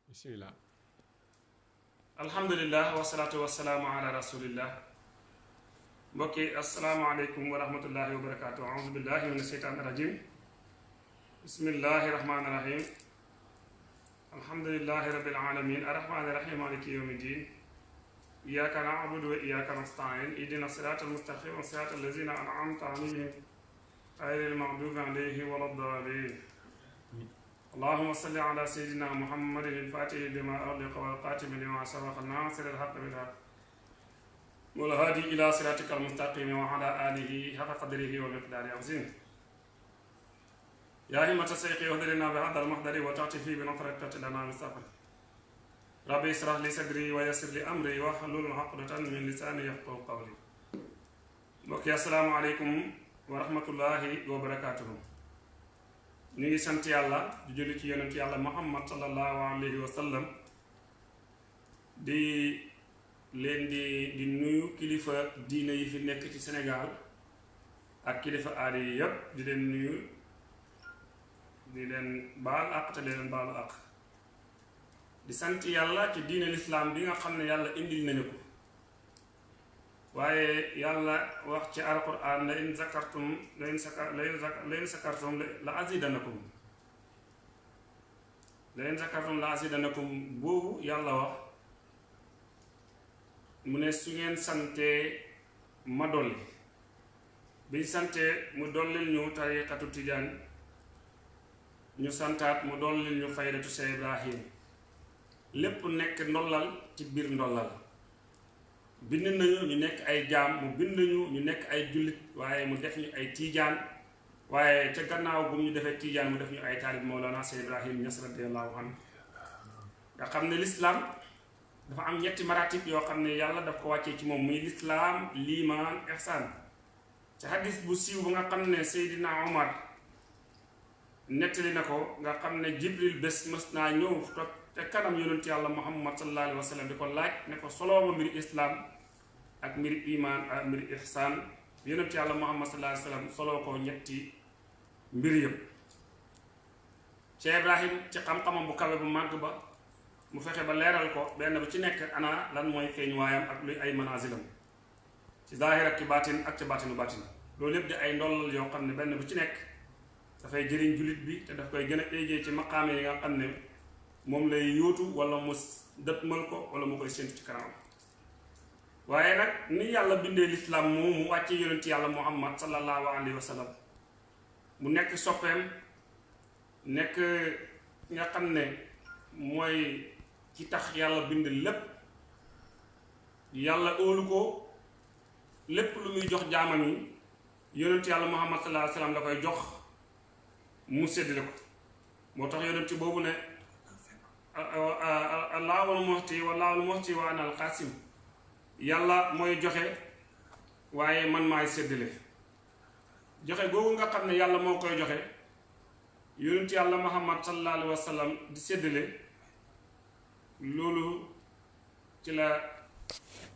bismillah. alhamdulillah wasalaatu wasalaamu ala rasulillah. mbokki asalaamaaleykum wa rahmatullahi wa barakaatu. auzu billahi min asheytaani rajim. bismillahi rahmaani rahim. alhamdulillahi rabbil alamin arrahmaani rahim maliki yawmi din. iyyaka na'budu wa iyyaka nasta'in ihdina sirata almustaqim sirata allazina an'amta alayhim ghayril maghdubi alayhim wala ddaalin. اللهم صل على سيدنا محمد الفاتح لما أغلق والقاتم لما سبق الناصر الحق بالحق والهادي إلى صراطك المستقيم وعلى آله حق قدره ومقداره العظيم. يا همة الشيخ اهدر لنا بهذا المحضر وتعطفي بنصرة لنا بالسفر. ربي اشرح لي صدري ويسر لي أمري واحلل عقدة من لساني يفقهوا قولي. mbokk assalaamu aleykum wa rahmatullahi wa barakaatuhu. ñu ngi sant yàlla di julli ci yonent yàlla muhammad sallallahu alayhi wa sallam. di leen di nuyu kilifa diine yi fi nekk ci Sénégal ak kilifa aada yi yépp di leen nuyu di leen baal àq te di leen baalu àq. di sant yàlla ci diine lislaam bi nga xam ne yàlla indil nañu ko. waaye yàlla wax ci alquran la in zakartum la in zakartum la azidanakum boobu yàlla wax mu ne su ngeen santee ma dolli. biñ santee mu dollil ñu tariqatu tijaan ñu santaat mu dollil ñu faydatu Cheikh Ibrahim. lépp nekk ndollal ci biir ndollal. bind nañu ñu nekk ay jaam mu bind ñu nekk ay jullit waaye mu def ñu ay tiijaan waaye ca gannaaw bu ñu defee tiijaan mu def ñu ay taalib Mawlana Cheikh Ibrahim Niass radiyallahu anhu. nga xam ne lislaam dafa am ñetti maratib yoo xam ne yàlla daf ko wàccee ci moom muy lislaam liimaan ihsaan. ca hadis bu siiw ba nga xam ne Seydina Omar nettali na ko nga xam ne Jibril bés mës naa ñëw toog te kanam yonent yàlla Muhammad sallallahu alayhi wa sallam di ko laaj ne ko soloo ma mbiri islaam ak mbiri imaan ak mbiri ihsaan. yonent yàlla Muhammad sallallahu alayhi wa sallam soloo ko ñetti mbir yëpp. Cheikh Ibrahim ci xam-xamam bu kawe bu màgg ba mu fexe ba leeral ko benn bu ci nekk ana lan mooy feeñ waayam ak luy ay manazilam ci zaahir ak ci baatin ak ci baatinu baatin. loolu yëpp di ay ndollal yoo xam ne benn bu ci nekk dafay jëriñ jullit bi te daf koy gën a éegee ci maqaame yi nga xam ne moom lay yóotu wala mu dëtmal ko wala mu koy séntu ci kanam. waaye nag ni yàlla bindee lislaam moom mu wàcce yonent yàlla Muhammad sallallahu alayhi wa sallam mu nekk soppeem nekk nga xam ne mooy ci tax yàlla bind lépp. yàlla óolu ko lépp lu muy jox jaamam yi yonent yàlla Muhammad sallallahu alayhi wa sallam la koy jox mu séddale ko. moo tax yonent boobu ne allahul muhti wallahul muhti wa ana al qasim. yàlla mooy joxe waaye man maay séddale. joxe googu nga xam ne yàlla moo koy joxe yonent yàlla Muhammad sallallahu alayhi wa sallam di séddale. loolu ci la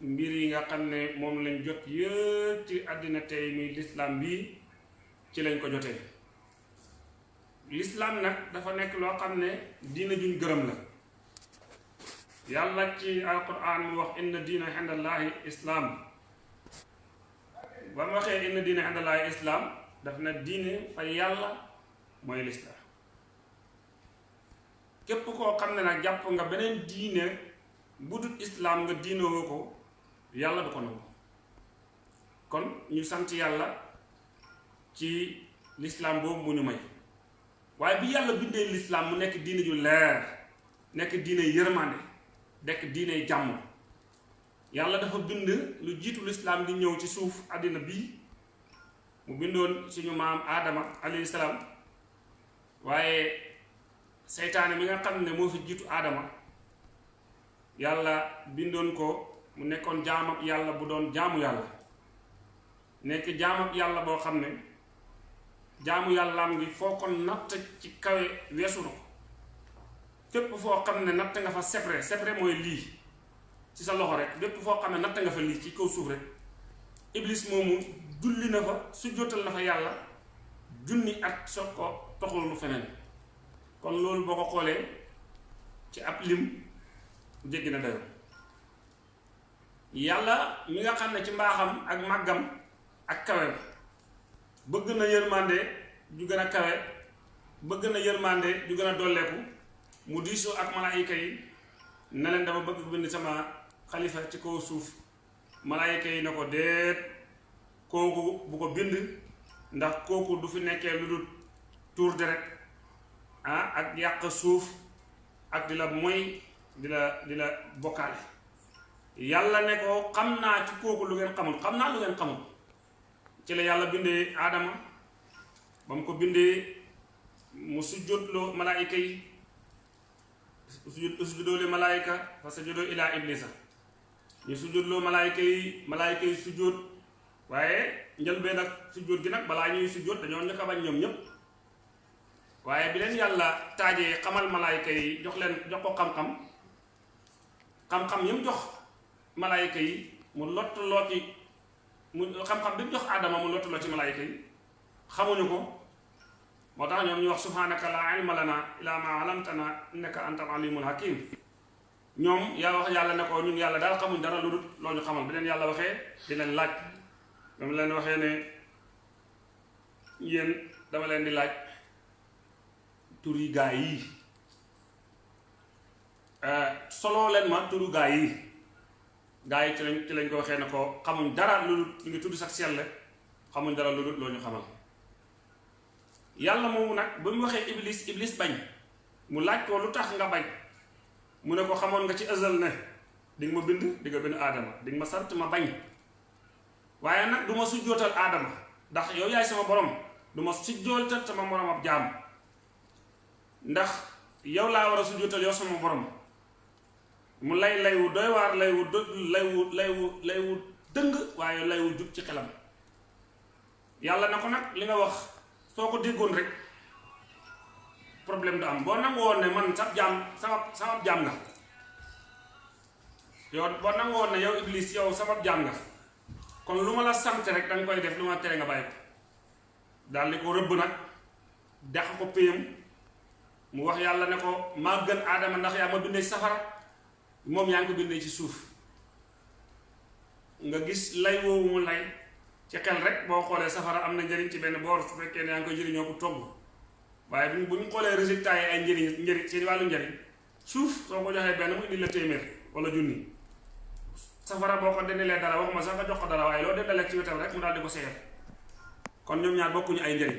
mbir yi nga xam ne moom lañ jot yëpp ci àddina tey muy lislaam bii ci lañ ko jotee. lislaam nag dafa nekk loo xam ne diina juñ gërëm la. yàlla ci alquran mu wax inna diina indallahi islaam. ba mu waxee inna diina indallahi islaam daf na diine fa yàlla mooy lislaam. képp koo xam ne nag jàpp nga beneen diine bu dul islaam nga diinoo ko yàlla du ko nangu. kon ñu sant yàlla ci lislaam boobu mu ñu may. waaye bi yàlla bindee lislaam mu nekk diine ju leer nekk diine yërmande nekk diine jàmm. yàlla dafa bind lu jiitu lislaam di ñëw ci suuf àddina bii mu bindoon suñu maam aadama alayhi salaam. waaye seytaane mi nga xam ne moo fi jiitu aadama yàlla bindoon ko mu nekkoon jaamab yàlla bu doon jaamu yàlla. nekk jaamab yàlla boo xam ne jaamu yàllaam ngi foo ko natt ci kawe weesu na ko. fépp foo xam ne natt nga fa sebre mooy lii ci sa loxo rek bépp foo xam ne natt nga fa lii ci kaw suuf rek iblis moomu julli na fa su jotal na fa yàlla junni at soog ko toxul lu feneen. kon loolu boo ko xoolee ci ab lim jéggi na dayo yàlla mi nga xam ne ci mbaaxam ak màggam ak kaweem bëgg na yërmande ju gën a kawe bëgg na yërmande ju gën a dolleeku mu diisoo ak malaayika yi ne leen dama bëgg bind sama xalifa ci kaw suuf malaayika yi ne ko déet kooku bu ko bind ndax kooku du fi nekkee lu dul tuur deret ak yàq suuf ak di la moy di la bokkaale yàlla ne ko xam naa ci kooku lu ngeen xamul xam naa lu ngeen xamul ci la yàlla bindee aadama ba mu ko bindee mu sujjóotloo malaayika yi usjudoo li malaayika fa sajadoo ilaa iblisa ñu sujjóotloo malaayika yi sujjóot waaye njëlbeen ak sujjóot gi nag balaa ñuy sujjóot dañoo njëkk a bañ ñoom ñépp waaye bi leen yàlla taajee xamal malaayika yi jox ko xam-xam yi mu jox malaayika yi mu lottuloo ci mu xam-xam bi mu jox aadama mu lottuloo ci malaayika yi xamuñu ko moo tax ñoom ñu wax subhanaka laa ilma lana illa ma alamtana innaka antal alimul hakim ñoom yaa wax yàlla ne ko ñun yàlla daal xamuñ dara lu dul loo ñu xamal bi leen yàlla waxee di leen laaj dama leen waxee ne yéen dama leen di laaj turi gaa yi soloo leen ma turu gaa yi ci lañ ko waxee ne ko xamuñ dara lu dul ñu ngi tudd sax sell xamuñ dara lu dul loo ñu xamal yàlla moomu nag ba mu waxee iblis bañ mu laaj ko lu tax nga bañ mu ne ko xamoon nga ci ësal ne di nga ma bind di nga bind aadama di nga ma sant ma bañ waaye nag du ma sujjootal aadama ndax yow yaay sama borom du ma sujjootal sama morom ab jaam ndax yow laa war a sujjootal yow sama borom mu lay wu doy waar lay wu dëng waaye lay wu jub ci xelam yàlla na ko nag li nga wax soo ko déggoon rek problème du am boo nangu woon ne man sab jaam sama jaam nga yow boo nangu woon ne yow iblis yow sama jaam nga kon lu ma la sant rek danga koy def lu ma tere nga bàyyi ko daal di ko rëbb nag deq ko péyam mu wax yàlla ne ko maa gën aadama ndax yaa ma bindee ci safara moom yaa ngi ko bindee ci suuf nga gis lay woowu mu lay ci xel rek boo xoolee safara am na njëriñ ci benn boor su fekkee ne yaa ngi koy jëriñoo ko togg waaye bu ñu xoolee résultat yi ay njëriñ seen wàllu njëriñ suuf soo ko joxee benn mu indi la téeméer wala junni safara boo ko dendalee dara waxuma sax nga jox ko dara waaye loo dendalee ci wetam rek mu daal di ko seeyal kon ñoom ñaar bokkuñu ay njëriñ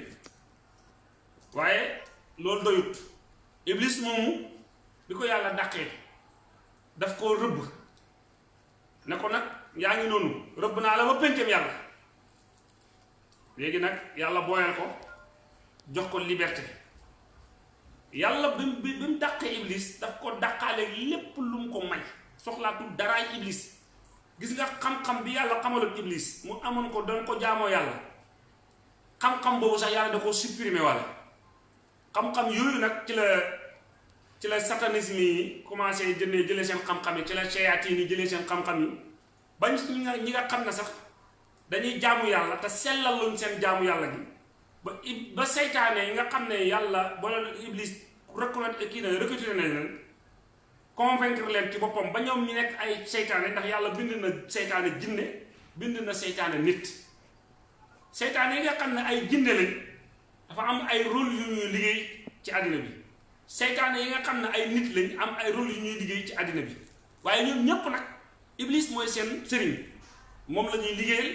waaye loolu doyut iblis moomu bi ko yàlla dàqee daf koo rëbb ne ko nag yaa ngi noonu rëbb naa la ba pénteem yàlla léegi nag yàlla booyal ko jox ko liberté yàlla bi mu dàqee iblis daf ko dàqaale lépp lu mu ko may soxlaatul daraay iblis gis nga xam-xam bi yàlla xamaloon iblis mu amoon ko doon ko jaamoo yàlla xam-xam boobu sax yàlla da ko supprimer walla xam-xam yooyu nag ci la satanisme yi commencé jëlee seen xam-xam yi ci la shayatin yi jëlee seen xam-xam yi bañ ñi nga xam ne sax dañuy jaamu yàlla te sellal luñ seen jaamu yàlla gi ba seytaane yi nga xam ne yàlla boo leen iblis reconnaître kii na recruter nañ leen convaincre leen ci boppam ba ñoom ñu nekk ay seytaane ndax yàlla bind na seytaane jinne bind na seytaane nit seytaane yi nga xam ne ay jinne lañ dafa am ay rôle yu ñuy liggéey ci àddina bi seytaane yi nga xam ne ay nit lañ am ay rôle yu ñuy liggéey ci àddina bi waaye ñoom ñépp nag iblis mooy seen sëriñ moom la ñuy liggéeyal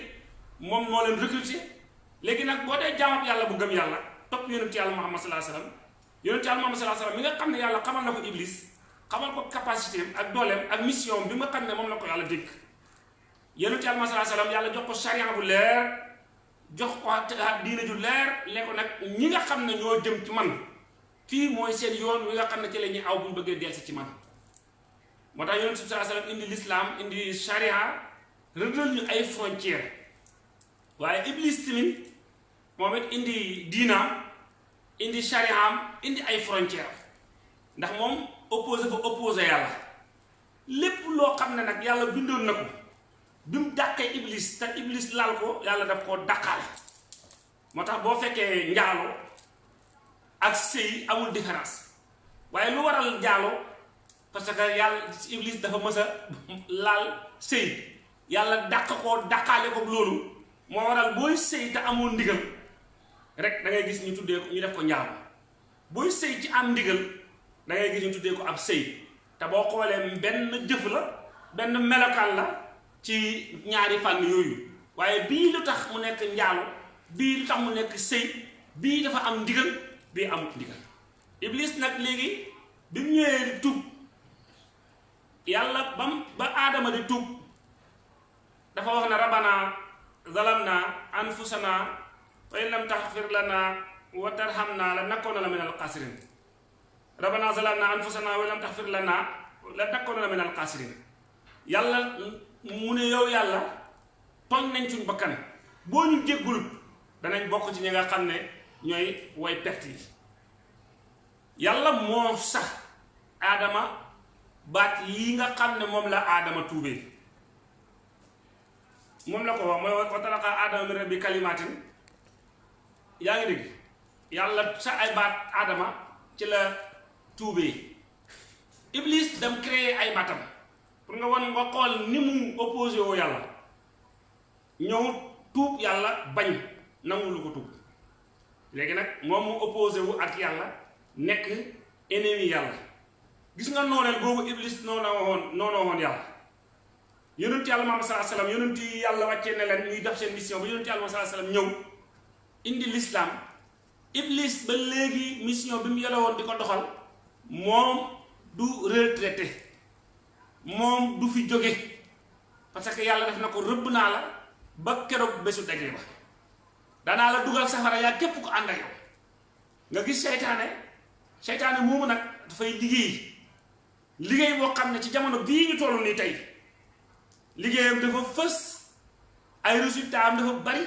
moom moo leen recruter léegi nag boo dee jaamab yàlla bu gëm yàlla topp yonent yàlla Muhammad sallallahu alayhi wasallam yonent yàlla Muhammad sallallahu alayhi wasallam mi nga xam ne yàlla xamal na ko iblis xamal ko capacité ak dooleem ak mission bi nga xam ne moom la ko yàlla dénk yonent yàlla Muhammad sallallahu alayhi wasallam yàlla jox ko charia bu leer jox ko diina ju leer ne ko nag ñi nga xam ne ñoo jëm ci man fii mooy seen yoon wi nga xam ne ci la ñuy aw bu ñu bëggee delsi ci man moo tax yonent bi sallallahu alayhi wasallam indi l'islam indi charia rëddal ñu ay frontières waaye iblis tamit moom it indi diinaam indi chariaam indi ay frontières ndax moom opposé yàlla lépp loo xam ne nag yàlla bindoon na ko bi mu dàqee iblis te iblis laal ko yàlla daf koo dàqaale moo tax boo fekkee njaalo ak sëy amul différence waaye lu waral njaalo parce que yàlla iblis dafa mës a laal sëy yàlla dàq koo dàqaale ko loolu moo waral booy sëy te amoo ndigal rek da ngay gis ñu tuddee ko ñu def ko njaam booy sëy ci am ndigal da ngay gis ñu tuddee ko ab sëy te boo xoolee benn jëf la benn melokaan la ci ñaari fànn yooyu waaye bii lu tax mu nekk njaalo bii lu tax mu nekk sëy bii dafa am ndigal bii amut ndigal iblis nag léegi bi mu ñëwee di tuub yàlla ba aadama di tuub dafa wax ne rabbana zalamna anfusana wa in lam taxfir lana wa tarhamna lanakunanna minal xaasirin rabbana zalamna anfusana wa in lam taxfir lana lanakunanna minal xaasirin yàlla mu ne yow yàlla tooñ nañ suñ bakkan boo ñu jéggul danañ bokk ci ñi nga xam ne ñooy way perte yi yàlla moo sax aadama baat yi nga xam ne moom la aadama tuubee moom la ko wax mooy wa talaqa aadama min rabbi kalimaatin yaa ngi dégg yàlla sa ay baat aadama ci la tuubee iblis dem créer ay baatam pour nga wan nga xool ni mu opposé woo yàlla ñëw tuub yàlla bañ nangu lu ko tuub léegi nag moom mu opposé wu ak yàlla nekk ennemi yàlla gis nga nooneel boobu iblis noonoo woon yàlla yonent yàlla Muhammad sallallahu alayhi wasallam yonent yi yàlla wàccee ne leen ñuy def seen mission ba yonent yàlla Muhammad sallallahu alayhi wasallam ñëw indi l'islam iblis ba léegi mission bi mu yore woon di ko doxal moom du retraité moom du fi jóge parce que yàlla def na ko rëbb naa la ba keroog bésu daje ba danaa la dugal safara yaa képp ko ànd ak yow nga gis seytaane moomu nag dafay liggéey boo xam ne ci jamono bii ñu toll nii tey liggéeyam dafa fës ay résultat am dafa bari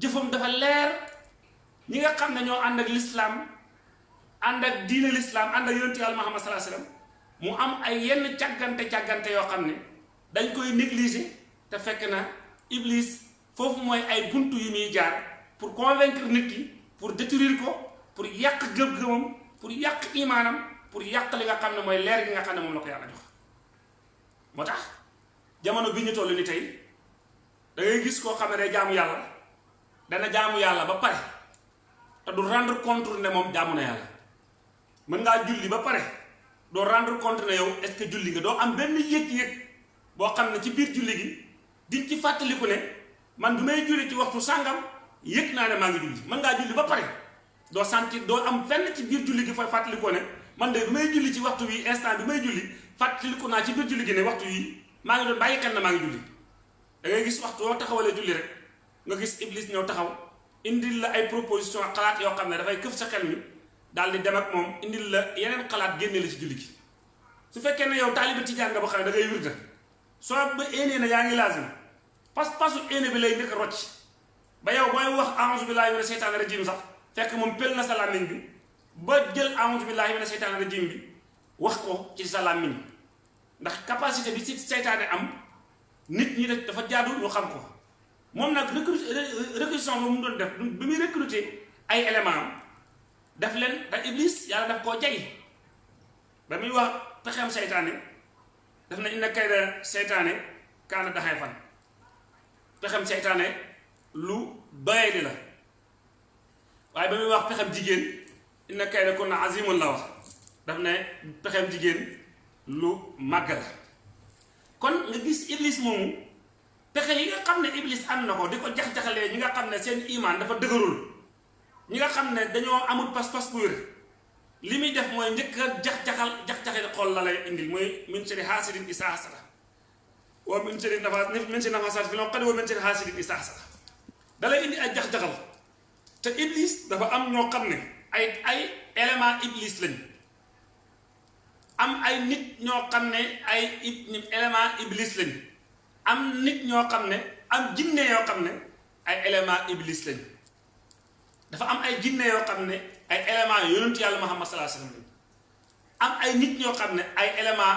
jëfam dafa leer ñi nga xam ne ñoo ànd ak l'islam ànd ak diine l'islam ànd ak yonent yàlla Muhammad sallallahu alayhi wasallam mu am ay yenn càggante yoo xam ne dañ koy négliger te fekk na iblis foofu mooy ay buntu yu muy jaar pour convaincre nit ki pour détruire ko pour yàq gëm-gëmam pour yàq imaanam pour yàq li nga xam ne mooy leer gi nga xam ne moom la ko yàlla jox moo tax jamono bi ñu toll ni tey da ngay gis koo xam ne day jaamu yàlla dana jaamu yàlla ba pare te du rendre compte ne moom jaamu na yàlla mën ngaa julli ba pare doo rendre compte ne yow est-ce que julli nga doo am benn yëg-yëg boo xam ne ci biir julli gi diñ ci fàttaliku ne man bi may julli ci waxtu sàngam yëg naa ne maa ngi julli mën ngaa julli ba pare doo sentir doo am fenn ci biir julli gi fay fàttalikoo ne man de bi may julli ci waxtu wi instant bi may julli fàttaliku naa ci biir julli gi ne waxtu yi maa ngi doon bàyyi xel na maa ngi julli da ngay gis waxtu woo taxawalee julli rek nga gis iblis ñëw taxaw indil la ay proposition xalaat yoo xam ne dafay këf sa xel mi daal di dem ak moom indil la yeneen xalaat génne la ci julli gi su fekkee ne yow taaliba tijaan nga ba xam ne da ngay wirda soo ba éenee na yaa ngi laazim pas-pasu éene bi lay njëkk a rocc ba yow booy wax a'uuzu billaahi mina seytaani rajiim sax fekk moom pel na sa làmmiñ bi ba jël a'uuzu billaahi mina seytaani rajiim bi wax ko ci sa làmmiñ ndax capacité bi ci seytaane am nit ñi dafa jaadu ñu xam ko moom nag recrutement ba mu doon def bi muy recruter ay éléments daf leen da iblis yàlla daf koo jay ba muy wax pexeem seytaane daf na inna kayda seytaane kaana da'iifan pexem seytaane lu doyadi la waaye ba muy wax pexem jigéen inna kayda kunna azimun la wax daf ne pexem jigéen lu màgg la kon nga gis iblis moomu pexe yi nga xam ne iblis am na ko di ko jax-jaxalee ñi nga xam ne seen imaan dafa dëgërul ñi nga xam ne dañoo amul pas-pas bu wér li muy def mooy njëkk a jax-jaxal xol la lay indil mooy min sharri haasidin izaa hasada wa min sharri nafaasaati fil uqad wa min sharri haasidin izaa hasada da lay indi ay jax-jaxal te iblis dafa am ñoo xam ne ay élément iblis lañ am ay nit ñoo xam ne ay élément iblis lañ am nit ñoo xam ne am jinne yoo xam ne ay élément iblis lañ dafa am ay jinne yoo xam ne ay élément yonent yàlla Muhammad sallallahu alayhi wasallam am ay nit ñoo xam ne ay élément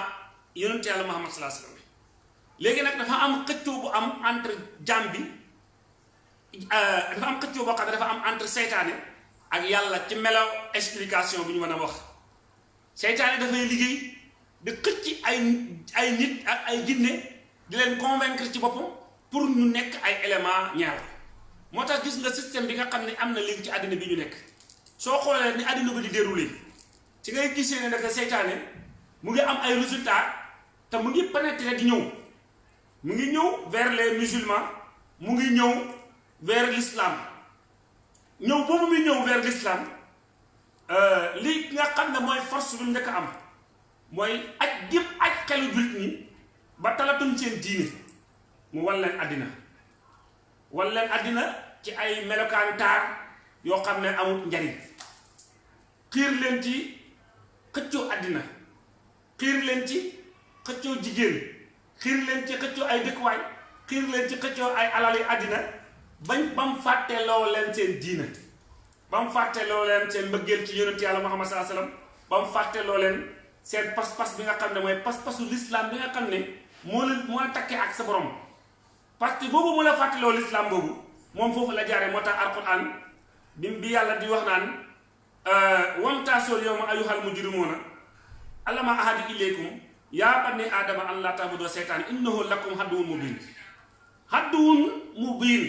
yonent yàlla Muhammad sallallahu alayhi wasallam léegi nag dafa am xëccoo bu am entre jaam bi dafa am xëccoo boo xam ne dafa am entre seytaane ak yàlla ci melaw explication bu ñu mën a wax seytaane dafay liggéey di xëcc ay nit ak ay jinne di leen convaincre ci boppam pour ñu nekk ay élément ñaar moo tax gis nga système bi nga xam ne am na léegi ci àddina bi ñu nekk soo xoolee ni àddina bi di déroulé ci ngay gisee ne nag seytaane mu ngi am ay résultats te mu ngi pénétrer di ñëw mu ngi ñëw vers les musulmans mu ngi ñëw vers l'islam ñëw boobu muy ñëw vers l'islam li nga xam ne mooy force bi njëkk a am mooy aj gépp aj xelu jullit ñi ba talatuñ seen diine mu wan leen àddina ci ay melokaanu taar yoo xam ne amul njariñ xiir leen ci xëccoo àddina xiir leen ci xëccoo jigéen xiir leen ci xëccoo ay dëkkuwaay xiir leen ci xëccoo ay alali àddina ba mu fàtteloo leen seen diina ba mu fàtteloo leen seen mbëggeel ci yonent yàlla Muhammad sallallahu alayhi wasallam ba mu fàtteloo leen seen pas-pas bi nga xam ne mooy pas-pasu l'islam bi nga xam ne moo la takkee ak sa borom parce que boobu mu la fàtteloo l'islam boobu moom foofu la jaaree moo tax alquran bi yàlla di wax naan wamtaazul yawma ayyuhal mujrimuuna alam ahad ilaykum yaa bani aadama an laa ta'budu seytaan innahu lakum aduwwun mubiin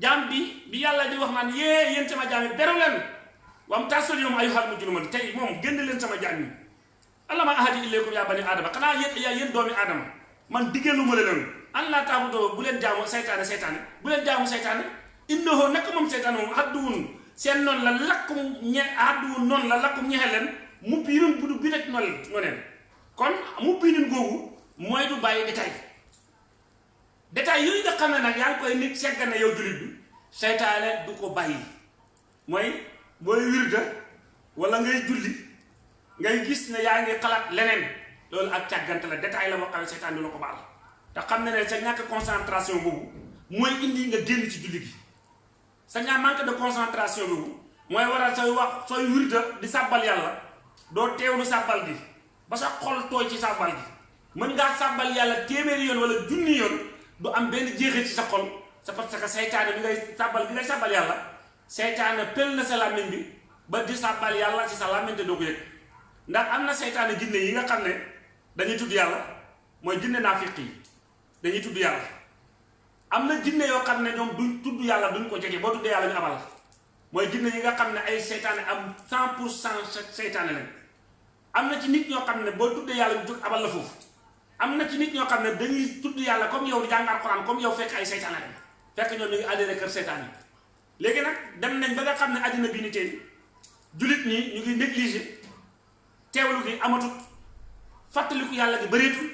jaam bi yàlla di wax naan yéen sama jaam yi beru leen wamtaazul yawma ayyuhal mujrimuuna tey moom génn leen sama jaam yi alam ahad ilaykum yaa bani aadama xanaa yéen doomi aadama man diggaluma leen an laa ta'budu bu leen jaamu seytaane bu leen jaamu seytaane innahu naka moom seytaane moom aduwwun seen noonu la lakkum ñexe leen mu biirun bu du bi rek noneen kon mu biirun googu mooy du bàyyi détail yooyu nga xam ne nag yaa ngi koy nit segg na yow jullit bi seytaane du ko bàyyi mooy booy wirda wala ngay julli ngay gis ne yaa ngi xalaat leneen loolu ak càggante la détail la moo xam ne seytaane du la ko baal te xam ne sa ñàkk concentration boobu mooy indi nga génn ci julli gi sa ñaa manque de concentration boobu mooy waral sooy wirda di sàbbal yàlla doo teewlu sàbbal gi ba sa xol tooy ci sàbbal gi mën ngaa sàbbal yàlla téeméeri yoon wala junni yoon du am benn jeexee ci sa xol c'est parce que seytaane bi ngay sàbbal yàlla seytaane pël na sa làmmiñ bi ba di sàbbal yàlla ci sa làmmiñ te doo ko yëg ndax am na seytaane jinne yi nga xam ne dañuy tudd yàlla mooy jinne naafiq yi dañuy tudd yàlla am na jinne yoo xam ne ñoom duñ tudd yàlla duñ ko jege boo tuddee yàlla ñu abal mooy jinne yi nga xam ne ay seytaane am 100% seytaane lañ am na ci nit ñoo xam ne boo tuddee yàlla ñu jóg abal la foofu am na ci nit ñoo xam ne dañuy tudd yàlla comme yow di jàng alxuraan comme yow fekk ay seytaane lañ fekk ñoom ñu ngi adhéré kër seytaane yi léegi nag dem nañ ba nga xam ne àddina bi ni tey jullit ñi ñu ngi négligé teewlu gi amatul fàttaliku yàlla gi bëreetul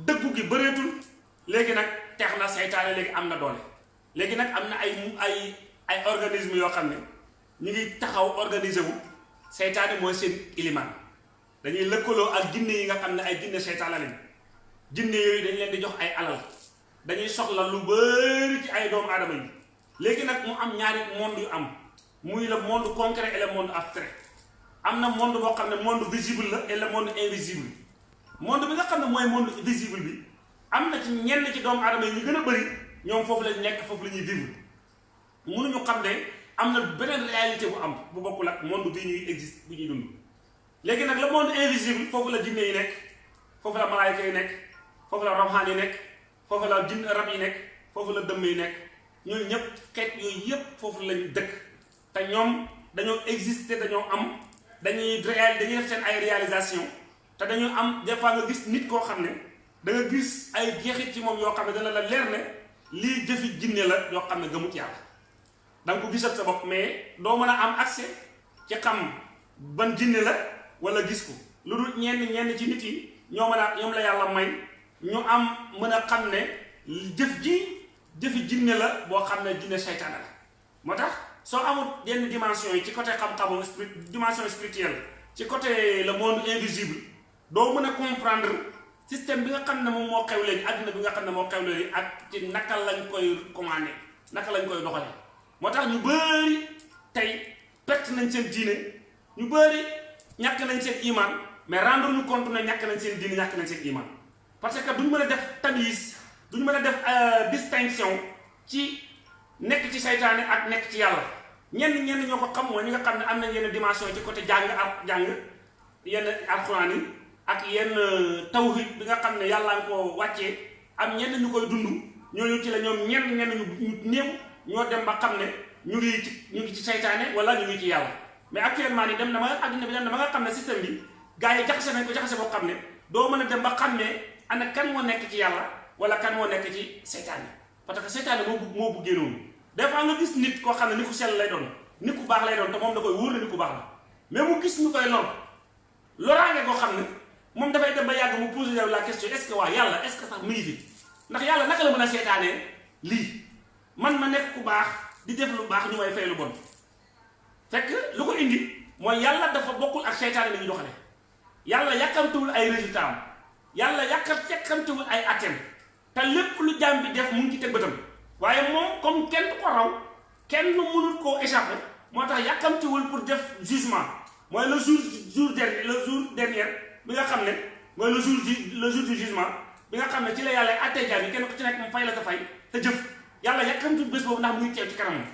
dëggu gi bëreetul léegi nag teex na seytaane léegi am na doole léegi nag am na ay organisme yoo xam ne ñu ngi taxaw organisé wu seytaane mooy seen ilimaan dañuy lëkkaloo ak jinne yi nga xam ne ay jinne seytaane lañ jinne yooyu dañ leen di jox ay alal dañuy soxla lu bari ci ay doomu aadama yi léegi nag mu am ñaari monde yu am muy le monde concret et le monde abstrait am na monde boo xam ne monde visible la et le monde invisible monde bi nga xam ne mooy monde visible bi am na ci ñenn ci doomu aadama yi ñu gën a bëri ñoom foofu lañ nekk foofu la ñuy vivre mënuñu xam ne am na beneen réalité bu am bu bokkul ak monde bii ñuy existe bu ñuy dund léegi nag le monde invisible foofu la jinne yi nekk foofu la malaayka yi nekk foofu la rawxaan yi nekk foofu la jinn rab yi nekk foofu la dëmm yi nekk ñooñu ñëpp xeet yooyu yëpp foofu lañ dëkk te ñoom dañoo exister dañoo am dañuy def seen ay réalisation te dañoo am des fois nga gis nit koo xam ne da nga gis ay jeexit ci moom yoo xam ne dana la leer ne lii jëfi jinne la yoo xam ne gëmut yàlla da nga ko gisal sa bopp mais doo mën a am accès ci xam ban jinne la wala gis ko lu dul ñenn ci nit yi ñoom la yàlla may ñu am mën a xam ne jëfi jinne la boo xam ne jinne seytaane la moo tax soo amul yenn dimension yi ci côté xam-xamu dimension spirituelle ci côté le monde invisible doo mën a comprendre système bi nga xam ne moom moo xew léegi àddina bi nga xam ne moo xew léegi ak ci naka lañ koy commandé naka lañ koy doxale moo tax ñu bëri tey perte nañ seen diine ñu bëri ñàkk nañ seen iman mais rendre ñu compte ne ñàkk nañ seen diine ñàkk nañ seen iman parce que duñ mën a def tamise duñ mën a def distinction ci nekk ci saytaane ak nekk ci yàlla ñenn ñoo ko xam mooy ñi nga xam ne am nañ yenn dimension ci côté jàng yenn alxuraan yi ak yenn tawhid bi nga xam ne yàlla nga ko wàccee am ñenn ñu koy dund ñooñu ci la ñoom ñenn ñu néew ñoo dem ba xam ne ñu ngi ci seytaane wala ñu ngi ci yàlla. mais actuellement nii dem na ma adduna bi dem na ma nga xam ne système bi gars yi jaxase nañ ko jaxase boo xam ne doo mën a dem ba xam ne ana kan moo nekk ci yàlla wala kan moo nekk ci seytaane parce que seytaane moo buggee noonu. des fois nga gis nit koo xam ne nit ku sell lay doon nit ku baax lay doon te moom da koy wóor na nit ku baax la mais mu gis ñu koy lor loraange koo xam ne moom dafay dem ba yàgg mu poser la question est-ce que waa yàlla est-ce que sax mu ngi fi ndax yàlla naka la mën a seetaanee lii man ma nekk ku baax di def lu baax ñu may fay lu bon fekk lu ko indi mooy yàlla dafa bokkul ak seytaane la ñuy doxale yàlla yàkkamtewul ay résultat am yàlla yàkkamtewul ay atteem te lépp lu jaam bi def mu ngi ci teg bëtam waaye moom comme kenn du ko raw kenn mënul koo échapper moo tax yàkkamtewul pour def jugement mooy le jour dernier bi nga xam ne mooy le jour du jugement bi nga xam ne ci la yàlla attee jaam yi kenn ku ci nekk mu fay la ko fay te jëf yàlla yàkkamtewul bés boobu ndax mu ngi teew ci kanamam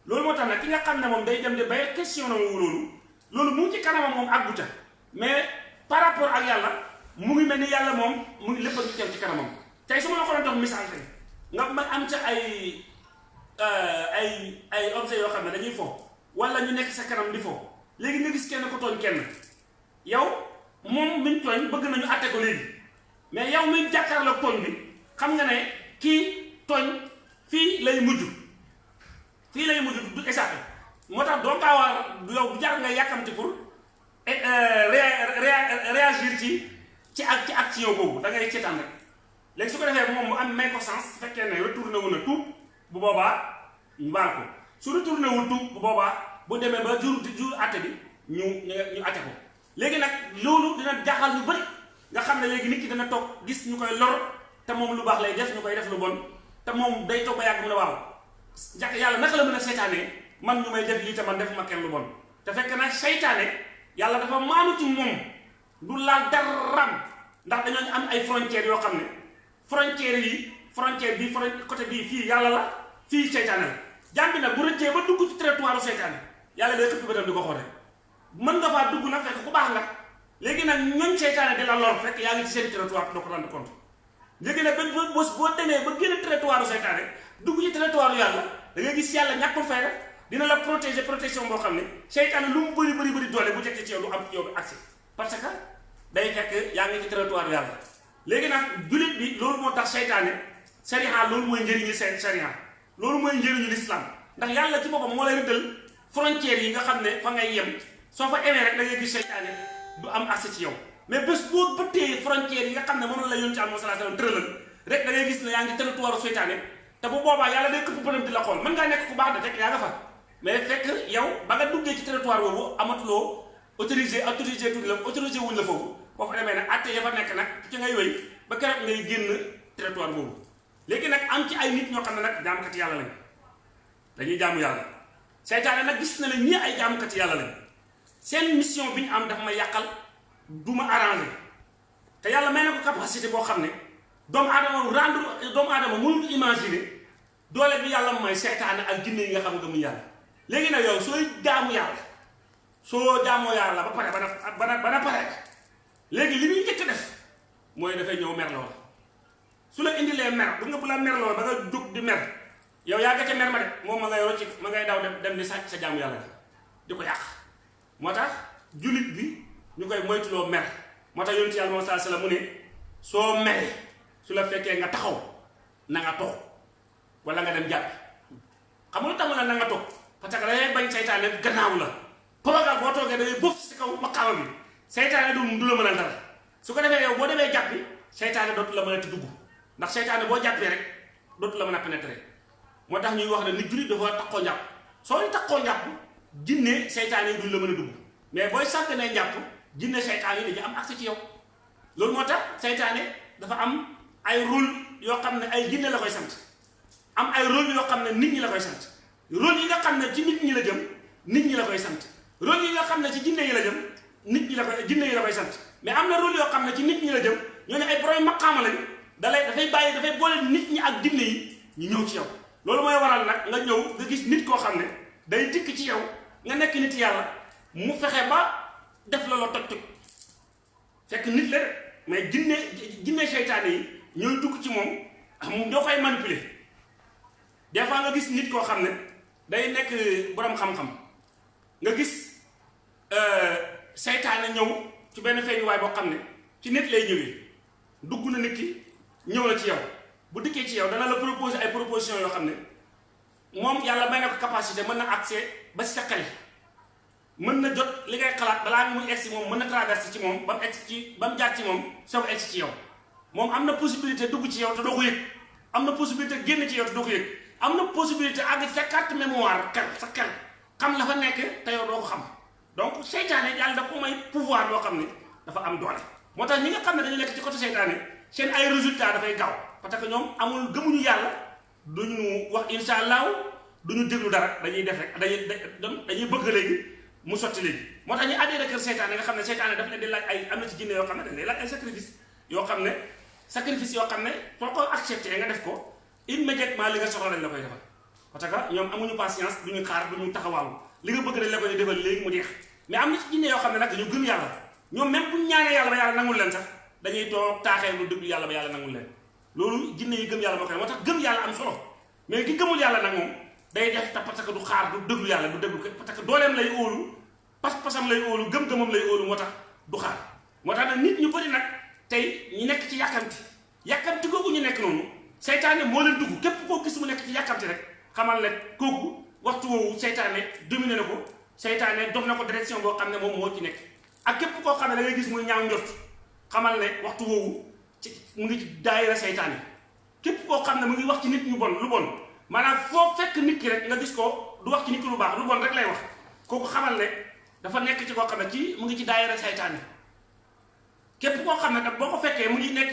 loolu moo tax nag ki nga xam ne moom day dem de bay question na loolu mu ngi ci kanamam moom àggu ca mais par rapport ak yàlla mu ngi mel ni yàlla moom mu ngi lépp a ngi teew ci kanamam tey su ma la ko doon jox misaal tey nga ma am ca ay objets yoo xam ne dañuy fo wala ñu nekk sa kanam di fo léegi nga gis kenn ko tooñ kenn yow moom miñ tooñ bëgg nañu àtte ko léegi mais yow miñ jàkkaarloog tooñ bi xam nga ne kii tooñ fii lay mujj du échappé moo tax doo gaaw a yow bu jar nga yàkkamti pour réagir ci action boobu da ngay seetaan rek léegi su ko defee moom mu am may ko sens su fekkee ne retourné wu na tuub bu boobaa mbaal ko su retourné wul tuub bu boobaa bu demee ba jur àtte bi ñu àtte ko léegi nag loolu dina jaaxal ñu bëri nga xam ne léegi nit ki dana toog gis ñu koy lor te moom lu baax lay def ñu koy def lu bon te moom day toog ba yàgg mu ne waaw jàkk yàlla naka la mën a seytaane man ñu may def lii te man def ma kenn lu bon te fekk nag seytaane yàlla dafa maanu ci moom du laal daram ndax dañoo am ay frontières yoo xam ne frontière bi côté bii fii yàlla la fii seytaane la jaam bi nag bu rëccee ba dugg ci territoire seytaane yàlla day xëppi bëtam di ko xool rek mën nga faa dugg nag fekk ku baax nga léegi nag ñooñ seytaane di la lor fekk yaa ngi ci seen territoire doo ko rendre compte léegi nag boo demee ba génn territoire seytaane dugg ci territoire yàlla da ngay gis yàlla ñàkkul fay rek dina la protéger protection boo xam ne seytaane lu mu bëri doole bu jekkee ci yow lu am ci yow accès parce que day fekk yaa ngi ci territoire yàlla léegi nag jullit bi loolu moo tax seytaane sariya loolu mooy njëriñu sariya loolu mooy njëriñu l'islam ndax yàlla ci boppam moo lay rëddal frontières yi nga xam ne fa ngay yem soo fa emee rek da ngay gis seytaane du am accès ci yow mais bés boo bëttee frontières yi nga xam ne mënoon la yoon ci am sallallahu tëralal rek da ngay gis ne yaa ngi territoire seytaane te bu boobaa yàlla day këpp bëtam di la xool mën ngaa nekk ku baax de fekk yaa nga fa mais fekk yow ba nga duggee ci territoire boobu amatuloo autorisé tuuti la autorisé wuñ la foofu boo fa demee nag atte ya fa nekk nag ci ngay wéy ba keroog ngay génn territoire boobu léegi nag am ci ay nit ñoo xam ne nag jaamkat yàlla lañ dañuy jaamu yàlla seytaane nag gis na ne ñii ay jaamkat yàlla lañ seen mission bi ñu am dafa ma yàqal du ma arrangé te yàlla may na ko capacité boo xam ne doomu aadama mënul imaginer doole bi yàlla mooy seytaane ak jinne yi nga xam nga mu yàlla léegi nag yow soo jaamoo yàlla ba pare bana pare léegi li muy njëkk def mooy dafay ñëw mer la wala su la indilee mer bu nga bu la mer la ba nga jóg di mer yow yaa nga ca mer ma de moom ma ngay rocci ma ngay daw dem di sàcc sa jaamu yàlla di ko yàq moo tax jullit bi ñu koy moytuloo mer moo tax yonent yàlla moom saa sala mu ne soo meree su la fekkee nga taxaw na nga toog wala nga dem jàpp xam nga lu tax mu ne na nga toog parce que dangay bañ seytaane gannaaw la toogal boo toogee dangay bëf si kaw maqaama bi seytaane du la mën a dara su ko defee yow boo demee jàppi seytaane dootu la mën a ti dugg ndax seytaane boo jàppee rek dootu la mën a pénétrer moo tax ñuy wax ne nit jullit dafa takkoo njàpp soo takkoo njàpp jinne seytaane yi duñ la mën a dugg mais booy sàgganee njàpp jinne seytaane yi dañu am accès ci yow loolu moo tax seytaane dafa am ay rôle yoo xam ne ay jinne la koy sant am ay rôle yoo xam ne nit ñi la koy sant rôle yi nga xam ne ci nit ñi la jëm nit ñi la koy sant rôle yi nga xam ne ci jinne yi la jëm nit ñi la koy jinne yi la koy sant mais am na rôle yoo xam ne ci nit ñi la jëm ñoo ne ay borom maqaama lañu dafay boole nit ñi ak jinne yi ñu ñëw ci yow loolu mooy waral nag nga ñëw nga gis nit koo xam ne day dikk ci yow nga nekk nit yàlla mu fexe ba def la loo toj fekk nit la mais jinne seytaane yi ñooy dugg ci moom doo koy manipuler. des fois nga gis nit koo xam ne day nekk borom xam-xam nga gis seytaane ñëw ci benn feeñuwaay boo xam ne ci nit lay ñëwee dugg na nit ki ñëw na ci yow bu dikkee ci yow dana la proposer ay proposition yoo xam ne moom yàlla may na ko capacité mën na accès ba si sa xel mën na jot li ngay xalaat balaa muy egsi moom mën na traversé ci moom ba mu egsi ci ba mu jaar ci moom soo ko egsi ci yow moom am na possibilité dugg ci yow te doo ko yëg am na possibilité génn ci yow te doo ko yëg am na possibilité àgg ci sa carte mémoire sa xel xam la fa nekk te yow doo ko xam donc seytaane yàlla dafa ko may pouvoir boo xam ne dafa am doole moo tax ñi nga xam ne dañu nekk ci côté seytaane seen ay résultats dafay gaaw parce que ñoom amul gëmuñu yàlla duñu wax insha allahu duñu déglu dara dañuy def rek dañuy bëgg léegi mu sotti léegi moo tax ñu adhéré kër seytaane nga xam ne seytaane daf leen di laaj ay am na ci jinne yoo xam ne dañ lay laaj ay sacrifice yoo xam ne soo ko accepté nga def ko immédiatement li nga soxla dañ la koy defal parce que ñoom amuñu patience duñu xaar duñu taxawaalu li nga bëgg dañ la koy defal léegi mu jeex mais am na ci jinne yoo xam ne nag dañu gëm yàlla ñoom même buñ ñaanee yàlla ba yàlla nangul leen sax dañuy toog taaxee lu déglu yàlla ba yàlla nangul leen loolu jinne yi gëm yàlla moo koy moo tax gëm yàlla am solo mais ki gëmul yàlla nag moom day def ta parce que du xaar du déglu yàlla du déglu parce que dooleem lay óolu pas-pasam lay óolu gëm-gëmam lay óolu moo tax du xaar moo tax nag nit ñu bëri nag tey ñu nekk ci yàkkamti googu ñu nekk noonu seytaane moo leen dugg képp koo gis mu nekk ci yàkkamti rek xamal ne kooku waxtu woowu seytaane dominé na ko seytaane dox na ko direction boo xam ne moom moo ci nekk ak képp koo xam ne da ngay gis muy ñaaw njort xamal ne waxtu woowu ci mu ngi ci daayira seytaane képp koo xam ne mu ngi wax ci nit ñu bon lu bon maanaam foo fekk nit ki rek nga gis ko du wax ci nit ki lu baax lu bon rek lay wax kooku xamal ne dafa nekk ci koo xam ne ci mu ngi ci daayira seytaane képp koo xam ne nag boo ko fekkee mu ngi nekk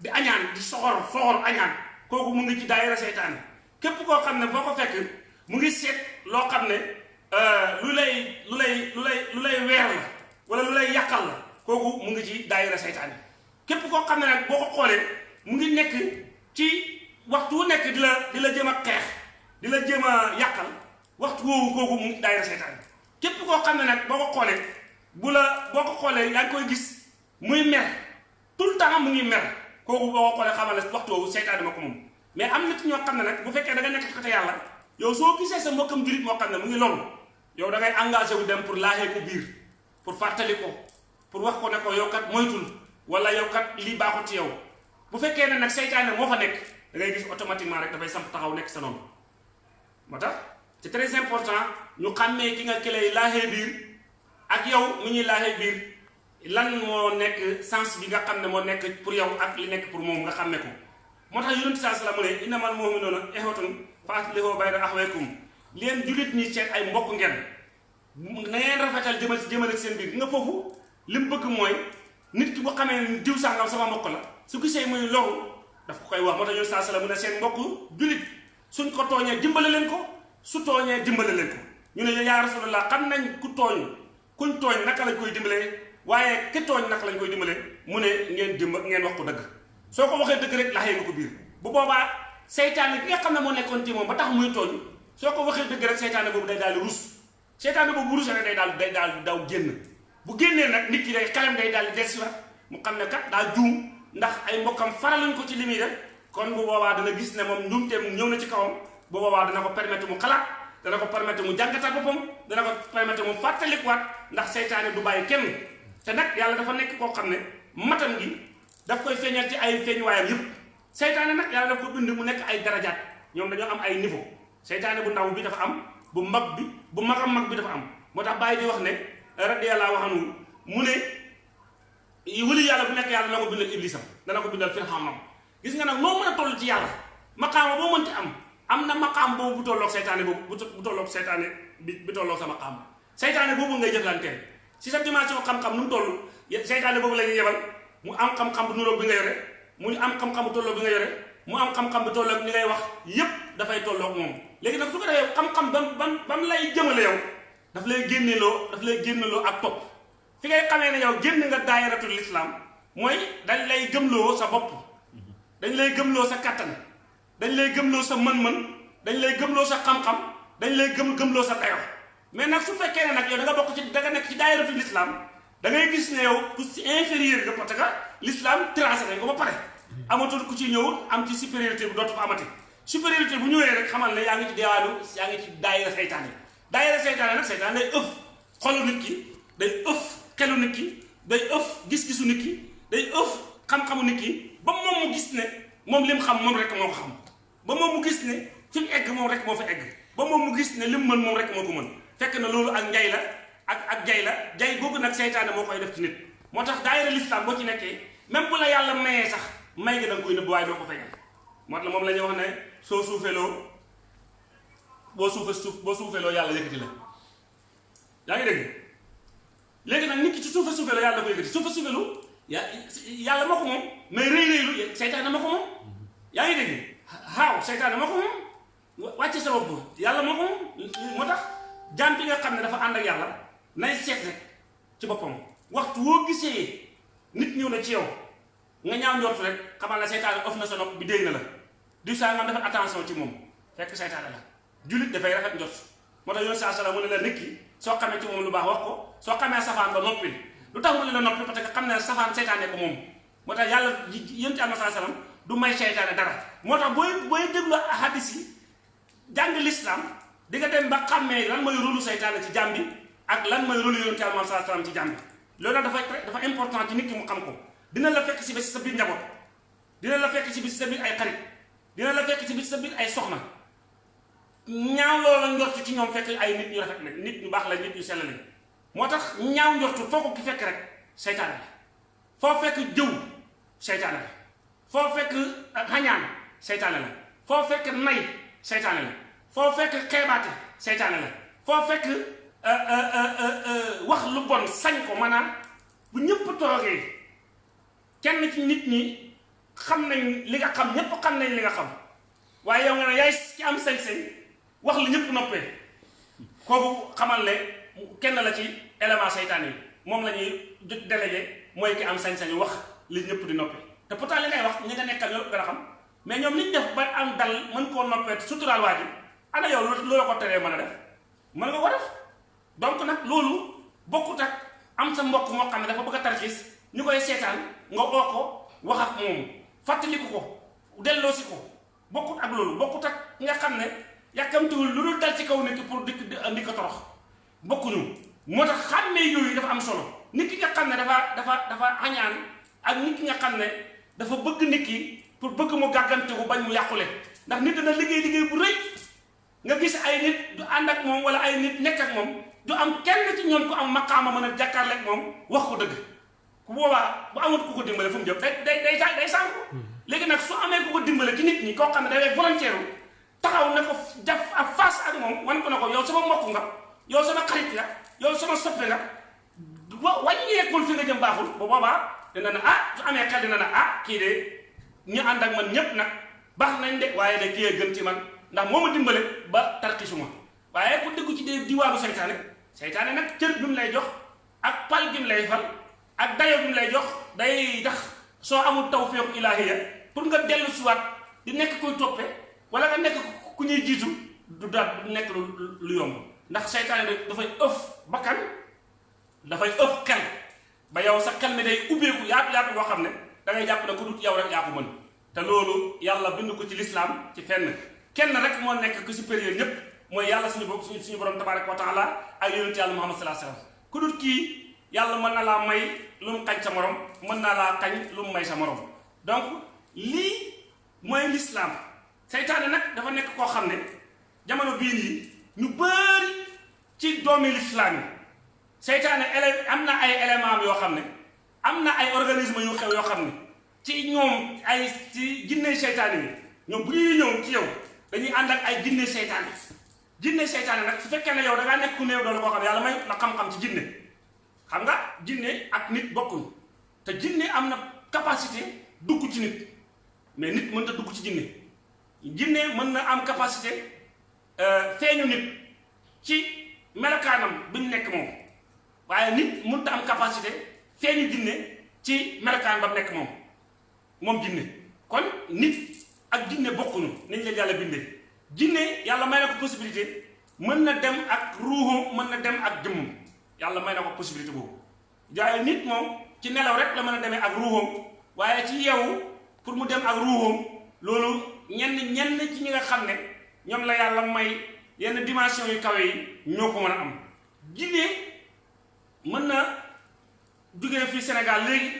di añaan di soxor añaan kooku mu ngi ci daayira seytaane képp koo xam ne boo ko fekk mu ngi seet loo xam ne lu lay weer la wala lu lay yàqal la kooku mu ngi ci daayira seytaane képp koo xam ne nag boo ko xoolee mu ngi nekk ci waxtu wu nekk di la jëm a xeex di la jëm a yàqal waxtu woowu kooku mu ngi daayira seytaane képp koo xam ne nag boo ko xoolee boo ko xoolee yaa ngi koy gis muy mer tout le temps mu ngi mer kooku boo ko xoolee xamal ne waxtu woowu seytaane ma ko moom mais am na ci ñoo xam ne nag bu fekkee da nga nekk ci côté yàlla yow soo gisee sa mbokkam jurit moo xam ne mu ngi loru yow da ngay engagé wu dem pour laaxee ko biir pour fàttali ko pour wax ko ne ko yow kat moytul wala yow kat lii baaxul ci yow bu fekkee ne nag seytaane moo fa nekk da ngay gis automatiquement rek dafay samp taxaw nekk sa noonu moo tax c'est très important ñu xàmmee ki lay laaxee biir ak yow mi ñuy laaxee biir lan moo nekk sens bi nga xam ne moo nekk pour yow ak li nekk pour moom nga xàmme ko moo tax yonent saa salaam mu ne innamal mu'minuuna ixwatun fa aslihu bayna axawaykum leen jullit ñi seen ay mbokk ngeen na ngeen rafetal jëmale seen biir nga foofu li mu bëgg mooy nit ki bu xamee ne diw sàngam sama mbokk la su gisee muy loru daf ko koy wax moo tax yonent saa salaam mu ne seen mbokk jullit suñ ko tooñee dimbale leen ko su tooñee dimbale leen ko ñu ne yaa rasulallah xam nañ ku kuñ tooñ naka lañ koy dimbalee waaye ki tooñ naka lañ koy dimbalee mu ne ngeen wax ko dëgg soo ko waxee dëgg rek laxee nga ko biir bu boobaa seytaane bi nga xam ne moo nekkoon ci moom ba tax muy tooñ soo ko waxee dëgg rek seytaane boobu day daal di rus seytaane boobu bu rusee rek day daal di daw génn bu génnee nag nit ki day xelam day daal di dellusiwaat mu xam ne kat daa juum ndax ay mbokkam faraluñ ko ci li muy def kon bu boobaa dana gis ne moom njuumteem ñëw na ci kawam bu boobaa dana ko permettre mu xalaat dana ko permettre mu jàngatal boppam dana ko permettre mu fàttalikuwaat ndax seytaane du bàyyi kenn te nag yàlla dafa nekk koo xam ne matam gi daf koy feeñal ci ay feeñuwaayam yëpp seytaane nag yàlla daf ko bind mu nekk ay darajaat ñoom dañoo am ay niveau seytaane bu ndaw bi dafa am bu mag bi dafa am moo tax bàyyi di wax ne radiyallahu anhu mu ne wëli yàlla bu nekk yàlla dana ko bindal iblisam dana ko bindal firxamam gis nga nag noo mën a toll ci yàlla maqaama boo mënti am na maqaam boobu bu tolloog seytaane boobu bu tolloog seytaane bi tolloog sa maqaam seytaane boobu ngay jëflanteel si sa dimension xam-xam nu mu toll seytaane boobu la ñuy yebal mu am xam-xam bu nuroog bi nga yore mu am xam-xam bu tolloog bi nga yore mu am xam-xam bu tolloog ni ngay wax yépp dafay tolloog moom léegi nag su ko defee xam-xam bam lay jëmale yow daf lay génneloo ak topp fi ngay xamee ne yow génn nga daayiratul islam mooy dañ lay gëmloo sa bopp dañ lay gëmloo sa kattan dañ lay gëmloo sa mën-mën dañ lay gëmloo sa xam-xam dañ lay gëmloo sa dayo mais nag su fekkee ne nag yow da nga bokk ci da nga nekk ci daayiratul islam da ngay gis ne yow ku ci inférieur nga parce que l'islam tracé nañ ko ba pare amatul ku ci ñëw am ci supériorité bu dootu fa amati supériorité bu ñëwee rek xamal ne yaa ngi ci deewaanu yaa ngi ci daayira seytaane nag seytaane day ëf xolu nit ki day ëf xelu nit ki day ëf gis-gisu nit ki day ëf xam-xamu nit ki ba moom mu gis ne moom lim xam moom rek moo ko xam ba moom mu gis ne fi mu egg moom rek moo fa egg ba moom mu gis ne lim mën moom rek moo ko mën fekk na loolu ak njay la ak jay la jay googu nag seytaane moo koy def ci nit moo tax daayira l'islam boo ci nekkee même bu la yàlla mayee sax may nga danga koy nëbb waaye doo ko feeñal moo tax moom la ñuy wax ne soo suufeeloo boo suufeeloo yàlla yëkkati la yaa ngi dégg léegi nag nit ki ci suufeeloo yàlla da ko yëkkati suufeelu yàlla moo ko moom mais rëy seytaane moo ko moom yaa ngi dégg xaaw seytaane moo ko moom wàcce sa bopp yàlla moo ko moom moo tax jaam bi nga xam ne dafa ànd ak yàlla nay seet rek ci boppam waxtu woo gisee nit ñëw na ci yow nga ñaaw njortu rek xamal na seytaane of na sa nopp bi dégg na la du saa nga defal attention ci moom fekk seytaane la jullit dafay rafet njort moo tax yoon saa sala mu ne la nit ki soo xamee ci moom lu baax wax ko soo xamee safaan ba noppil lu tax mu ne la noppi parce que xam ne safaan seytaane ko moom moo tax yàlla yénti am saa salaam du may seytaane dara moo tax booy déglu hadis yi jàng l'islam di nga dem ba xàmmee lan mooy rôlu seytaane ci jàmm bi ak lan mooy rôlu yonent Yàlla sallallahu alayhi wasallam ci jàmm bi loolu nag dafa important ci nit ki mu xam ko dina la fekk si ba si sa biir njaboot dina la fekk si bi si sa biir ay xarit dina la fekk si bi si sa biir ay soxna ñaaw loola njortu ci ñoom fekk ay nit ñu rafet la nit ñu baax la nit ñu sell lañ moo tax ñaaw njortu foo ko ki fekk rek seytaane la foo fekk jëw seytaane la foo fekk xañaan seytaane la foo fekk nay seytaane la foo fekk xeebaate seytaane la foo fekk wax lu bon sañ ko maanaam bu ñëpp toogee kenn ci nit ñi xam nañ li nga xam ñëpp xam nañ li nga xam waaye yow nga ne yaay ci am sañ-sañ wax lu ñëpp noppee kooku xamal ne kenn la ci élément seytaane yi moom la ñuy délégué mooy ki am sañ-sañu wax li ñëpp di noppee te pourtant li ngay wax ñi nga nekkal ñoo gën a xam mais ñoom liñ def ba am dal mën koo noppee suturaal waa ji ana yow loolu ko teree mën a def mën nga ko def donc nag loolu bokkut ak am sa mbokk moo xam ne dafa bëgg a tarxiis ñu koy seetaan nga oo ko wax ak moom fàttaliku ko delloosi ko bokkut ak loolu bokkut ak nga xam ne yàkkamtiwul lu dul dal ci kaw nit ki pour di ko torox bokkuñu moo tax xàmmee yooyu dafa am solo nit ki nga xam ne dafa xañaan ak nit ki nga xam ne dafa bëgg nit ki pour bëgg mu gàggante ko bañ mu yàqule ndax nit dana liggéey bu rëy nga gis ay nit du ànd ak moom wala ay nit nekk ak moom du am kenn ci ñoom ku am maqaama mën a jàkkaarle ak moom wax ko dëgg ku boobaa bu amut ku ko dimbale fu mu jëm day sànku léegi nag su amee ku ko dimbale ci nit ñi koo xam ne dafay volontaire taxaw na ko jaf ak face ak moom wan ko ne ko yow sama mbokk nga yow sama xarit nga yow sama soppe nga wàññeekul fi nga jëm baaxul bu boobaa dina ne su amee xel dina ne kii de ñu ànd ak man ñépp nag baax nañ de waaye de kii gën ci man ndax moo ma dimbale ba tarkisuma waaye ku déggu ci diwaanu seytaane nag cër bi mu lay jox ak pal bi mu lay fal ak dayo bi mu lay jox day tax soo amul tawfiq ilaahiya pour nga dellu siwaat di nekk koy toppe wala nga nekk ku ñuy jiitu du nekk lu yomb ndax seytaane dafay ëf bakkan dafay ëf xel ba yow sa xel mi day ubbeeku yaatu boo xam ne da ngay jàpp ne ku dut yow rek yaa ko mën te loolu yàlla bind ko ci lislaam ci fenn kenn rek moo nekk ku supérieur ñépp mooy yàlla suñu borom tabaaraka wa taala ak yonent yàlla Muhammad sallallahu alayhi wasallam ku dut kii yàlla mën na laa may lu mu xañ sa morom mën naa laa xañ lu mu may sa morom donc lii mooy lislaam seytaane nag dafa nekk koo xam ne jamono bii nii ñu bëri ci doomi lislaam yi seytaane am na ay éléments yoo xam ne am na ay organisme yu xew yoo xam ne ci ñoom ci jinne seytaane yi ñoom bu ñuy ñëw ci yow dañuy ànd ak ay jinne seytaane nag su fekkee ne yow da ngaa nekk ku néew doole boo xam ne yàlla may la xam-xam ci jinne xam nga jinne ak nit bokkuñ te jinne am na capacité dugg ci nit mais nit mën ta dugg ci jinne mën na am capacité feeñu nit ci melokaanam bi ñu nekk moom waaye nit mënut a am capacité feeñu jinne ci melokaan ba mu nekk moom jinne kon nit ak jinne bokkuñu nañ leen yàlla bindee jinne yàlla may na ko possibilité mën na dem ak ruuxam mën na dem ak jëmmam yàlla may na ko possibilité boobu jaay nit moom ci nelaw rek la mën a demee ak ruuxam waaye ci yeewu pour mu dem ak ruuxam loolu ñenn ci ñi nga xam ne ñoom la yàlla may yenn dimension yu kawe yi ñoo ko mën a am. jinne mën na jugee fii Sénégal léegi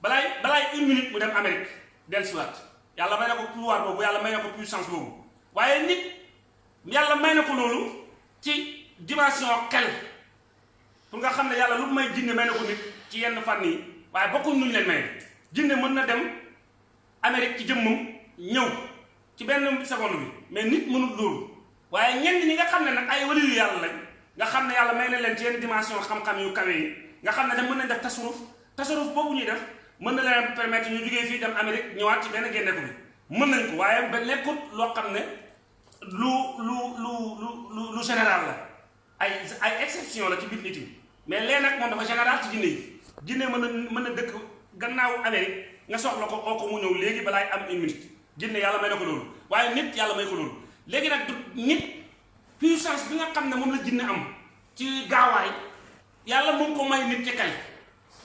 balaay une minute mu dem Amérique dellusiwaat yàlla may na ko pouvoir boobu yàlla may na ko puissance boobu waaye nit yàlla may na ko loolu ci dimension xel pour nga xam ne yàlla lu may jinne may na ko nit ci yenn fànn yi waaye bokkul nuñ leen may jinne mën na dem Amérique ci jëmmam ñëw ci benn seconde bi mais nit mënul loolu waaye ñenn ñi nga xam ne nag ay waliyu yàlla lañ nga xam ne yàlla may na leen ci yenn dimension xam-xam yu kawe yi nga xam ne da mën nañ def tasaruf boobu ñuy def mën na leen permettre ñu jógee fii dem Amérique ñëwaat ci benn génneeku bi mën nañ ko waaye ba nekkut loo xam ne lu général la ay exception la ci biir nit yi mais léegi nag moom dafa général ci jinne yi jinne mën na dëkk gannaaw Amérique nga soxla ko oo ko mu ñëw léegi balaay am une minute jinne yàlla may na ko loolu waaye nit yàlla may ko loolu léegi nag du nit puissance bi nga xam ne moom la jinne am ci gaawaay yàlla moom ko may nit ci kay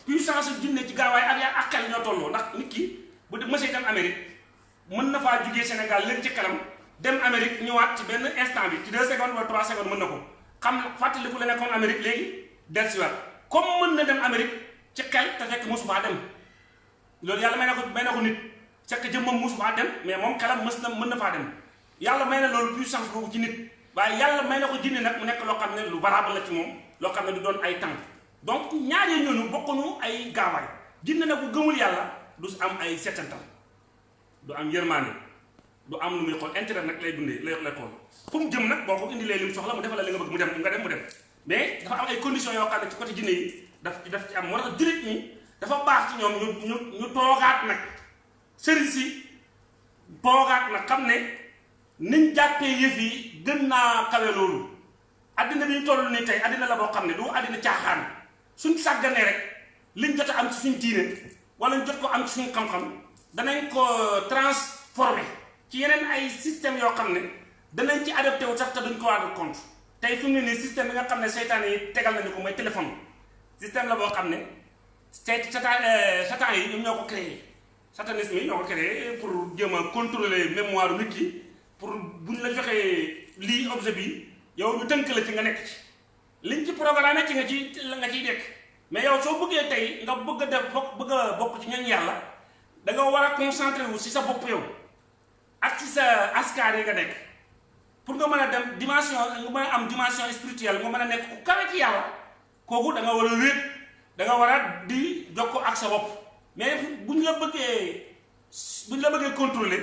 puissance jinne ci gaawaay ak xel ñoo tolloo ndax nit ki bu mësee dem Amérique mën na faa jugee Sénégal léegi ci kanam dem Amérique ñëwaat ci benn instant bi ci 2 secondes wala 3 secondes mën na ko xam fàttaliku la nekkoon Amérique léegi dellusiwaat comme mën na dem Amérique ci xel te fekk mosu faa dem loolu yàlla may na ko nit fekk jëmmam mosu faa dem mais moom xelam mën na faa dem yàlla may na loolu puissance boobu ci nit waaye yàlla may na ko jinne nag mu nekk loo xam ne lu valable la ci moom loo xam ne du doon ay tànk donc ñaaree ñooñu bokkuñu ay gaawaay jinne nag bu gëmul yàlla du am ay settantal du am yërmaane du am lu muy xool intérêt nag lay dundee lay xool fu mu jëm nag boo ko indilee li mu soxla mu defal la li nga bëgg mu dem mu dem mais dafa am ay conditions yoo xam ne ci côté jinne yi daf ci am moo tax jullit ñi dafa baax ci ñoom ñu toogaat nag sëriñ si toogaat nag xam ne niñ jàppee yëf yi gën naa kawe loolu addina bi ñu toll nii tey addina la boo xam ne du addina caaxaan suñ sàgganee rek liñ jot a am ci suñ diine wala ñu jot ko am ci suñ xam-xam danañ ko transformer ci yeneen ay système yoo xam ne danañ ci adapté wu sax te duñ ko waag compte tey fi mu ne nii système bi nga xam ne seytaane yi tegal nañu ko mooy téléphone système la boo xam ne satan yi ñoom ñoo ko créé satanisme yi ñoo ko créé pour jéem a contrôler mémoire nit ki pour buñ la joxee lii objet bi yow ñu tënk la ci nga nekk ci liñ ci programme ci nga ciy nekk mais yow soo bëggee tey nga bëgg a def bëgg a bokk ci ñooñ yàlla da nga war a concentré wu si sa bopp yow ak ci sa askar yi nga nekk pour nga mën a dem dimension nga mën a am dimension spirituelle nga mën a nekk ku kawe ci yàlla kooku da nga war a wéet da nga war a di jokkoo ak sa bopp mais buñ la bëggee contrôler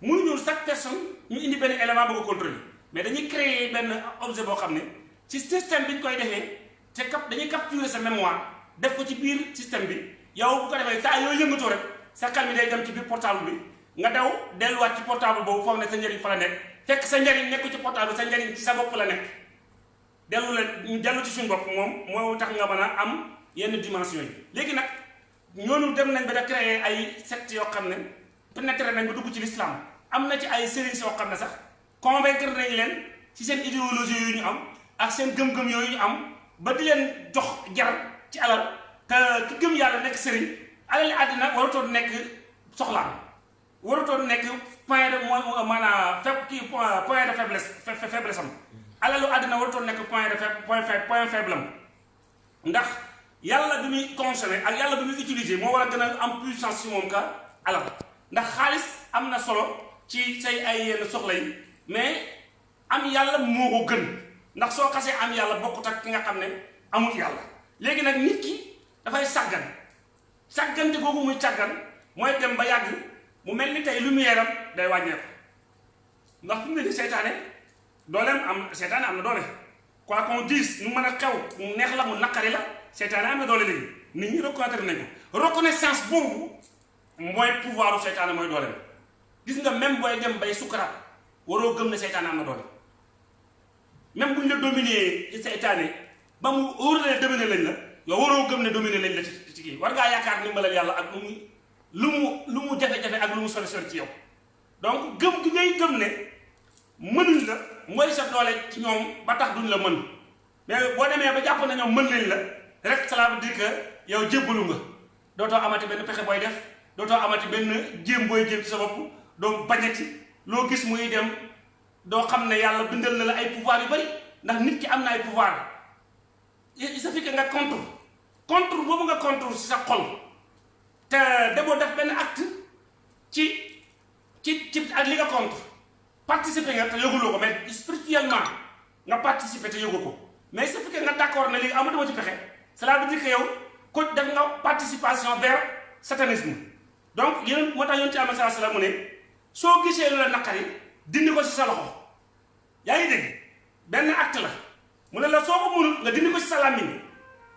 mënuñu chaque personne ñu indi benn élément bëgg a contrôler mais dañuy créer benn objet boo xam ne ci système bi ñu koy defee te dañuy capturer sa mémoire def ko ci biir système bi yow bu ko defee saa yooyu yëngatoo rek sa xel mi day dem ci biir portable bi nga daw delluwaat ci portable boobu foog ne sa njëriñ fa la nekk fekk sa njëriñ nekku ci portable bi sa njëriñ ci sa bopp la nekk dellu ci suñu bopp moom moo tax nga mën a am yenn dimension yi léegi nag ñooñu dem nañ ba da créer ay secte yoo xam ne pénétré nañ ba dugg ci l'islam am na ci ay sëriñ yoo xam ne sax convaincre nañ leen ci seen idéologie yu ñu am ak seen gëm-gëm yooyu ñu am ba di leen jox jar ci alal te ki gëm yàlla nekk sëriñ alal àddina warutoon nekk soxlaam warutoon nekk point de maanaam point de faiblesse am alalu àddina warutoon nekk point faible am ndax yàlla bi muy consommer ak yàlla bi muy utiliser moo war a gën a am puissance ci moom ka alal ndax xaalis am na solo ci say ay yenn soxla yi mais am yàlla moo ko gën ndax soo xasee am yàlla bokkut ak ki nga xam ne amul yàlla léegi nag nit ki dafay sàggante googu muy sàggan mooy dem ba yàgg mu mel ni tey lumière am day wàññeeku ndax fu mu ne ni seytaane am na doole quoi qu'on dise nu mën a xew mu neex la mu naqari la seytaane am na doole léegi nit ñi reconnaître nañ ko reconnaissance boobu mooy pouvoiru seytaane mooy doole gis nga même booy dem bay sukkaraat waroo gëm ne seytaane am na doole même buñ la dominé ci seytaane ba mu óorale dominé lañ la yow waroo gëm ne dominé lañ la ci kii war ngaa yaakaar ndimbalal yàlla ak lu mu jafe-jafe ak lu mu sori ci yow donc gëm gi ngay gëm ne mënuñ la mooy sa doole ci ñoom ba tax duñ la mën mais boo demee ba jàpp na ñoom mën nañ la rek cela veut dire que yow jébbalu nga dootoo amati benn pexe booy def dootoo amati benn jéem booy jéem ci sa bopp doo bañati loo gis muy dem doo xam ne yàlla bindal na la ay pouvoir yu bari ndax nit ki am na ay pouvoir il suffit que nga contre boobu nga contre ci sa xol te demoo def benn acte ci ak li nga contre participer nga te yëguloo ko mais spirituellement nga participer te yëgu ko mais il suffit que nga d'accord ne léegi amatuma ci pexe cela veut dire que yow ko def nga participation vers satanisme donc yéen moo tax yoon ci amee sala mu ne soo gisee lu la naqari dindi ko ci sa loxo yaa ngi dégg benn acte la mu ne la soo ko mënul nga dindi ko ci sa làmmiñ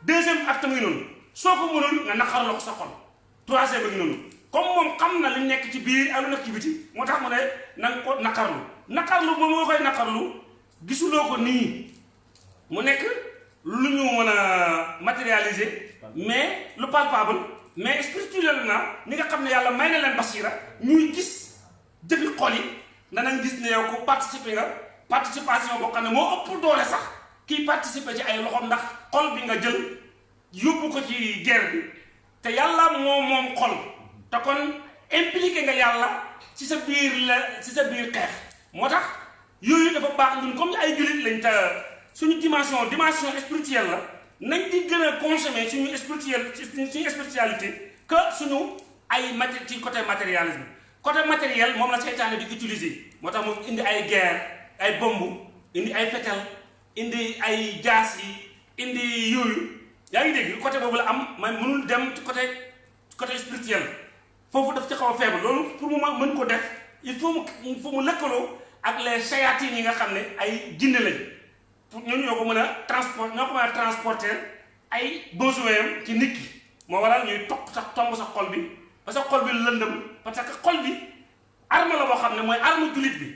deuxième acte muy noonu soo ko mënul nga naqarloo ko sa xol troisième ba ngi noonu comme moom xam na li nekk ci biir ak lu nekk ci biti moo tax mu ne na nga ko naqarlu moom moo koy naqarlu gisuloo ko nii mu nekk lu ñu mën a matérialiser mais lu palpable mais spirituellement ni nga xam ne yàlla may na leen basira ñuy gis jëfi xol yi danañ gis ne yow ko participer nga participation boo xam ne moo ëpp doole sax kiy participer ci ay loxoom ndax xol bi nga jël yóbbu ko ci guerre bi te yàlla moom xol te kon impliqué nga yàlla ci sa biir xeex moo tax yooyu dafa baax ñun comme ay jullit lañ te suñu dimension spirituelle la nañ di gën a consommer suñu spiritualité que suñu ay ci côté matérialisme côté matériel moom la seytaane di utiliser moo tax moom indi ay guerre ay bomb indi ay fetal indi ay jaas yi indi yooyu yaa ngi dégg côté boobu la am man mënul dem ci côté spirituel foofu daf ci xaw a faible loolu pour mu mën ko def il faut mu lëkkaloo ak les sayaatin yi nga xam ne ay jinne lañ pour ñoo ko mën a transporter ay besoin am ci nit ki moo waral ñuy tomb sa xol bi parce que xol bi lëndëm parce que xol bi arme la boo xam ne mooy arme jullit bi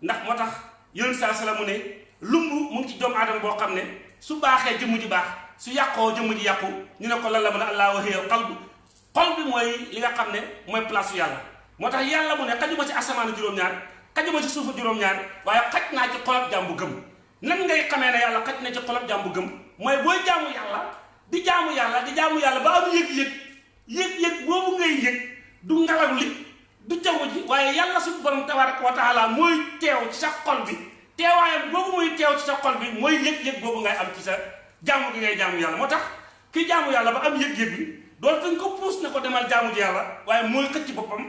ndax moo tax yonent saa sala mu ne lumb mu ngi ci doomu aadama boo xam ne su baaxee jëmm ji baax su yàqoo jëmm ji yàqu ñu ne ko lan la mën a allah wahiyal qalb xol bi mooy li nga xam ne mooy place su yàlla moo tax yàlla mu ne xajuma ci asamaanu juróom-ñaar xajuma ci suufu juróom-ñaar waaye xaj naa ci xolab jaam bu gëm nan ngay xamee ne yàlla xaj na ci xolab jaam bu gëm mooy booy jaamu yàlla ba am yëg-yëg boobu ngay yëg du ngelaw li du jaww ji waaye yàlla suñu borom tabaraka wa taala mooy teew ci sa xol bi teewaayam boobu muy teew ci sa xol bi mooy yëg-yëg boobu ngay am ci sa jaamu gi ngay jaamu yàlla moo tax ki jaamu yàlla ba am yëg-yëg bi doolu dañ ko puus na ko demal jaamu ji yàlla waaye mooy xëcc boppam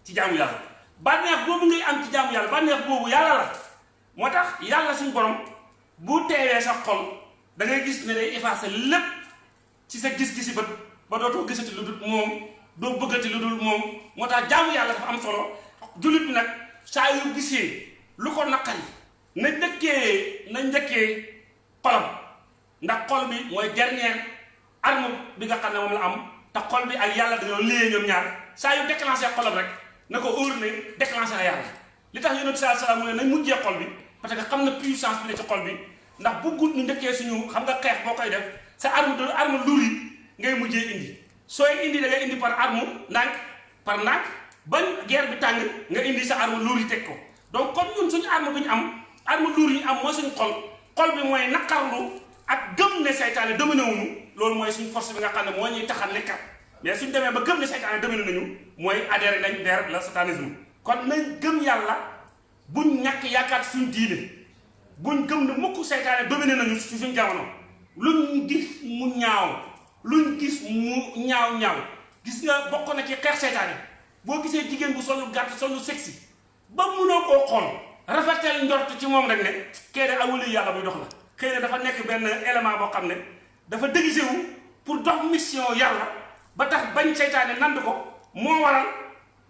ci jaamu yàlla bànneex boobu ngay am ci jaamu yàlla bànneex boobu yàlla la moo tax yàlla suñu borom bu teewee sa xol da ngay gis ne day effacer lépp ci sa gis-gisi bët ba dootoo gisati lu dul moom doo bëggati lu dul moom moo tax jaamu yàlla dafa am solo jullit bi nag saa yu gisee lu ko naqari na njëkkee xolam ndax xol bi mooy dernière arme bi nga xam ne moom la am te xol bi ak yàlla dañoo lié ñoom ñaar saa yu déclenché xolam rek na ko óor ne déclenché na yàlla li tax yonent saa salaam mu ne nañ mujjee xol bi parce que xam na puissance bi ne ci xol bi ndax bëggut ñu njëkkee suñu xam nga xeex boo koy def sa arme luur yi ngay mujjee indi sooy indi da ngay indi par arme ndànk par ndànk bañ guerre bi tàng nga indi sa arme luur yi teg ko donc comme ñun suñu arme bi ñu am arme luur yi am mooy suñu xol bi mooy naqarlu ak gëm ne seytaane dominé wuñu loolu mooy suñu force bi nga xam ne moo ñuy taxal nekkat mais suñu demee ba gëm ne seytaane dominé nañu mooy adhéré nañ vers le satanisme kon nañ gëm yàlla buñ ñàkk yaakaar suñu diine buñ gëm ne mukk seytaane dominé nañu ci suñu jamono luñ gis mu ñaaw gis nga bokk na ci xeex seytaane boo gisee jigéen bu solu gàtt solu sexy ba munoo koo xool rafetal njort ci moom rek ne kee de awali yàlla buy dox la xëy na dafa nekk benn élément boo xam ne dafa déguisé wu pour dox mission yàlla ba tax bañ seytaane nand ko moo waral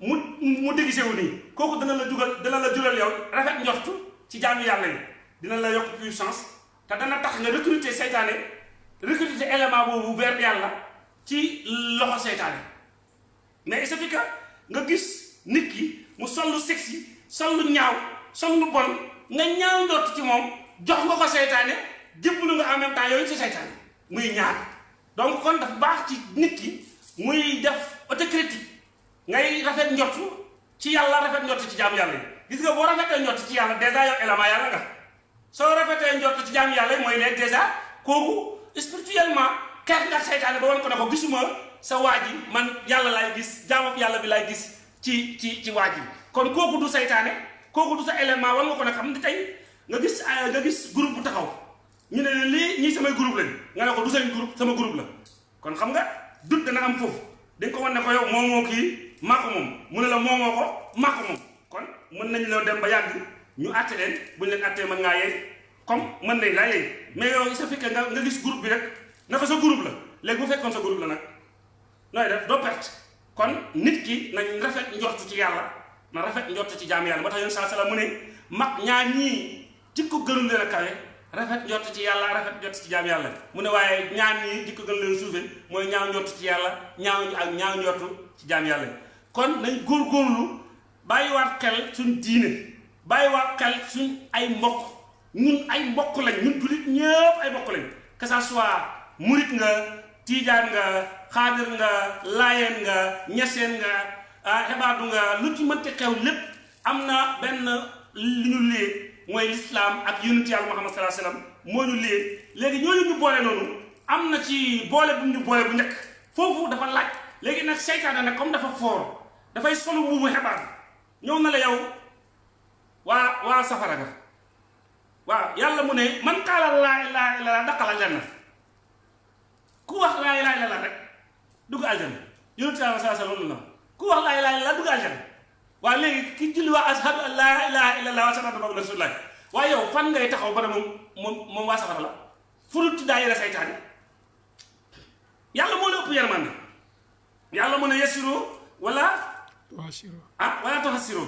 mu déguisé wu nii kooku dana la jural yow rafet njortu ci jaamu yàlla yi dina la yokk puissance te dana tax nga recruter seytaane recruter élément boobu vers yàlla ci loxo seytaane mais il suffit que nga gis nit ki mu sol lu sexy sol lu ñaaw sol lu bon nga ñaaw njort ci moom jox nga ko seytaane jébbalu nga en même temps yooyu ci seytaane muy ñaar donc kon dafa baax ci nit ki muy def autocritique ngay rafet njortu ci yàlla rafet njortu ci jaamu yàlla yi gis nga boo rafetee njortu ci yàlla dèjà yow élément yàlla nga soo rafetee njortu ci jaamu yàlla yi mooy ne dèjà kooku spirituellement xeex nga ak seytaane ba wan ko ne ko gisuma sa waa ji man yàlla laay gis jaamab yàlla bi laay gis ci waa ji kon kooku du seytaane kooku du sa élément wan nga ko ne xam ne tey nga gis groupe bu taxaw ñu ne lii ñii samay groupe lañ nga ne ko du seen groupe sama groupe la kon xam nga dut dana am foofu dañ ko wan ne ko yow moomoo kii maa ko moom mu ne la moomoo ko maa ko moom kon mën nañ la dem ba yàgg ñu àtte leen buñ leen àttee mën ngaa yey comme mën nañ laa yey mais yow sa fekkee nga gis groupe bi rek naka sa groupe la léegi bu fekkoon sa groupe la nag nooy def doo perte kon nit ki nañ rafet njortu ci yàlla na rafet njortu ci jaam yàlla moo tax yoon saa sala mu ne mag ñaar ñii jikko gënul leen a kawe rafet njortu ci yàlla rafet njortu ci jaam yàlla mu ne waaye ñaar ñii jikko gën leen suufe mooy ñaaw njortu ci yàlla ñaaw njortu ci jaam yàlla kon nañ góorgóorlu bàyyiwaat xel suñ diine bàyyiwaat xel suñ ay mbokk ñun ay mbokk lañ ñun jullit ñëpp ay mbokk lañ que ça soit murit nga tiijaan nga xaadir nga laayeen nga ñeseen nga xebaadu nga lu ci mënti xew lépp am na benn li ñu lee mooy lislaam ak yonent yàlla Muhammad sallallahu alayhi wasallam moo ñu lee léegi ñooñu ñu boole noonu am na ci boole bu ñu boole bu njëkk foofu dafa laaj léegi nag seytaane nag comme dafa foor dafay solu buubu xebaar ñëw na la yow waa safara ga waaw yàlla mu ne man qaala laa ilaaha illallaah daxala aljanna ku wax laa ilaaha illallaah rek dugg aljanna yonent yàlla sallallahu alayhi wasallam ku wax laa ilaaha illallaah dugg aljanna waaw léegi ki julli waa ashhadu an laa ilaaha illallaah wa ashhadu anna muhammadan rasuulullaah waaye yow fan ngay taxaw ba ne moom waa safara la furut ci daayira saytaane yàlla moo la ëpp yërmande yàlla mu ne yasiru wala tuhassiru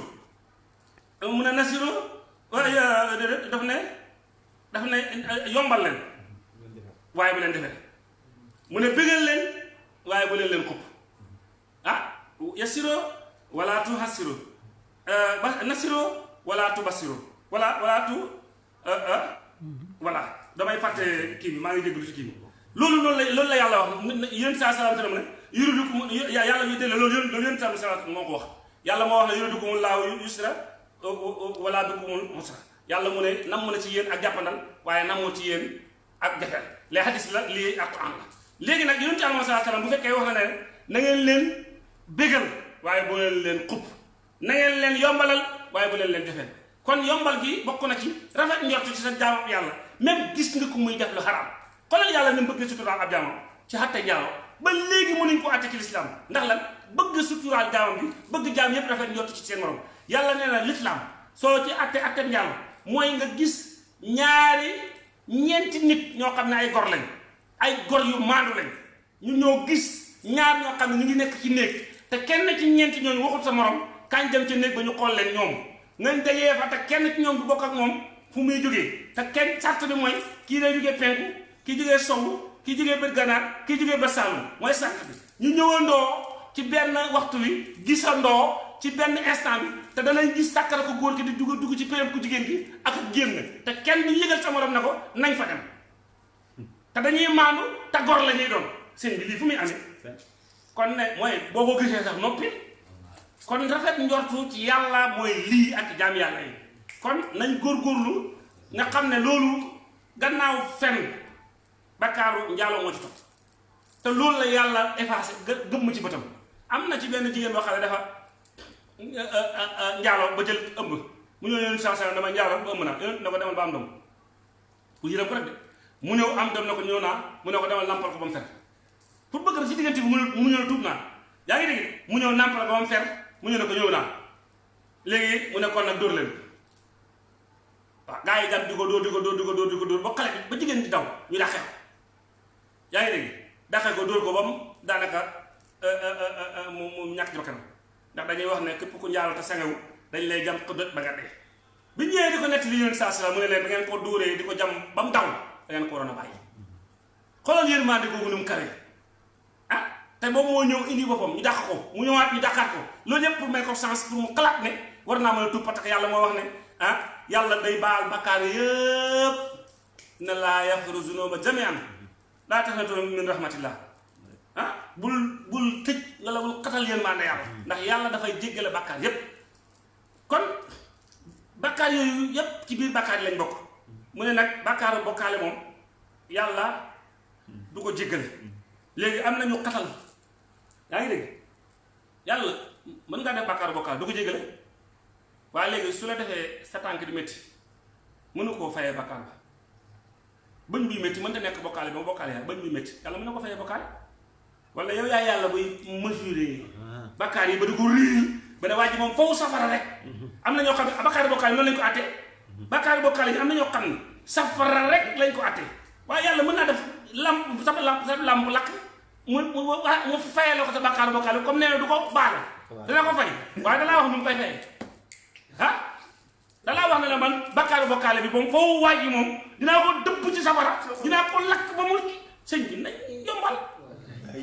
mu ne nasiru daf ne yombal leen waaye bu leen defee mu ne bëggal leen waaye bu leen xupp yasiru wala tuhassiru nasiru wala tubasiru wala damay fàtte kii bi maa ngi déglu ci kii bi loolu la yàlla wax yéen saa salaam salaam ne yuridukum yàlla ñu déglu loolu yéen saa salaam moo ko wax yàlla moo wax ne yuridukum laahu yusra wala bikumul usra yàlla mu ne nam na ci yéen ak jàppandal waaye namoo ci yéen ak jafeel les hadis la lii ak Quran la léegi nag yonent Yàlla sallallahu alayhi wasallam bu fekkee wax na ne na ngeen leen bégal waaye bu leen xupp na ngeen leen yombalal waaye bu leen jafeel kon yombal gi bokk na ci rafet njort ci sa jaamam yàlla même gis nga ko muy def lu xaraam xoolal yàlla ni mu bëgg suturaal ab jaamam ci xatte njaalo ba léegi mënuñ ko àtte ci lislaam ndax lan bëgg suturaal jaamam bi bëgg jaam yépp rafet njort ci seen morom yàlla nee na lislaam soo ci àtte njaalo mooy nga gis ñeenti nit ñoo xam ne ay gor lañ ay gor yu maandu lañ ñu ñoo gis ñaar ñoo xam ne ñu ngi nekk ci néeg te kenn ci ñeenti ñooñu waxul sa morom kañ dem ci néeg ba ñu xool leen ñoom ngañ dajee fa te kenn ci ñoom du bokk ak moom fu muy jógee te kenn sart bi mooy kii day jógee penku kii jógee sowu kii jógee bët ganaar kii jógee bët saalum mooy sart bi ñu ñëwandoo ci benn waxtu wi gisandoo ci benn instant bi te danañ gis sàkkara ko góor ki di dugg ci péyam ku jigéen ki ak génn te kenn du yëgal sa morom ne ko nañ fa dem te dañuy maandu te gor la ñuy doon seen bi lii fu muy amee kon ne mooy boo ko gisee sax noppi kon rafet njortu ci yàlla mooy lii ak jaam yàlla yi kon nañ góorgóorlu nga xam ne loolu gannaaw fen bakkaaru njaaloo moo ci topp te loolu la yàlla effacé gëmm ci bëtam am na ci benn jigéen boo xam ne dafa njaaloo ba jël ëmb mu ñëw yéen saa saa dama njaaloo ba ëmb naa yéen na ko demal ba am doom ku yërëm ko rek de mu ñëw am dem na ko ñëw naa mu ne ko demal nampal ko ba mu fer pour bëgg na si diggante bi mu ñëw tuub naa yaa ngi dégg mu ñëw nampal ko ba mu fer mu ñëw ne ko ñëw naa léegi mu ne kon nag dóor leen waaw gaa yi gan di ko dóor ba xale bi ba jigéen di daw ñu dàqee ko yaa ngi dégg dàqee ko dóor ko ba mu daanaka mu ñàkk ci bakkanam ndax dañuy wax ne képp ku njaaloo te sangewu dañ lay jam ko doj ba nga dee bi ñëwee di ko nett li yoon saa mu ne leen da ngeen ko dóoree di ko jam ba mu daw da ngeen ko waroon a bàyyi xoolal yërmande googu nu mu kare te boobu moo ñëw indi boppam ñu dàq ko mu ñëwaat ñu dàqaat ko loolu yëpp pour may ko sens pour mu xalaat ne war naa mën a tuub parce que yàlla moo wax ne yàlla day baal bakkaar yëpp inna laa yaxfiru zunuuba jamii'an laa taqnatu min rahmatillah bul tëj nga la bul xatal yërmande yàlla ndax yàlla dafay jéggale bakkaar yépp kon bakkaar yooyu yépp ci biir bakkaar yi lañ bokk mu ne nag bakkaaru bokkaale moom yàlla du ko jéggale léegi am na ñu xatal yaa ngi dégg yàlla mën ngaa def bàkkaaru bokkaale du ko jégale waaye léegi su la defee sa tànk di métti mënu koo fayee bàkkaar ba bëñ buy métti mën ta nekk bokkaale ba mu bokkaale yàlla bëñ buy métti yàlla mën na ko fayee bokkaale wala yow yaay yàlla buy mesurer bàkkaar yi ba di ko riir ba ne waa ji moom foofu safara rek am na ñoo xam ne bàkkaari bokkaale noonu lañ ko àttee bàkkaari bokkaale yi am na ñoo xam ne safara rek lañ ko àttee waaye yàlla mën naa def sa lamp lakk mu fayee la ko sa bàkkaari bokkaale comme nee na du ko baal dana ko fay waaye dalaa wax nu mu koy fayee ah dalaa wax ne la man bàkkaari bokkaale bi moom foofu waa ji moom dinaa ko dëpp ci safara dinaa ko lakk ba mu sëñ bi nañ yombal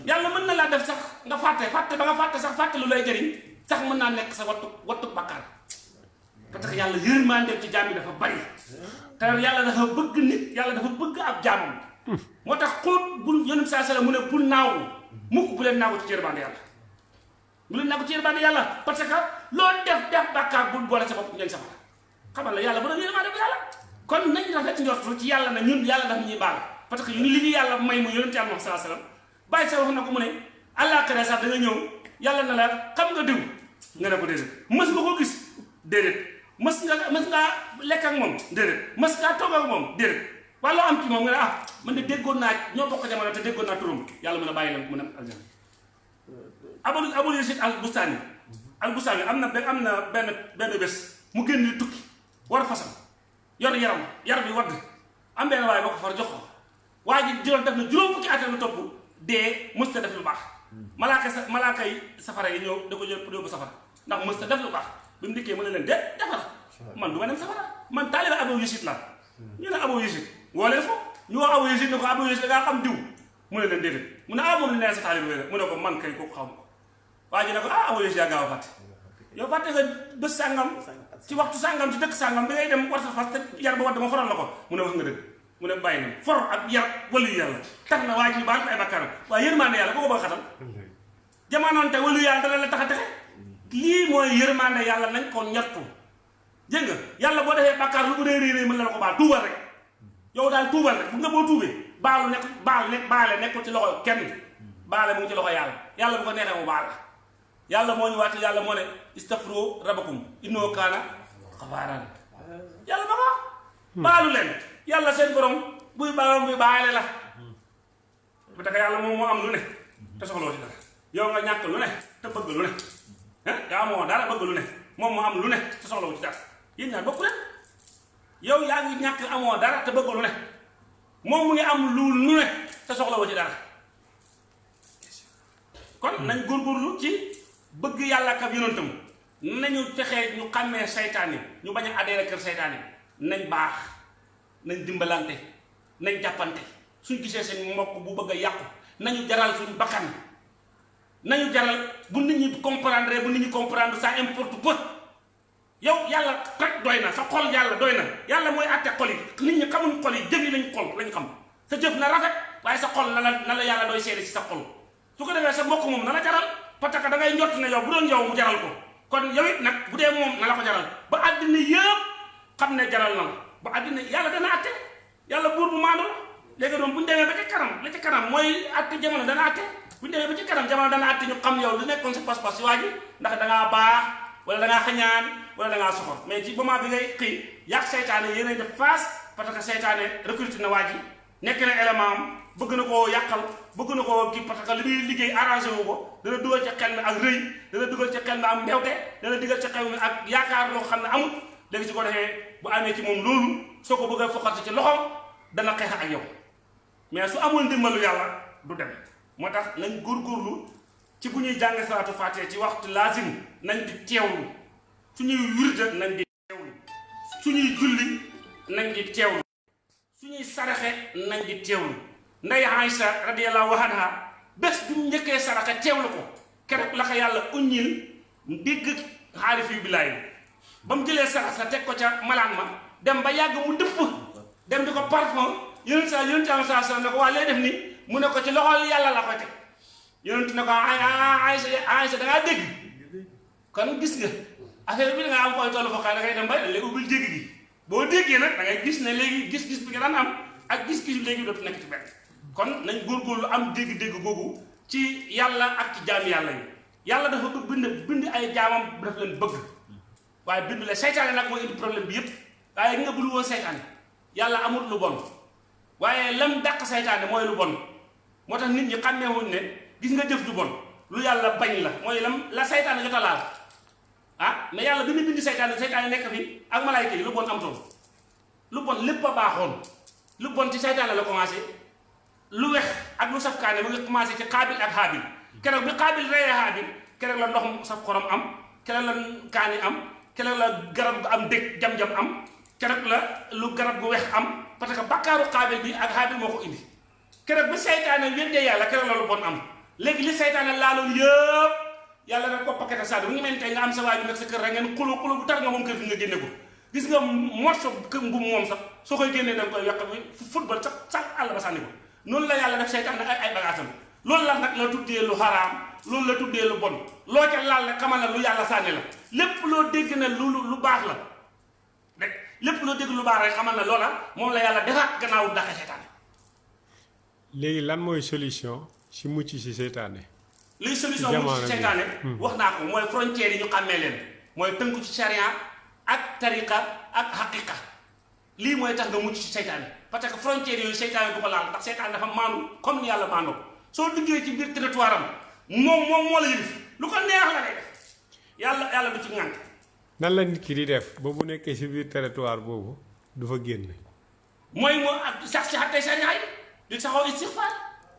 yàlla mën na laa def sax nga fàtte ba nga fàtte sax fàtte lu lay jëriñ sax mën naa nekk sa wattu bàkkaar parce que yàlla yërmande ci jaam yi dafa bari te yàlla dafa bëgg nit yàlla dafa bëgg ab jaamam moo tax xóot bul yonent saa sala mu ne bul naaw mukk bu leen naaw ci yërmande yàlla bu leen naaw ci yërmande yàlla parce que loo def bàkkaar bul boole sa bopp ngeen safara xamal la yàlla bu doon yërmande bi yàlla kon nañ rafet njortu ci yàlla ne ñun yàlla daf ñuy baal parce que ñun li ñu yàlla may mu yonent yàlla saa sala bàyyi sa wax na ko mu ne àllaaxira sax da nga ñëw yàlla na la xam nga diw nga ne ko déedéet mës nga ko gis déedéet mës nga lekk ak moom déedéet mës ngaa toog ak moom déedéet waaye loo am ci moom nga ne man de déggoon naa ñoo bokk jamono te déggoon naa turam yàlla mën a bàyyi leen mën a aljana Abul Yasid al Bustami am na benn bés mu génn di tukki war a fasam yor yaram bi wadd am benn waaye boo ko far jox ko waa ji juróom def na juróom fukki at lu topp dee mës ta def lu baax malaaka yi safara yi ñëw da ko jël pour yóbbu safara ndax mës ta def lu baax bi mu dikkee mu ne leen de defar man du ma dem safara man taalibe Abu Yasid la ñu ne Abu Yasid woo leen ko ñu woo Abu Yasid ne ko Abu Yasid da ngaa xam diw mu ne leen déedéet mu ne moom li neen sa taalibe la mu ne ko man kay kooku xam ko waa ji ne ko Abu Yasid yaa gaaw a fàtte yow fàtte nga bés sàngam ci waxtu sàngam ci dëkk sàngam bi ngay dem war sa fas te yar ba wadd ma faral la ko mu ne wax nga dëgg mu ne bàyyi na for ak yar walu yàlla tax na waa ji baal ko ay bakkaaram waaye yërmande yàlla ko bëgg xatal jamonoon te walu yàlla dana la tax a texe lii mooy yërmande yàlla nañ ko ñettu dégg nga yàlla boo defee bàkkaar lu mu réy mën na la ko baal tuubal rek yow daal tuubal rek bu nga boo tuubee baale nekkul ci loxo kenn baale mu ngi ci loxo yàlla bu ko neexee mu baal yàlla moo ñu waat yàlla moo ne istaghfiru rabbakum innahu kaana ghafaaran yàlla ba ko baalu leen yàlla seen borom buy baale la bu tax yàlla moom moo am lu ne te soxloo ci dara yow nga ñàkk lu ne te bëgg lu ne yaa amoo dara bëgg lu ne moom moo am lu ne te soxloo ci dara yéen ñaar bokku leen yow yaa ngi ñàkk amoo dara te bëgg lu ne moom mu ngi am lu ne te soxloo ci dara kon nañ góorgóorlu ci bëgg yàlla ak yonentam nañu fexee ñu xàmmee saytaan yi ñu bañ a adhéré kër saytaan yi nañ baax nañ dimbalante nañ jàppante suñ gisee seen mbokk bu bëgg a yàqu nañu jaral suñ bakkan nañu jaral bu nit ñi comprendre ça importe peu yow yàlla rek doy na sa xol yàlla doy na yàlla mooy àtte xol yi nit ñi xamuñ xol yi jëf yi lañ xol lañ xam sa jëf na rafet waaye sa xol na la yàlla doy seede ci sa xol su ko defee sa mbokk moom na la jaral parce que da ngay njort ne yow bu doon yow mu jaral ko kon yow it nag bu dee moom na la ko jaral ba àddina yëpp xam ne jaral na ba àddina yàlla dana àtte yàlla buur bu maandu léegi doon bu ñu demee ba ci kanam la ci kanam mooy àtte jamono dana àtte bu ñu demee ba ci kanam jamono dana àtte ñu xam yow lu nekkoon sa pas-pas si waa ji ndax dangaa baax wala dangaa xañaan wala dangaa soxor mais ci moment bi ngay xëy yàq seytaane yéenay def face parce que seytaane recruté na waa ji nekk na élément am bëgg na koo yàqal bëgg na koo kii parce que li muy liggéey arrangé wu ko dana dugal ca xel mi ak rëy dana dugal ca xel mi ak mbewte dana dugal ca xel mi ak yaakaar loo xam ne amul léegi su ko defee bu amee ci moom loolu soo ko bëggee foqati ci loxo dana xeex ak yow mais su amul ndimbalu yàlla du dem moo tax nañ góorgóorlu ci bu ñuy jàng salaatu faatiha ci waxtu laazim nañ di teewlu suñuy wirda nañ di teewlu suñuy julli nañ di teewlu suñuy saraxe nañ di teewlu nday Aïcha radiyallahu anha bés bu ñu njëkkee saraxe teewlu ko keroog la ko yàlla uññil ndigg xaarif yu billaay ba mu jëlee sarax sa teg ko ca malaan ma dem ba yàgg mu dëpp dem di ko parfum yonent sa ne ko waa lay def ni mu ne ko ci loxol yàlla la koy teg yonent ne ko Aïcha da ngaa dégg kon gis nga affaire bi da ngaa am koy tollu fa xay da ngay dem bay léegi ubbil dégg gi boo déggee nag da ngay gis ne léegi gis-gis bi nga daan am ak gis-gis léegi dootu nekk ci benn kon nañ góorgóorlu am dégg-dégg googu ci yàlla ak ci jaami yàlla yi yàlla dafa bind ay jaamam daf leen bëgg waaye bind la seytaane nag mooy indi problème bi yépp waaye nga bul woon seytaane yàlla amul lu bon waaye lam dàq seytaane mooy lu bon moo tax nit ñi xàmmeewuñ ne gis nga jëf ju bon lu yàlla bañ la mooy la seytaane jot a laal mais yàlla bi ñu bind seytaane nekk fi ak malaayka yi lu bon am toon lu bon lépp a baaxoon lu bon ci seytaane la commencé lu wex ak lu safkaane mu ngi commencé ci xaabil ak xaabil keroog bi xaabil reyee xaabil keroog la ndox saf xorom am keroog la kaani am keroog la garab gu am dëkk jam-jam am keroog la lu garab gu wex am parce que bakkaaru xaabil bi ak xaabil moo ko indi keroog bi seytaane weddee yàlla keroog la lu bon am léegi li seytaane laaloon yëpp yàlla nag ko paquet saadu mu ngi mel ni tey nga am sa waaju nekk sa kër rek ngeen xulu bu tar nga moom kër gi nga génne ko gis nga morso kër mbubb moom sax soo koy génnee da nga koy yàq bi football sax àll ba sànni ko noonu la yàlla def seytaane ak ay bagaasam loolu la nag la tuddee lu xaraam loolu la tuddee lu bon loo ca laal la xamal na lu yàlla sànni la lépp loo dégg na lu baax la rek lépp loo dégg lu baax rek xamal na loola moom la yàlla defaat gannaaw dàq seytaane. léegi lan mooy solution si mucc si seytaane. liy solution mucc si seytaane wax naa ko mooy frontières yi ñu xàmmee leen mooy tënku ci charia ak tariqa ak haqiqa lii mooy tax nga mucc ci seytaane parce que frontières yooyu seytaane du ko laal ndax seytaane dafa maandu comme ni yàlla maandoo soo duggee ci biir territoire am moom moo la yëlif lu ko neex la lay def yàlla du ci ŋànk. nan la nit ki di def ba bu nekkee si biir territoire boobu du fa génn. mooy moo ak sax si xattee sharia yi di saxoo istixfaar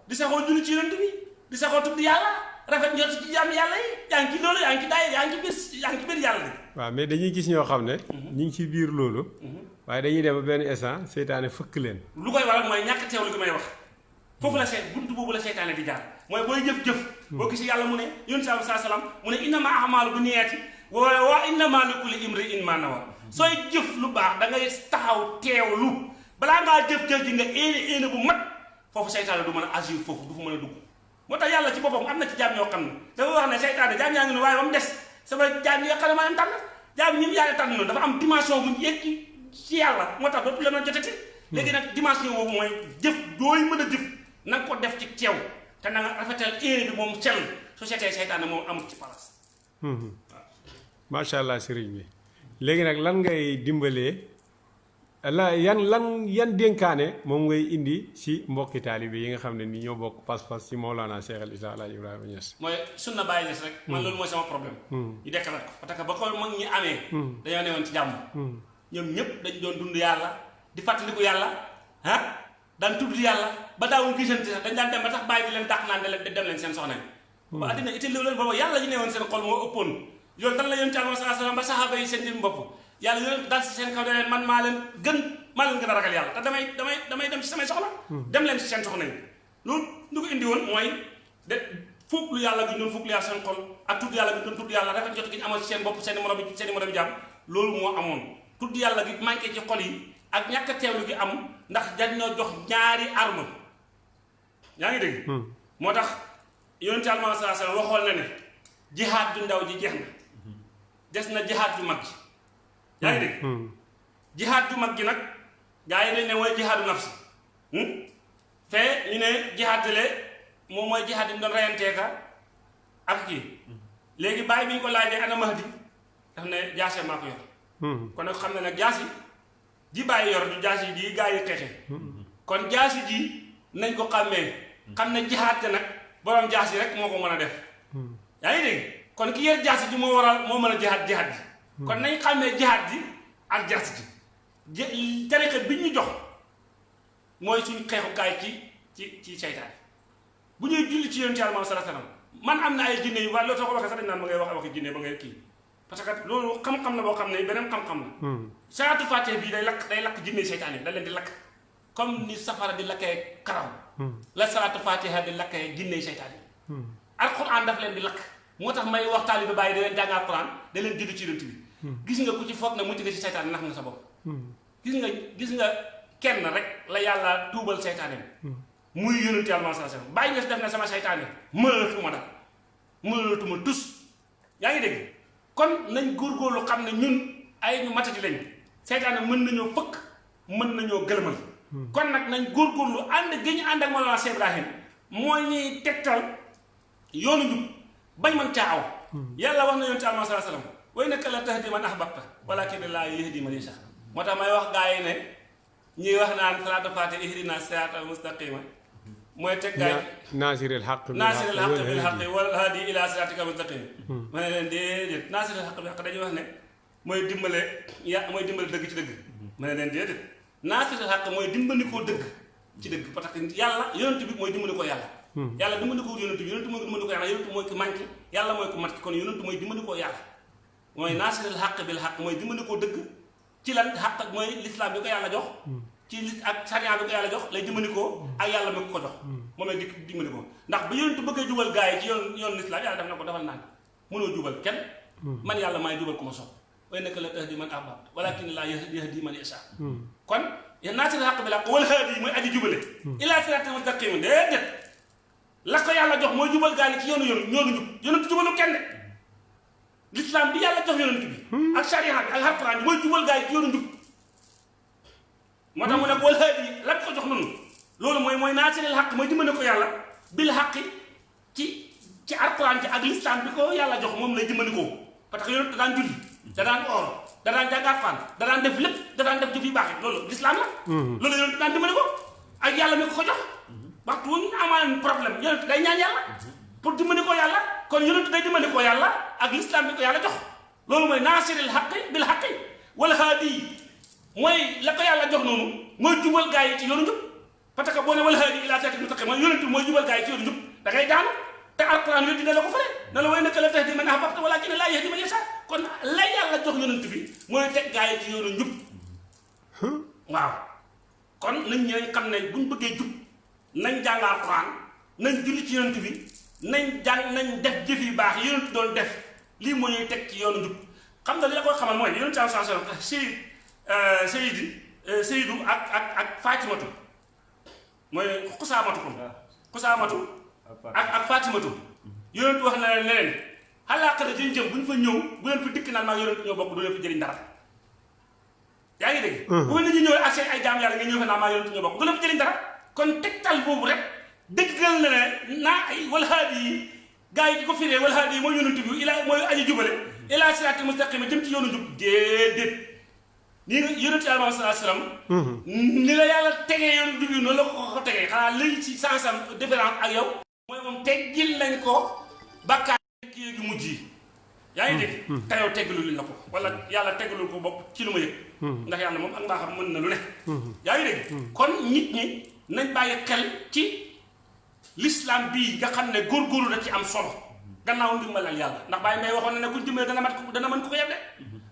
di saxoo julli ci yonent bi di saxoo tudd yàlla rafet njort ci jàmm yàlla yi yaa ngi ci loolu yaa ngi ci daay yaa ngi ci biir yàlla bi. waaw mais dañuy gis ñoo xam ne. ñu ngi ci biir loolu. waaye dañuy dem ba benn instant seytaane fëkk leen. lu koy waral mooy ñàkk teewlu gi may wax foofu la buntu boobu la seytaane di jaar mooy booy jëf-jëf. boo gisee yàlla mu ne yonent bi saa salaam mu ne innamaa a'maalu binniyaati wa innamaa likulli imri'in maa nawaa sooy jëf lu baax da ngay taxaw teewlu balaa ngaa jëf-jëf ji nga éene bu mat foofu seytaane du mën a agir foofu du fa mën a dugg moo tax yàlla ci boppam am na ci jaam ñoo xam ne dafa wax ne seytaane jaam yaa ngi ne waaye ba mu des sama jaam yi nga xam ne maa leen tànn jaam ñi yàlla tànn noonu dafa am dimension bu ñu yegg ci yàlla moo tax dootu la mën a jotati léegi nag dimension boobu mooy jëf dooy mën a jëf na nga ko def ci teew te na nga rafetal éene bi moom sell société seytaane moom amul ci place waaw macha allah sëriñ bi léegi nag lan ngay dimbalee yan dénkaane moom ngay indi si mbokki taalibe yi nga xam ne ni ñoo bokk pas-pas si Mawlana Cheikh al Islam Alaaji Ibrahima Niass. mooy sunna bàyyi Niass rek. man loolu mooy sama problème. ñu dekkalaat ko parce que ba ko mag ñi amee. dañoo newoon ci jàmm. ñoom ñëpp dañ doon dund yàlla di fàttaliku yàlla daan tudd yàlla ba daawul gisante sax dañ daan dem ba tax bàyyi di leen dàq naan dem leen seen soxna yi. ba addina itam leen booba yàlla ñu newoon seen xol moo ëppoon yoon tan la yoon ci Yàlla sallallahu alayhi wasallam ba saxaaba yi seen bopp yàlla yoon daal si seen kaw ne leen man maa leen gën a ragal yàlla te damay dem ci samay soxla dem leen ci seen soxna yi loolu lu ko indi woon mooy de fuug lu yàlla gi doon fuug lu yàlla seen xol ak tudd yàlla gi doon tudd yàlla rafet jot gi ñu amoon ci seen bopp seen i moroom jàmm loolu moo amoon tudd yàlla gi manqué ci xol yi ak ñàkk a teewlu gi am ndax dañ ñoo jox ñaari arme yaa ngi dégg moo tax yonent Yàlla sallallahu alayhi wasallam waxoon na ne jihaad ju ndaw ji jeex na des na jihaad ju mag ji yaa ngi dégg jihaad ju mag gi nag gaa yi dañ ne mooy jihaadu nafsi fee ñu ne jihaad le moom mooy jihaad yi ñu doon reyanteeka ak kii léegi bàyyi bi ñu ko laajee ana Mahdi daf ne jaase maa ko yor kon nag xam ne nag jaasi ji bàyyi yor du jaasi ji gaa yi xeexe kon jaasi ji nañ ko xàmmee xam ne jihaad te nag borom jaasi rek moo ko mën a def yaa ngi dégg kon ki yor jaasi ji moo mën a jihaad ji kon nañ xàmmee jihaad ji ak jaasi ji tariqa bi ñu jox mooy suñ xeexukaay ci seytaan bu ñuy julli ci yonent Yàlla sallallahu alayhi wasallam man am na ay jinne yu waa loolu soo ko waxee sax dañ naan ma ngay wax waxi jinne ba ngay kii parce que loolu xam-xam la boo xam ne beneen xam-xam la salaatu faatiha bii day lakk jinne seytaan yi da leen di lakk comme ni safara di lakkee karaw la salaatu faatiha di lakkee jinne seytaan yi alquran daf leen di lakk moo tax may wax taalibe bàyyi da leen jàng alquran da leen julli ci yonent bi gis nga ku ci foog na mucc nga ci seytaan nax nga sa bopp gis nga kenn rek la yàlla tuubal seytaane muy yonent Yàlla sallallahu alayhi wasallam bàyyi nga si def na sama seytaane mënalatuma daal mënalatuma tus yaa ngi dégg kon nañ góorgóorlu xam ne ñun ay ñu matati lañ seytaane mën nañoo fëkk mën nañoo gëlëmal kon nag nañ góorgóorlu ànd gi ñu ànd ak Mawlana Cheikh Ibrahim mooy ñuy tegtal yoonu njub bañ mën caa aw yàlla wax na yonent Yàlla sallallahu alayhi wa sallam wa innaka la tahdi man ahbabta walakinna Allaaha yahdi man yashaa moo tax may wax gaa yi ne ñuy wax naan salaatu faatiha ihdina siraatal mustaqima mooy teg gaa yi naasiril xaq bil xaq wal haadi ila siraatikal mustaqim ma ne leen déedéet naasiril xaq bil xaq dañuy wax ne mooy dimbale dëgg ci dëgg ma ne leen déedéet naasiril xaq mooy dimbali koo dëgg ci dëgg parce que yàlla yonent bi mooy dimbali ko yàlla yàlla dimbali ko yonent bi yonent mooy dimbali ko yàlla yonent mooy ki manqué yàlla mooy ko mat ki kon yonent mooy dimbali koo yàlla mooy naasiril xaq bil xaq mooy dimbali koo dëgg ci lan xaq mooy l'islam bi ko yàlla jox ci ak sariya bi ko yàlla jox lay dimbali koo ak yàlla mi ko jox moom lay dimbali ko ndax ba yonent bëggee jubal gaa yi ci yoon l'islam yàlla def na ko defal naan mënoo jubal kenn man yàlla maay jubal ku ma sopp wa innaka la tahdi man ahbabta walakinna Allaaha yahdi man yashaa kon naasiril xaq bil xaq wal haadi mooy aji jubale ilaa siraatal mustaqim déedéet la ko yàlla jox mooy jubal gaa yi ci yoonu njub yonent jubalu kenn de l'islam bi yàlla jox yonent bi ak sariya bi ak alquran bi mooy jubal gaa yi ci yoonu njub moo tax mu ne wal haadi la ko jox noonu loolu mooy naasiril xaq mooy dimbali ko yàlla bil xaqi ci alquran ci ak l'islam bi ko yàlla jox moom lay dimbali ko parce que yonent da daan julli da daan oor da daan jàng alquran da daan def lépp da daan def jëf yu baax yi loolu l'islam la loolu yonent daan dimbali ko ak yàlla mi ko jox waxtu wu ñu amaan problème yonent day ñaan yàlla pour dimbali ko yàlla kon yonent day dimbali ko yàlla ak l'islam bi ko yàlla jox loolu mooy naasiril xaqi bil xaqi wal haadi mooy la ko yàlla jox noonu mooy jubal gaa yi ci yoonu njub parce que boo ne wal haadi ilaa siraatil mustaqim mooy yonent mooy jubal gaa yi ci yoonu njub da ngay daanu te alquran yooyu dina la ko fële na la wa innaka la tahdi man ahbabta walaakinna Allaaha yahdi man yashaa kon la yàlla jox yonent bi mooy teg gaa yi ci yoonu njub waaw kon nañ ñi xam ne buñ bëggee jub nañ jàng alquran nañ julli ci yonent bi nañ def jëf yu baax yonent doon def lii moo ñuy teg ci yoonu njub xam nga li la koy xamal mooy yonent sallallahu alayhi wa sallam Seydou ak Fatimatu mooy xusaamatu ak Fatimatu yonent wax na leen xalaaxara jën jëm bu ñu fa ñëw bu leen fi dikk naan maa yonent ñoo bokk du leen fi jëriñ dara yaa ngi dégg bu nit ñi ñëw ak seen ay jaam yàlla nga ñëw fa naan maa yonent ñoo bokk du leen fi jëriñ dara kon tegtal boobu rek dëggal na ne naa ay wal haadi yi gars yi di ko firee wal haadi yi mooy yonent bi ilaa mooy aji jubale ilaa siraatil mustaqim jëm ci yoonu jub déedéet nii nga yonent Yàlla sallallahu alayhi wa sallam ni la yàlla tegee yoonu jub yi noonu la ko tegee xanaa léegi ci sansam différence ak yow mooy moom teggil nañ ko bakkaar kii gi mujj yi yaa ngi dégg te yow teggalu luñ la ko wala yàlla teggalul ko bopp ci lu ma yëg ndax yàlla moom ak mbaaxam mën na lu ne yaa ngi dégg kon nit ñi nañ bàyyi xel ci l'islam bii nga xam ne góorgóorlu da ci am solo gannaaw ndimbalal yàlla ndax bàyyi may waxoon na ne kuñ dimbale dana mën ku ko yeb de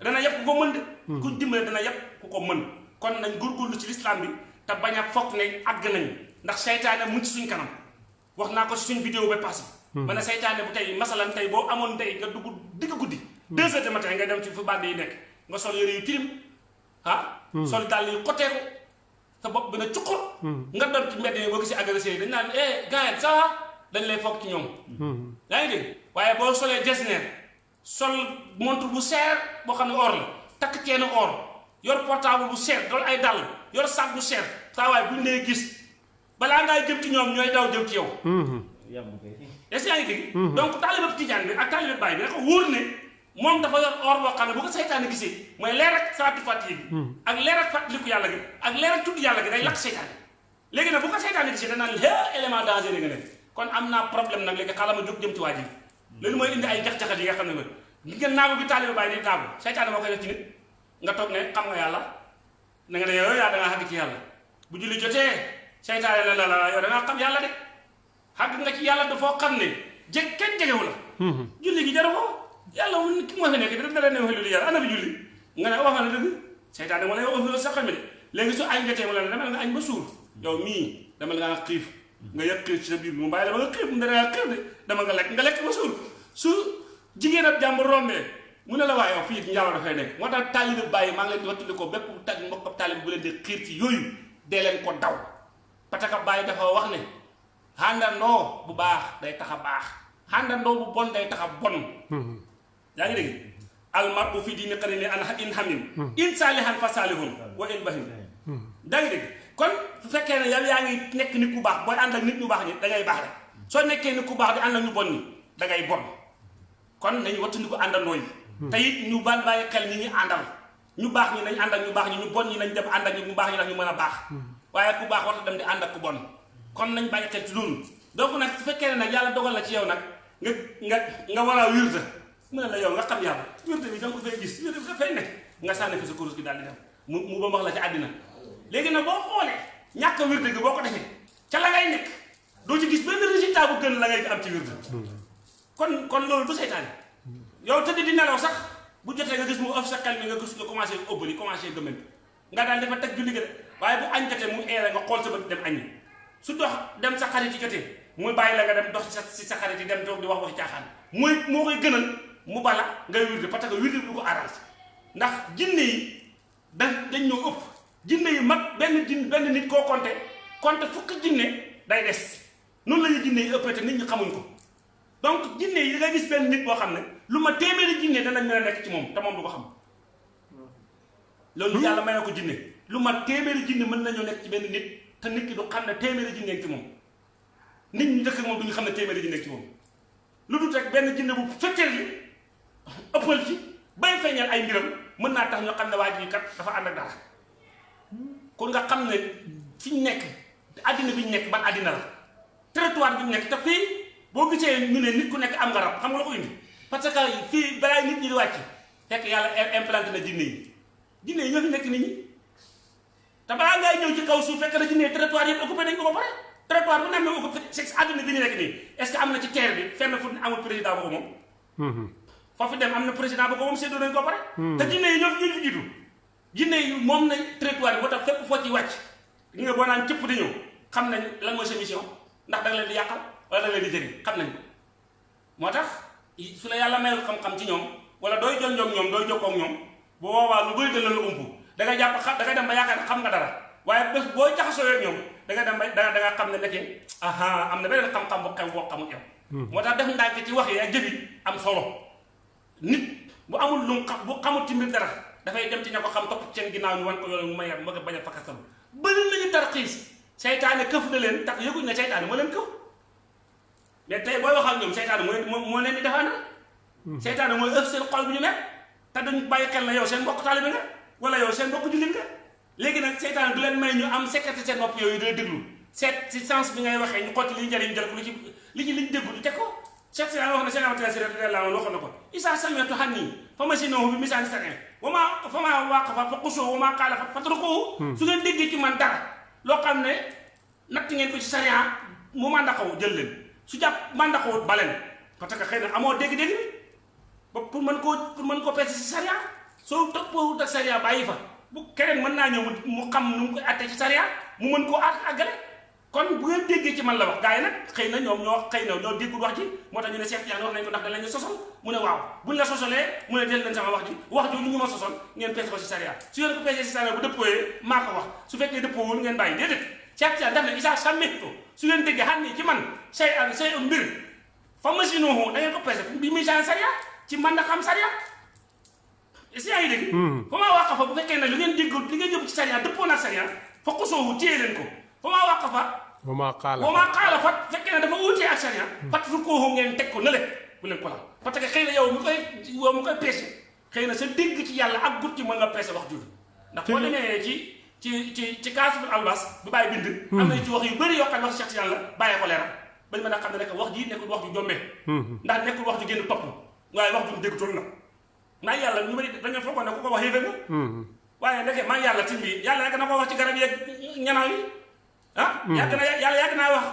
dana yeb ku ko mën de kuñ dimbale dana yeb ku ko mën kon nañ góorgóorlu ci l'islam bi te bañ a foog ne àgg nañ ndax seytaane mu ci suñ kanam wax naa ko si suñ vidéo ba passé ma ne seytaane bu tey masalan tey boo amoon tey nga dugg digg guddi 2 heures du matin nga dem ci fu bànd yi nekk nga sol yére yu tilim sol dàll yu xoteeku sa bopp bi na cuqur nga doon ci mbedd yi boo gisee agressé yi dañ naan gars ça va dañ lay foog ci ñoom yaa ngi dégg waaye boo solee jesner sol montre bu seer boo xam ne or la takk ceenu or yor portable bu seer dool ay dàll yor sac bu seer saa waay buñ lay gis balaa ngay jëm ci ñoom ñooy daw jëm ci yow est-ce que yaa ngi dégg donc taalibe tijaan bi ak taalibe baay bi nga ko wóor ne moom dafa yor or boo xam ne bu ko seytaane gisee mooy leer ak salaatu fatiha gi ak leer ak fàttaliku yàlla gi ak leer ak tudd yàlla gi day lakk seytaane léegi nag bu ko seytaane gisee danaan élément dangereux nga ne kon am naa problème nag léegi xaaral ma jóg jëm ci waa ji loolu mooy indi ay jax-jaxat yi nga xam ne mooy li ngeen naagu bi taalibe baay di naagu seytaane moo koy def ci nit nga toog ne xam nga yàlla na nga ne yow yaa da ngaa xàgg ci yàlla bu julli jotee seytaane la yow da ngaa xam yàlla de xàgg nga ci yàlla dafoo xam ne kenn jegewu la julli gi jaru ko yàlla mu ki ma fi nekk daf da leen ne wax lu yàlla ana bi julli nga ne wax nga ne dëgg seytaane moo lay wax sa xam ne de léegi su añ jotee mu la ne demal nga añ ba suur yow mii demal nga xiif nga yëg xiif ci sa biir mu bàyyi la ba nga xiif nga xiif de dama nga lekk ba suur su jigéen ab jàmbur rombee mu ne la waa yow fii njaaloo dafay nekk moo tax taalibe bàyyi maa ngi leen di wattandi ko bépp tag mbokk taalibe bu leen di xiir ci yooyu dee leen ko daw parce que bàyyi dafa wax ne xàndandoo bu baax day tax a baax xàndandoo bu bon day tax a bon yaa ngi dégg almar'u fi diini qarini an in hamim in saalihan fa saalihun wa in bahim yaa ngi dégg kon su fekkee ne yow yaa ngi nekk nit ku baax booy ànd ak nit ñu baax ñi da ngay baax rek soo nekkee nit ku baax di ànd ak ñu bon ñi da ngay bon kon nañu wattandiku àndandoo yi te it ñu bàyyi xel ñi ñu àndal ñu baax ñi nañ ànd ak ñu baax ñi ñu bon ñi nañ dem ànd ak ñu baax ñi ndax ñu mën a baax waaye ku baax warta dem di ànd ak ku bon kon nañ bàyyi xel ci loolu donc nag su fekkee ne nag yàlla dogal la ci yow nag nga war a wirda mu ne la yow nga xam yàlla wirda bi da nga ko fay gis wirda bi dafay nekk nga sànni fi sa kurus gi daal di dem mu ba wax la ci àddina léegi nag boo xoolee ñàkk a wirda gi boo ko defee ca la ngay nekk doo ci gis benn résultat bu gën la ngay am ci wirda kon loolu du seytaane yow tëdd di nelaw sax bu jotee nga gis mu ëf sa xel mi nga gis nga commencé ëbbali commencé gëmën nga daal dafa teg julli gi de waaye bu añ jotee mu eere nga xool sa bët dem añi su dox dem sa xarit yi jotee muy bàyyi la nga dem dox si sa xarit yi dem toog di wax waxi caaxaan moo koy gënal mu bala ngay wirde parce que wirde bi du ko arrangé ndax jinne yi dañ ñoo ëpp jinne yi mag benn nit koo compté fukki jinne day des noonu la ñuy jinne yi ëppee te nit ñi xamuñ ko donc jinne yi da ngay gis benn nit boo xam ne lu ma téeméeri jinne danañ mën a nekk ci moom te moom du ko xam loolu yàlla may na ko jinne lu ma téeméeri jinne mën nañoo nekk ci benn nit te nit ki du xam ne téeméeri jinne ci moom nit ñi dëkk moom du ñu xam ne téeméeri jinne ci moom lu dul rek benn jinne bu fekkee li ëppal ci bay feeñal ay mbiram mën naa tax ñu xam ne waa ji kat dafa ànd ak dara kon nga xam ne fi ñu nekk àddina bi ñu nekk ban àddina la territoire bi ñu nekk te fii boo gisee ñu ne nit ku nekk am nga rab xam nga la ko indi parce que fii balaa nit ñi di wàcc fekk yàlla implanté na jinne yi ñoo fi nekk nit ñi te balaa ngay ñëw ci kaw suuf fekk na jinne yi territoire yëpp occupé nañ ko ba pare territoire bu nekk occupé c'est àddina bi ñu nekk nii est-ce que am na ci terre bi fenn fu amul président bu ko moom foofu dem am na président bu ko moom séddoo nañ ko ba pare te jinne yi ñoo fi jiitu jinne yi moom nañ territoire bi moo tax fépp foo ci wàcc li nga boo naan cëpp di ñëw xam nañ lan mooy sa mission ndax da nga leen di yàqal wala da nga leen di jëriñ xam nañ ko moo tax su la yàlla mayul xam-xam ci ñoom wala dooy jonjoog ñoom dooy jokkoo ak ñoom bu boobaa lu bëri dana la ump da nga jàpp da nga dem ba yaakaar xam nga dara waaye bés boo jaxasoo ak ñoom da nga dem ba da nga xam ne nekkee aha am na beneen xam-xam bu xew boo xamul yow moo tax def ndànk ci wax yi ak jëf yi am solo nit bu amul lu xam bu xamul ci mbir dara dafay dem ci ña ko xam topp seen ginnaaw ñu wan ko yoon mu may ma bañ a fakasal bëri nañu tarxiis seytaane këf na leen tax yëguñ ne seytaane moo leen këf mais tey booy wax ak ñoom seytaane moo leen di defaana seytaane mooy ëf seen xol bu ñu mel te duñ bàyyi xel na yow seen mbokk taalibe nga wala yow seen mbokk jullit nga léegi nag seytaane du leen may ñu am sécurité seen bopp yooyu dina déglu seet si sens bi ngay waxee ñu xotti li ñu jëriñ jël ko li ci liñ déglu teg ko Cheikh Sina wax na seen amatala si la waxoon na ko isa sami'tu hanni fa masinuhu bi misaani sarin fa ma waqafa fa qusuhu wa ma qaala fa fatrukuhu su ngeen déggee ci man dara loo xam ne natt ngeen ko ci sariya mu mandaxaw jël leen su jàpp mandaxawut baleen parce que xëy na amoo dégg-dégg bi ba pour mën koo peese si sariya soo toppoo ak sariya bàyyi fa bu keneen mën naa ñëw mu xam nu mu koy attee ci sariya mu mën koo àggale kon bu ngeen déggee ci man la wax gars yi nag xëy na ñoo déggul wax ji moo tax ñu ne Cheikh Tidiane wax nañ ko ndax da lañu sosol mu ne waaw buñ la sosolee mu ne del leen sama wax ji ñu ma sosol ngeen peese ko si sariya su ngeen ko peesee si sariya bu dëppooyee maa ko wax su fekkee dëppoowul ngeen bàyyi déedéet Cheikh Tidiane daf ne isa sàmmeeto su ngeen déggee xam ni ci man say mbir fa masinuhu da ngeen ko peese bi muy saan sariya ci man na xam sariya si yaa ngi dégg fa maa waqafa bu fekkee nag li ngeen dégg li ngeen yóbbu ci sariya dëppoo na sariya fa xusoowu téye leen ko fa maa waqafa wa maa qaala fat fekkee ne dafa uutee ak sariya fat fu kooxu ngeen teg ko nële bu leen ko laal parce que xëy na yow mu koy peese xëy na sa dégg ci yàlla ak gut ci mën nga peese wax jur ndax boo demee ci kaasiful albas bu bàyyi bind am na ci wax yu bëri yoo xam ne wax Cheikh Tidiane la bàyyee ko leeral bañ mën a xam ne rek wax ji nekkul wax ju jombee ndax nekkul wax ju génn topp waaye wax ju dégg toll na maa yàlla ñu bëri dañoo foogoon ne ku ko wax yéeféer nga waaye ndeke maa yàlla tim bi yàlla yàgg na ko wax ci garab yeeg ñanaaw yi yàgg naa wax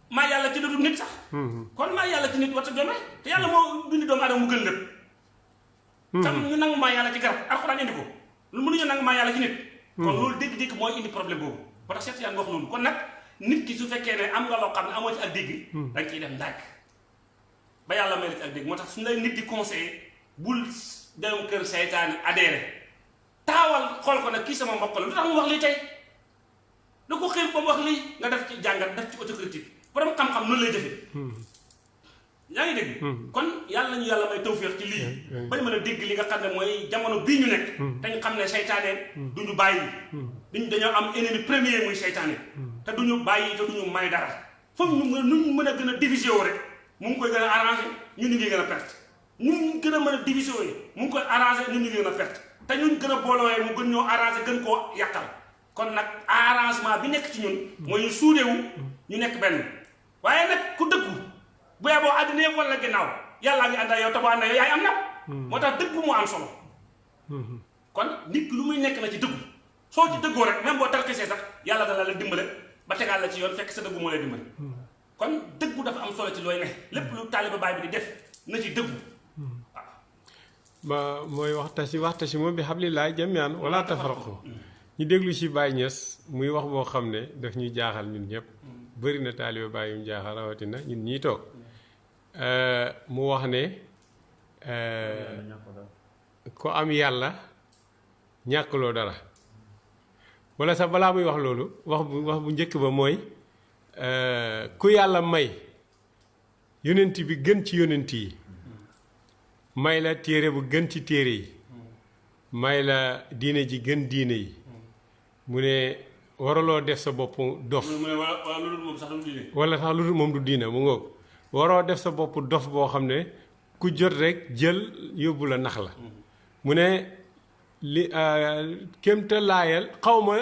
maa yàlla ci lu dul nit sax kon maa yàlla ci nit warta jombee te yàlla moo bindi doomu aadama mu gën lépp sax ñu nangu maa yàlla ci garab alxuraan indi ko lu mënuñu nangu maa yàlla ci nit kon loolu dégg-dégg mooy indi problème boobu ba tax Cheikh Tidiane wax loolu kon nag nit ki su fekkee ne am nga loo xam ne amoo ci ak dégg danga ciy def ndànk ba yàlla may la ci ak dégg moo tax suñu lay nit di conseiller bul dem kër seytaane adhéré taawal xool ko nag kii sama mbokk la lu tax mu wax lii tey da ko xëy ba mu wax lii nga def ci jàngat def ci autocritique borom xam-xam noonu lay jëfee yaa ngi dégg kon yàlla ñu yàlla may tawféex ci lii bañ mën a dégg li nga xam ne mooy jamono bii ñu nekk te ñu xam ne seytaane duñu bàyyi dañoo am ennemi premier muy seytaane te duñu bàyyi te duñu may dara foofu ñu mën a gën a diviser woo rek mu ngi koy gën a arrangé ñun ñu ngi gën a perte ñu gën a mën a diviser woo mu ngi koy arrangé ñun ñu ngi gën a perte te ñun gën a boolowee mu gën ñoo arrangé gën koo yàqal kon nag arrangement bi nekk ci ñun mooy ñu suudewu ñu nekk benn waaye nag ku dëggu bu yeboo àddina yëpp wala ginnaaw yàllaa ngi ànd ak yow te boo ànd ak yow yaay am na moo tax dëggu mu am solo kon nit lu muy nekk na ci dëggu soo ci dëggoo rek même boo tarkisee sax yàlla dana la dimbale ba tegaat la ci yoon fekk sa dëggu moo lay dimbale kon dëggu dafa am solo ci looy ne lépp lu taaliba baay bi di def na ci dëggu waaw ba mooy waxtasimu bi hablillahi jamii'an wala tafarraqu ñu déglu ci Baye Niass muy wax boo xam ne daf ñuy jaaxal ñun ñëpp bëri na taaliba baay yu mu jaaxal rawatina ñun ñii toog mu wax ne ko am yàlla ñàkkloo dara wala sax balaa muy wax loolu wax bu njëkk ba mooy ku yàlla may yonent bi gën ci yonent yi may la téere bu gën ci téere yi may la diine ji gën diine yi mu ne waraloo def sa bopp dof wala sax lu dul moom du diine mu ngoog waroo def sa bopp dof boo xam ne ku jot rek jël yóbbu la nax la mu ne li kémta laayal xaw ma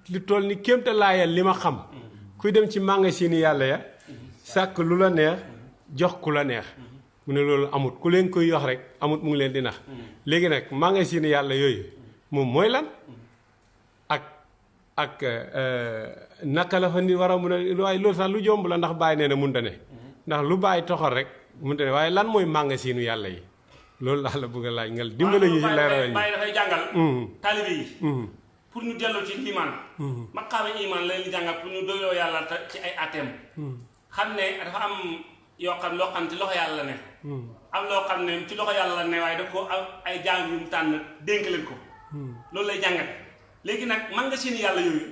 li toll ni kémta laayal li ma xam kuy dem ci magasin yàlla ya sàkk lu la neex jox ku la neex mu ne loolu amut ku leen koy yox rek amut mu ngi leen di nax léegi nag magasin yàlla yooyu moom mooy lan ak naka la fa ni war a mun a waaye loolu sax lu jomb la ndax bàyyi nee na munta ne ndax lu bàyyi toxal rek munta ne waaye lan mooy magasinu yàlla yi loolu daal la bëgg a laaj ngal dimbale ñu ci leeral ñu bàyyi dafay jàngal taalibe yi pour ñu delloo ci iman maqaama iman la leen jàngal pour ñu doyloo yàlla ci ay atem xam ne dafa am yoo xam loo xam ci loxo yàlla la ne am loo xam ne ci loxo yàlla la ne waaye daf ko ay jaam yu mu tànn dénk leen ko loolu lay jàngal léegi nag magasin yàlla yooyu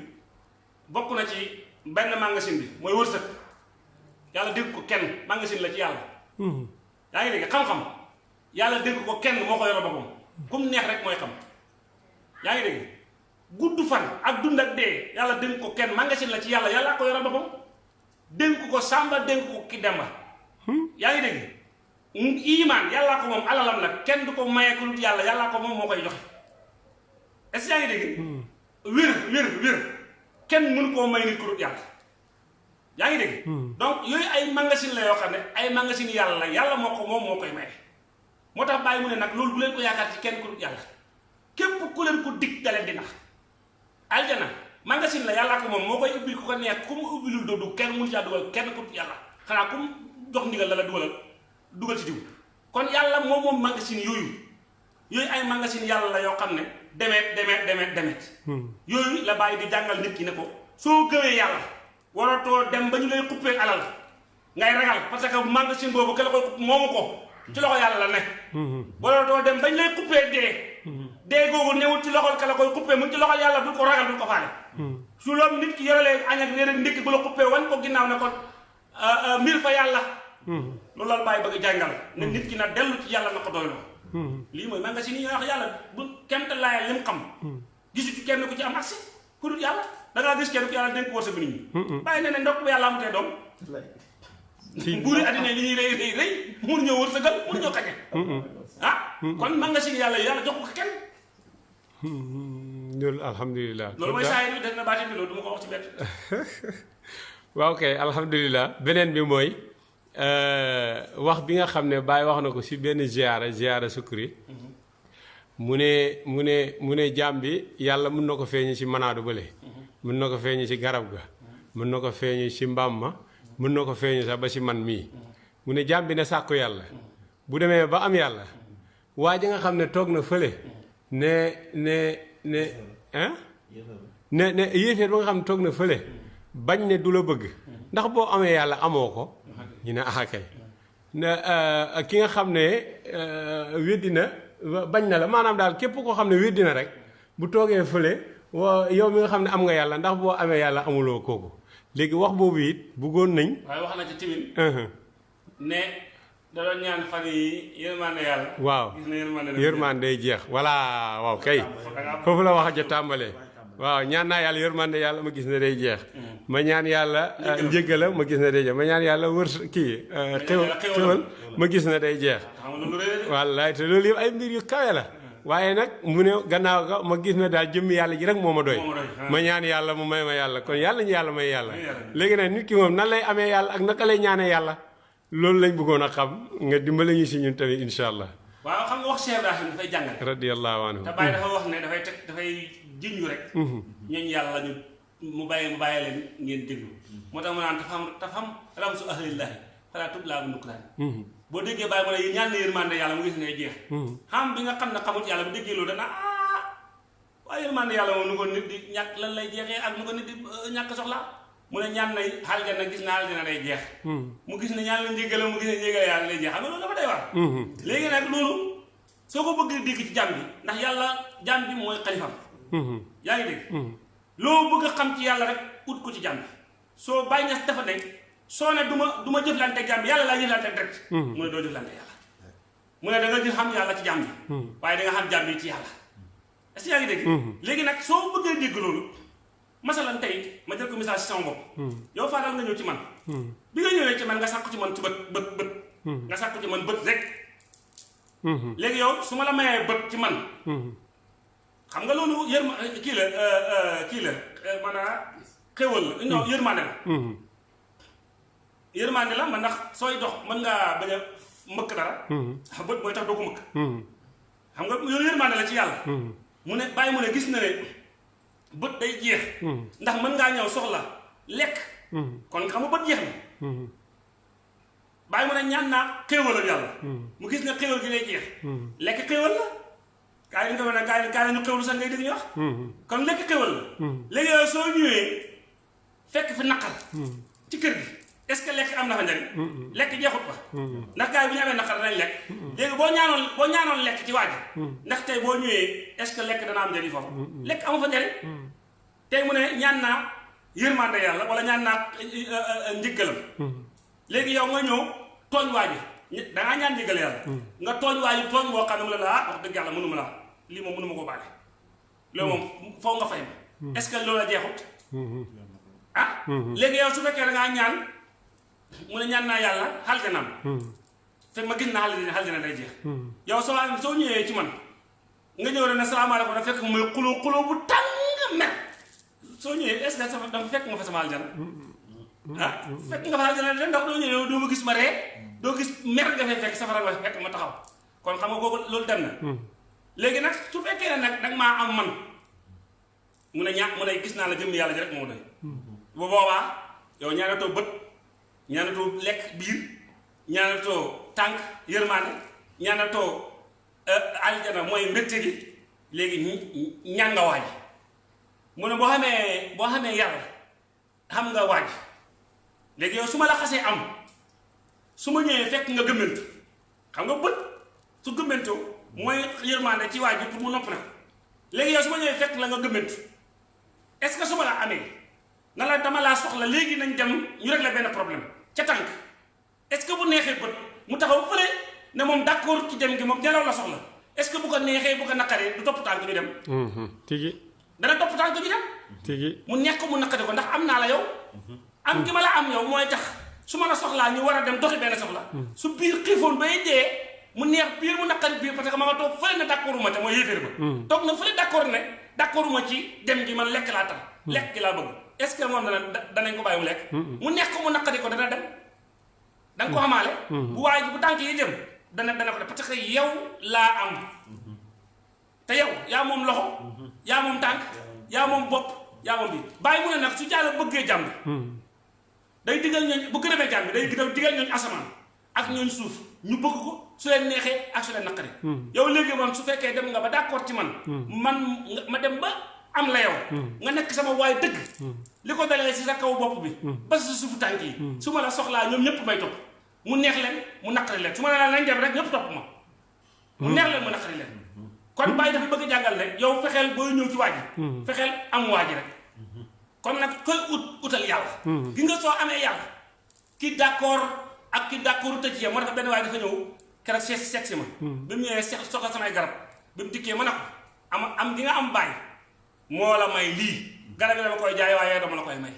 bokk na ci benn magasin bi mooy wërsëg yàlla dégg ko kenn magasin la ci yàlla yaa ngi dégg xam-xam yàlla dégg ko kenn moo ko yore boppam kum neex rek mooy xam yaa ngi dégg gudd fan ak dund ak dee yàlla dégg ko kenn magasin la ci yàlla yàlla ko yore boppam dénk ko sàmba dénk ko ki demba yaa ngi dégg iman yàllaa ko moom alalam la kenn du ko maye ku dul yàlla yàllaa ko moom moo koy joxe est-ce que yaa ngi dégg wér kenn mënu koo may nit ku dul yàlla yaa ngi dégg donc yooyu ay magasin la yoo xam ne ay magasin yàlla la yàlla moo ko moom moo koy maye moo tax bàyyi mu ne nag loolu bu leen ko yaakaar ci kenn ku dul yàlla képp ku leen ko dig da leen di nax aljana magasin la yàllaa ko moom moo koy ubbil ku ko neex ku mu ubbilul doo du kenn mënu caa dugal kenn ku dul yàlla xanaa ku mu jox ndigal la la dugal ci diw kon yàlla moom magasin yooyu ay magasin yàlla la yoo xam ne demet yooyu la bàyyi di jàngal nit ki ne ko soo gëmee yàlla waratoo dem ba ñu lay xuppee alal ngay ragal parce que magasin boobu ka la koy moomu ko ci loxo yàlla la nekk waratoo dem ba ñu lay xuppee dee googu newul ci loxol ka la koy xuppee mu ci loxol yàlla bul ko ragal bul ko faale su loolu nit ki yorelee añ ak réer ak ndékki bu la xuppee wan ko ginnaaw ne ko mbir fa yàlla loolu la bàyyi bëgg jàngal ne nit ki na dellu ci yàlla na ko doyloo lii mooy magasin yi wax yàlla bu kenn te laayal lim xam gisu ci kenn ku ci am accès ku dul yàlla da ngaa gis kenn ku yàlla dénk wërsëg nit ñi bàyyi ne ndokk bu yàlla amutee doom buuri addina li ñuy rëy mun ñoo wërsëgal mun ñoo kañe kon magasin yàlla jox ko kenn loolu alhamdulilah loolu mooy saa yi def na baati bi loolu du ma ko wax ci bett waaw kay alhamdulilah beneen bi mooy wax bi nga xam ne Baye wax na ko si benn ziyaara sukri mu ne jaam bi yàlla mun na ko feeñu si manaadu bële mun na ko feeñu si garab ga mun na ko feeñu si mbaam ma mun na ko feeñu sax ba si man mii mu ne jaam bi ne sàkku yàlla bu demee ba am yàlla waa ji nga xam ne toog na fële ne yéeféer ba nga xam ne toog na fële bañ ne du la bëgg ndax boo amee yàlla amoo ko ñu ne kay ki nga xam ne weddi na bañ na la maanaam daal képp koo xam ne weddi na rek bu toogee fële yow mi nga xam ne am nga yàlla ndax boo amee yàlla amuloo kooku léegi wax boobu it bëggoon nañ. waaye wax na ci timin ne da doon ñaan fan yi yërmande yàlla. waaw gis na yërmande day jeex voilà waaw kay foofu la wax ja tàmbalee waaw ñaan naa yàlla yërmande yàlla ma gis ne day jeex ma ñaan yàlla njëggala ma gis ne day jeex ma ñaan yàlla xéwal ma gis ne day jeex wallaay te loolu yëpp ay mbir yu kawe la waaye nag mu ne gannaaw ga ma gis ne daal jëmmi yàlla ji rek moo ma doy ma ñaan yàlla mu may ma yàlla kon yàlla ñu yàlla may yàlla léegi nag nit ki moom nan lay amee yàlla ak naka lay ñaanee yàlla loolu lañ bëggoon a xam nga dimbale ñu si ñun tamit insha allah waaw xam nga wax Cheikh Ibrahim dafay jàngale radiyallahu anhu te Baye dafa wax ne dafay jinju rek ñooñu yàlla ñu mu bàyyi leen ngeen déglu moo tax mu naan tafam ramsu ahlillahi falaa tublaa bi nukraan boo déggee Baye mu ne ñaan na yërmande yàlla mu gis ne jeex xam bi nga xam ne xamut yàlla bu déggee loolu dana waaye yërmande yàlla moom nu ko nit di ñàkk lan lay jeexee ak nu ko nit di ñàkk soxla mu ne ñaan na aljana gis na aljana day jeex mu gis ne ñaan la njégale mu gis ne njégale yàlla day jeex xam nga loolu dafa day war léegi nag loolu soo ko bëggee dégg ci jàmm bi ndax yàlla jàmm bi mooy xalifam yaa ngi dégg loo bëgg a xam ci yàlla rek ut ko ci jàmm bi soo bàyyi ñas dafa ne soo ne du ma jëflante jàmm bi yàlla laa jëflante direct mu ne doo jëflante yàlla mu ne da nga xam yàlla ci jàmm bi waaye da nga xam jàmm bi ci yàlla est-ce que yaa ngi dégg léegi nag soo bëggee dégg loolu masalan tey ma jël ko message ci sama bopp yow Fadal nga ñëw ci man bi nga ñëwee ci man nga sàkku ci man ci bët nga sàkku ci man bët rek léegi yow su ma la mayee bët ci man xam nga loolu kii la maanaam xéwal la non yërmande la man ndax sooy dox mën ngaa bañ a mëkk dara bët mooy tax doo ko mëkk xam nga yow yërmande la ci yàlla mu ne bàyyi mu ne gis na ne bët day jeex ndax mën ngaa ñëw soxla lekk kon xam nga bët jeex na bàyyi mu ne ñaan naa xéewal ak yàlla mu gis ne xéewal gi day jeex lekk xéewal la kaay yi nga ne kaay ñu xéewlu sax ngay dégg ñu wax kon lekk xéewal la léegi yow soo ñëwee fekk fi naqar ci kër gi est-ce que lekk am na fa njariñ lekk jeexut fa ndax gars yi bu ñu amee naqar danañ lekk léegi boo ñaanoon lekk ci waaj ndax tey boo ñëwee est-ce que lekk dana am njariñ foofu lekk amu fa njariñ tey mu ne ñaan naa yërmande yàlla wala ñaan naa njëggalam léegi yow nga ñëw tooñ waaji dangaa ñaan njëggal yàlla nga tooñ waaji tooñ boo xam ne mu la laa wax dëgg yàlla mënuma la lii moom mënuma koo baale loolu moom foo nga fay ma est-ce que loolu la jeexut léegi yow su fekkee dangaa ñaan mu ne ñaan naa yàlla xaljanam fekk ma gis naa xaljana day jeex yow soo ñëwee ci man nga ñëw rek ne salaamaaleykum dafa fekk muy xuloo bu tàng mer soo ñëwee est-ce que sama dafa fekk nga fa sama aljana fekk nga fa aljana de ndax doo ñëwee doo ma gis ma ree doo gis mer nga fay fekk safara nga fekk ma taxaw kon xam nga kooku loolu dem na léegi nag su fekkee ne nag danga maa am man mu ne gis naa la jëm yàlla ji rek moo doy bu boobaa yow ñaanatoo bët ñaanatoo lekk biir ñaanatoo tànk yërmaane ñaanatoo aljana mooy mbégte gi léegi ñaan nga waaj mu ne boo xamee yàlla xam nga waaj léegi yow su ma la xasee am su ma ñëwee fekk nga gëmmentu xam nga bët su gëmmentoo mooy yërmaane ci waaj bi pour mu nopp na léegi yow su ma ñëwee fekk la nga gëmmentu est-ce que su ma la amee na la dama laa soxla léegi nañ dem ñu régler benn problème ca tànk est-ce que bu neexee bët mu taxaw fële ne moom d'accord ci dem gi moom nelaw la soxla est-ce que bu ko neexee bu ko naqaree du topp tànk ñu dem tigi dana topp tànk ñu dem tigi mu nekk mu naqari ko ndax am naa la yow am gi ma la am yow mooy tax su ma la soxlaa ñu war a dem doxi benn soxla su biir xiifoon bay dee mu neex biir mu naqari biir parce que ma nga toog fële ne d'accord ma te mooy yéeféer ba toog na fële d'accord ma ci dem gi man lekk laa tax lekk gi laa bëgg est-ce que moom danañ ko bàyyi mu lekk mu nekk mu naqari ko dana dem da nga ko xamaale bu waay bu tànk yi dem dana ko def parce que yow laa am te yow yaa moom loxo yaa moom tànk yaa moom bopp yaa moom bi bàyyi mu ne nag su Yàlla bëggee jàmm day digal ñooñ bu gërëmee jàmm day digal ñooñ asamaan ak ñooñ suuf ñu bëgg ko su leen neexee ak su leen naqari yow léegi man su fekkee dem nga ba d'accord ci man ma dem ba am la yow nga nekk sama waay dëgg li ko dalee si sa kaw bopp bi ba sa suufu tànk yi su ma la soxlaa ñoom ñëpp may topp mu neex leen mu naqari leen su ma la nañ dem rek ñëpp topp ma mu neex leen mu naqari leen kon bàyyi dafa bëgg jàngal ne yow fexeel booy ñëw ci waaji fexeel am waaji rek kon nag koy utal yàlla gi nga soo amee yàlla ki d'accord ak ki d'accord tëj yam moo tax benn waaye dafa ñëw keroog seet si ma bi mu ñëwee soxla samay garab bi mu dikkee ma ne ko am di nga am bàyyi moo la may lii garab yi dama koy jaay waaye dama la koy may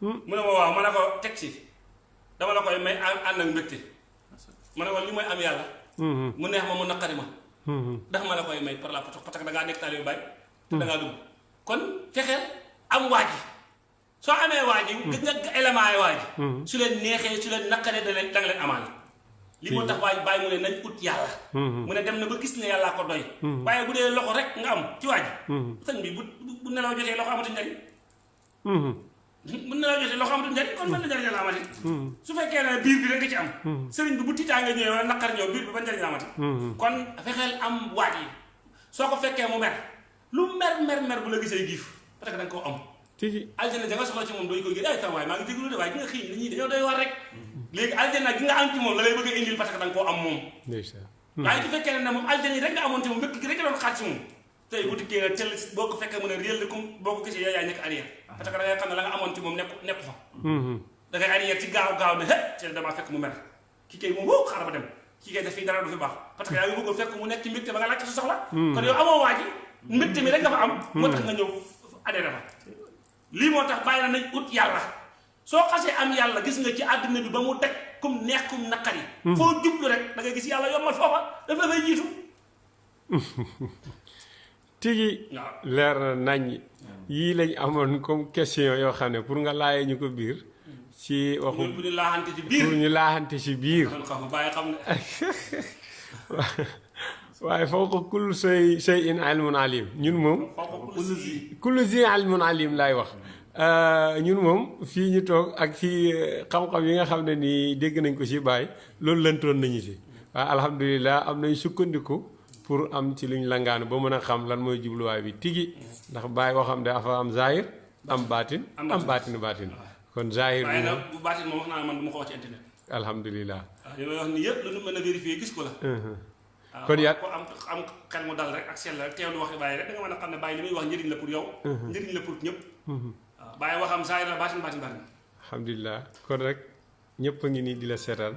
mu ne ma waaw ma ne ko teg ci dama la koy may ànd ak mbégte ma ne ko li mooy am yàlla mu neex ma mu naqari ma ndax ma la koy may par la parce que da ngaa nekk taalibe Baay te da ngaa dugg kon fexeel am waaji soo amee waaji gis nga élément yi waaji su leen neexee su leen naqaree da nga leen amaale li moo tax waaji bàyyi mu ne nañ ut yàlla mu ne dem na ba gis ne yàllaa ko doy waaye bu dee loxo rek nga am ci waaji sëñ bi bu nelaw jotee loxo amatu njariñ bu nelaw jotee loxo amatu njariñ kon mën na njariñ la amati su fekkee ne biir bi rek nga ci am sëriñ bi bu tiitaa nga ñëwee wala naqar ñëw biir bi ba njariñ la amati kon fexeel am waaj yi soo ko fekkee mu mer lu mer bu la gisee giif parce que da nga koo am aljana da nga soxla ci moom dooy ko gis ay tam waaye maa ngi déglu de waaye gi nga xiin nit ñi dañoo doy war rek léegi aljana gi nga am ci moom la lay bëgg a indil parce que da nga koo am moom waaye su fekkee ne moom aljana yi rek nga amoon ci moom mbëkk gi rek nga doon xaar ci moom tey bu dikkee nga tell boo ko fekkee mu ne réel de comme boo ko gisee yow yaay nekk arrière parce que da ngay xam ne la nga amoon ci moom nekku fa da ngay arrière ci gaaw ne te damaa fekk mu mer kii kay moom woo xaaral ba dem kii kay def fii dara du fi baax parce que yaa ngi bëggoon fekk mu nekk ci mbégte ba nga laajte sa soxla kon yow amoo waa ji mbégte mi rek nga fa am moo tax nga ñëw adhéré fa lii moo tax bàyyi na nañ ut yàlla soo xasee am yàlla gis nga ci àdduna bi ba mu teg kum neex kum naqari foo jublu rek da nga gis yàlla yombal foofa daf la fay jiitu tigi leer na nañ yii lañ amoon comme question yoo xam ne pour nga laajee ñu ko biir ci waxu pour ñu laaxante ci biir pour ñu laaxante ci biir xam bàyyi xam ne waaye fawqa kulli shay'in ilmun alim ñun moom kullu zi ilmun alim laay wax ñun moom fii ñu toog ak fii xam-xam yi nga xam ne nii dégg nañ ko ci Baay loolu lëntoon nañu ci waaye alhamdulilah am nañ sukkandiku pour am ci luñ langaanu ba mën a xam lan mooy jubluwaay bi tigi ndax Baay waxam dafa am zahir am baatin am baatin kon zahir bi nag bu baatin moom wax naa man du ma ko wax ci internet alhamdulilah li may wax ni yëpp lu ñu mën a vérifier gis ko la kon yaat ko am xel mu dal rek ak sell rek teewlu waxi Baay rek da nga mën a xam ne Baay li muy wax njëriñ la pour yow njëriñ la pour ñëpp waaw Baay waxam zahir la baatin alhamdulilah kon rek ñëpp a ngi nii di la seetaan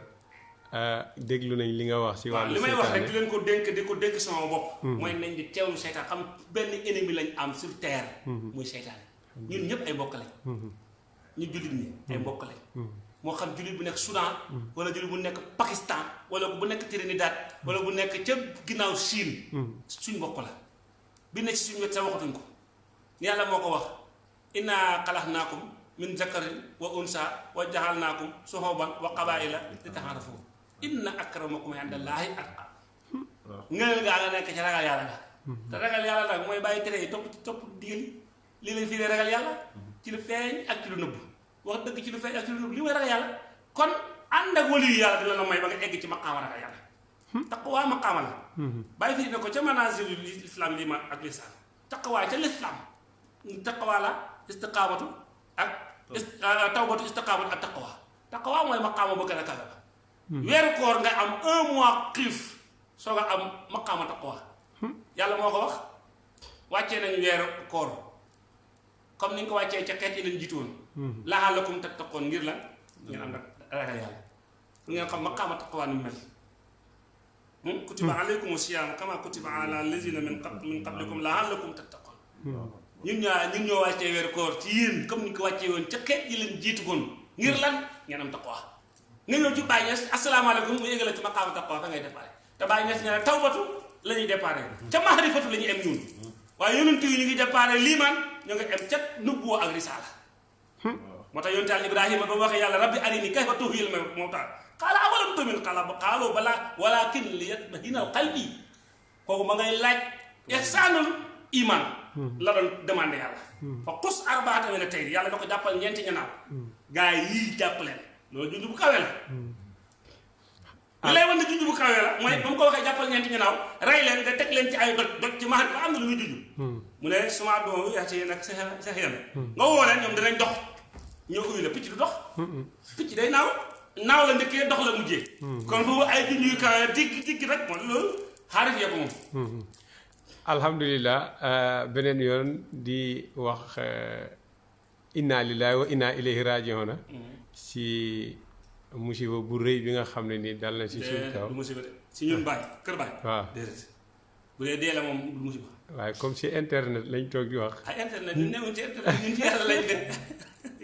déglu nañ li nga wax ci wàllu li may wax rek di leen ko dénk sama bopp mooy nañ di teewlu seytaan xam benn ennemi lañ am sur terre muy seytaan ñun ñëpp ay mbokk lañ ñu jullit ñi ay mbokk lañ moo xam jullit bu nekk Soudan wala jullit bu nekk Pakistan wala bu nekk Trinidad wala bu nekk ca ginnaaw Chine suñ mbokk la bi ne ci suñ wet sa waxatuñ ko yàlla moo ko wax inna xalaxnaakum min zakarin wa unsa wa jaxalnaakum suhuban wa qabaila li taxaarafu inna akramakum indallaahi atqaakum ngëneel gaa nga nekk ci ragal yàlla nga te ragal yàlla nag mooy bàyyi tere yi topp digal lii lañ fii ragal yàlla ci lu feeñ ak ci lu nëbb wax dëgg ci lu feeñ ak ci lu nëbb li mooy ragal yàlla kon ànd ak wali yu yàlla dina la may ba nga egg ci maqaama ragal yàlla taqwa maqaama la bàyyi fii ne ko ca manazilul islam lii ma ak lisaan taqwa ca lislam taqwa la istiqaamatu ak tawbatu istiqaamatu ak taqwa mooy maqaama ba gën a kawe ba weeru koor nga am 1 mois xiif soo nga am maqaama taqwa yàlla moo ko wax wàccee nañu weeru koor comme ni nga ko wàccee ca xeet yi lañ jiitu woon la'allakum tattaqoon ngir la ngeen am ragal yàlla pour ngeen xam maqaama taqwa ni mel kutiba alaykum siyaam kama kutiba ala lazina min qablikum la'allakum tattaqoon ñun ñoo wàccee weeru koor ci yéen comme ni ñu ko wàccee woon ca xeet yi leen jiitu woon ngir lan ngeen am taqwa nga ñëw ci Baye Niass asalaamaaleykum mu yëgale ci maqaama taqwa fa ngay déparé te Baye Niass nee na tawbatu la ñuy déparé ca maarifatu la ñuy em ñun waaye yonent yi ñu ngi déparé liimaan ñoo ngi em ca nubuwa ak risaala moo tax yonent Ibrahima ba mu waxee yàlla rabbi arini kayfa tuhyil mawtaa qaala awalam tu'min qaala qaaluu balaa walaakin liyatma'inna qalbi kooku ma ngay laaj ihsaanul iman la doon demandé yàlla fa qus arbaata mina tayr yàlla da ko jàppal ñeenti ñanaaw gaa yi jàpp leen loolu junj bu kawe la li lay wan ne junj bu kawe la mooy ba mu ko waxee jàppal ñeenti ñanaaw rey leen nga teg leen ci ay doj ci maari ko am na lu muy junj mu ne suma doom yaate yéen ak sa xeen nga woo leen ñoom dinañ dox ñoo uyu la picc du dox picc day naaw la njëkkee dox la mujjee kon foofu ay junj yu kawe digg rek moom loolu xaarif yee ko moom alhamdulilah beneen yoon di wax inna lillahi wa inna ilayhi raji'un si musiba bu rëy bi nga xam ne nii dal na si suñ kaw du musiba de si ñun baay kër baay waaw déedéet bu dee dee la moom du musiba waaye comme si internet lañ toog di wax ay internet ñu newuñ ci internet ñun ci yàlla lañ ne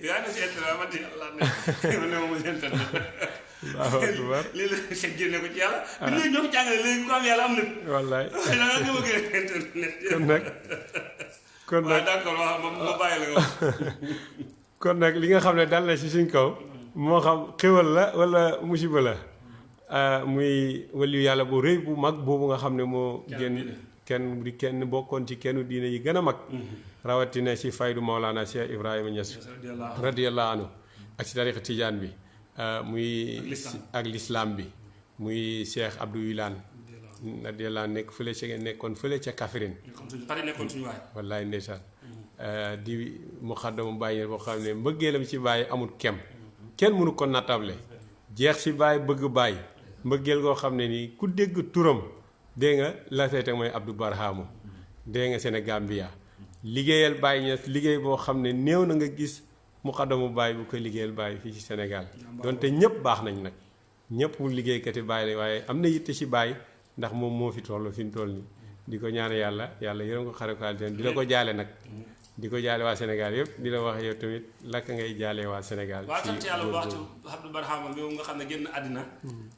yaa ngi si internet man ci yàlla ne ma newu ma si internet Allahu akbar léegi la seet génne ko ci yàlla léegi ñoo ko jàngale léegi ku am yàlla am lépp wallaay waaye da nga gëm a gën internet kon waaw nag d'accord waaw ma bàyyi la nga wax kon nag li nga xam ne dal na si suñ kaw moo xam xéwal la wala musiba la muy waliyu yàlla bu rëy bu mag boobu nga xam ne moo génn kenn bokkoon ci kenn diine yi gën a mag rawatina si faydu Maolana Cheikh Ibrahima Niass radiyallahu anhu ak si tariqa tijaan bi muy ak l'islam bi muy Cheikh Abdou Wilane radiyallahu nekk fële ca nekkoon fële ca Kaffrine wallaay ndeysaan di muxaddamu bàyyi boo xam ne mbëggeelam ci bàyyi amul kenn mënu ko nattable jeex si bàyyi bëgg bàyyi mbëggeel goo xam ne nii ku dégg turam dégg nga la seete mooy Abdou Barhaamu dégg nga Sénégambia liggéeyal Baye Niass liggéey boo xam ne néew na nga gis muqaddamu Baye bu ko liggéeyal Baye fii ci Sénégal donte ñëpp baax nañ nag ñëpp liggéeykati Baye la waaye am na yitte ci Baye ndax moom moo fi toll fi mu toll nii di ko ñaan yàlla yërëm ko xare ko aljana di la ko jaale nag di ko jaale waa Sénégal yëpp di la wax yow tamit lakk ngay jaale waa Sénégal. waaw sant yàlla bu baax ci Abdou Barhama bi nga xam ne génn àddina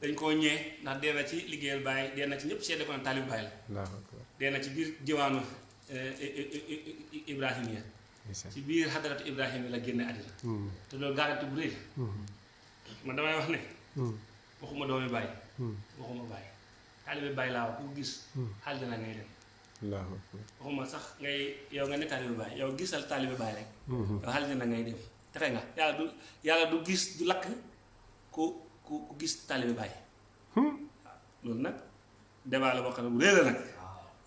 dañ koo ñee ndax dee na ci liggéeyal Baye dee na ci ñëpp seede ko na taalib Baye la dee na ci biir diwaanu Ibrahima ci biir xadaratu Ibrahima la génne àddina te loolu garanti bu rëy man damay wax ne waxuma doomi Baye waxuma Baye taalibe Baye laa wax ku gis àddina ngay dem waxuma sax ngay yow nga ne taalibe Baye yow gisal taalibe Baye rek yow àddina ngay dem texe nga yàlla du gis du lakk ku gis taalibe Baye loolu nag débat la boo xam ne bu réer la nag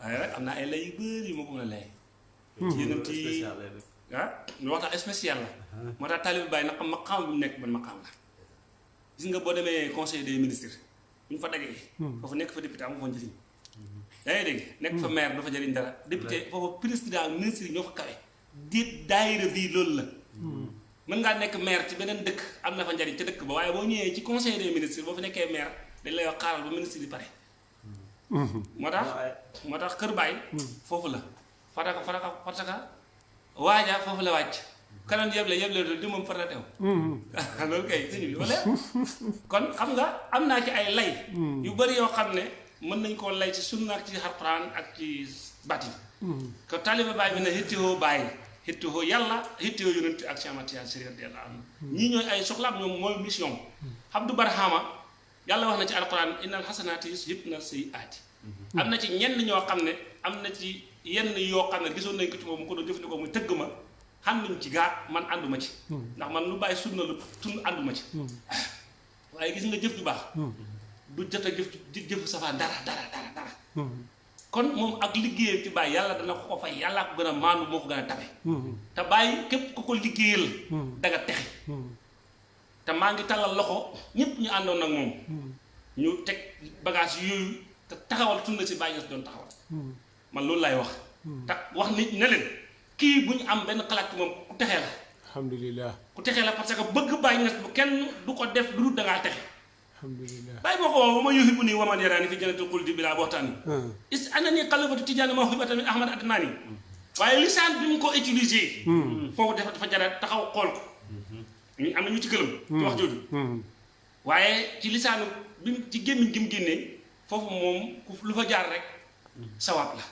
waaye nag am naa ay lay yu bëri yu ma ko mën a lay ci yeneen ci lu waxtaan spécial la moo tax taalibe Baye nag maqaam bi mu nekk ban maqaam la gis nga boo demee conseil des ministres bu ñu fa dagee foofu nekk fa député amu fa njëriñ yaa ngi dégg nekk fa maire dafa jëriñ dara député foofu président ministre yi ñoo fa kawe déet daayira bii loolu la mën ngaa nekk maire ci beneen dëkk am na fa njëriñ ca dëkk ba waaye boo ñëwee ci conseil des ministres boo fa nekkee maire dañ lay wax xaaral ba ministre yi pare moo tax kër Baye foofu la parce que waaja foofu la wàcc kanoon yeble di moom far la teew loolu kay sëñ bi wala kon xam nga am naa ci ay lay yu bëri yoo xam ne mën nañ koo lay ci sunna ak ci alxuraan ak ci bati ko taalibe Baye bi ne hittihoo Baye hittihoo yàlla hittihoo yonent ak Cheikh Ahmad Tidiane Chérif radiyallahu anhu ñii ñooy ay soxlaam ñoom mooy mission Abdou Barhama yàlla wax na ci alxuraan innal xasanaati yuzhibna sayyi'aati am na ci ñenn ñoo xam ne am na ci yenn yoo xam ne gisoon nañ ko ci moom mu ko doon jëfandikoo muy tëgg ma xam nañ ci gaa man ànduma ci ndax man lu Baye sunna lu tun ànduma ci waaye gis nga jëf ju baax du jot a jëfu safaan dara kon moom ak liggéeyam ci Baye yàlla dana ko fay yàllaa ko gën a maandu moo ko gën a tabe te Baye képp ku ko liggéeyal danga texe te maa ngi tàllal loxo ñëpp ñu àndoon nag moom ñu teg bagage yooyu te taxawal sunna si Baye Niass doon taxawal man loolu laay wax te wax nit ne leen kii bu ñu am benn xalaat ci moom ku texee la alhamdulilah ku texee la parce que bëgg Baye Niass bu kenn du ko def lu dul dangaa texe alhamdulilah Baye boo ko woo ba ma yuuxi bu nii waman yaraani fi jannatil xuldi bilaa waxtaan is ana ni xalifatu tijaani ma xibata min ahmad adnaani waaye lisaan bi mu ko utilisé foofu dafa jara taxaw xool ko am na ñu ci gëlëm ci wax jooju waaye ci lisaanu bi ci gémmiñ gi mu génnee foofu moom lu fa jaar rek sawaab la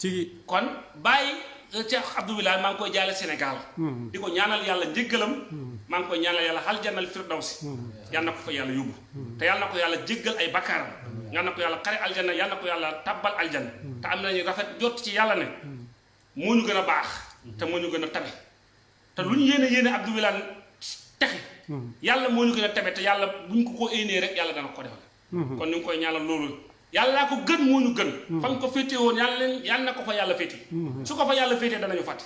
ci kon Baye Cheikh Abdou Wilane maa ngi koy jaale Sénégal di ko ñaanal yàlla njéggalam maa ngi koy ñaanal yàlla aljannal firdawsi yàlla na ko fa yàlla yóbbu te yàlla na ko yàlla jéggal ay bakkaaram yàlla na ko yàlla xare aljanna yàlla na ko yàlla tabbal aljanna te am nañu rafet jot ci yàlla ne moo ñu gën a baax te moo ñu gën a tabe te lu ñu yéene Abdou Wilane texe yàlla moo ñu gën a tabe te yàlla buñ ko éenee rek yàlla dana ko defal kon ñu ngi koy ñaanal loolu yàlla ko gën moo ñu gën fa nga ko féete woon yàlla na ko fa yàlla féete su ko fa yàlla féetee danañu fàtte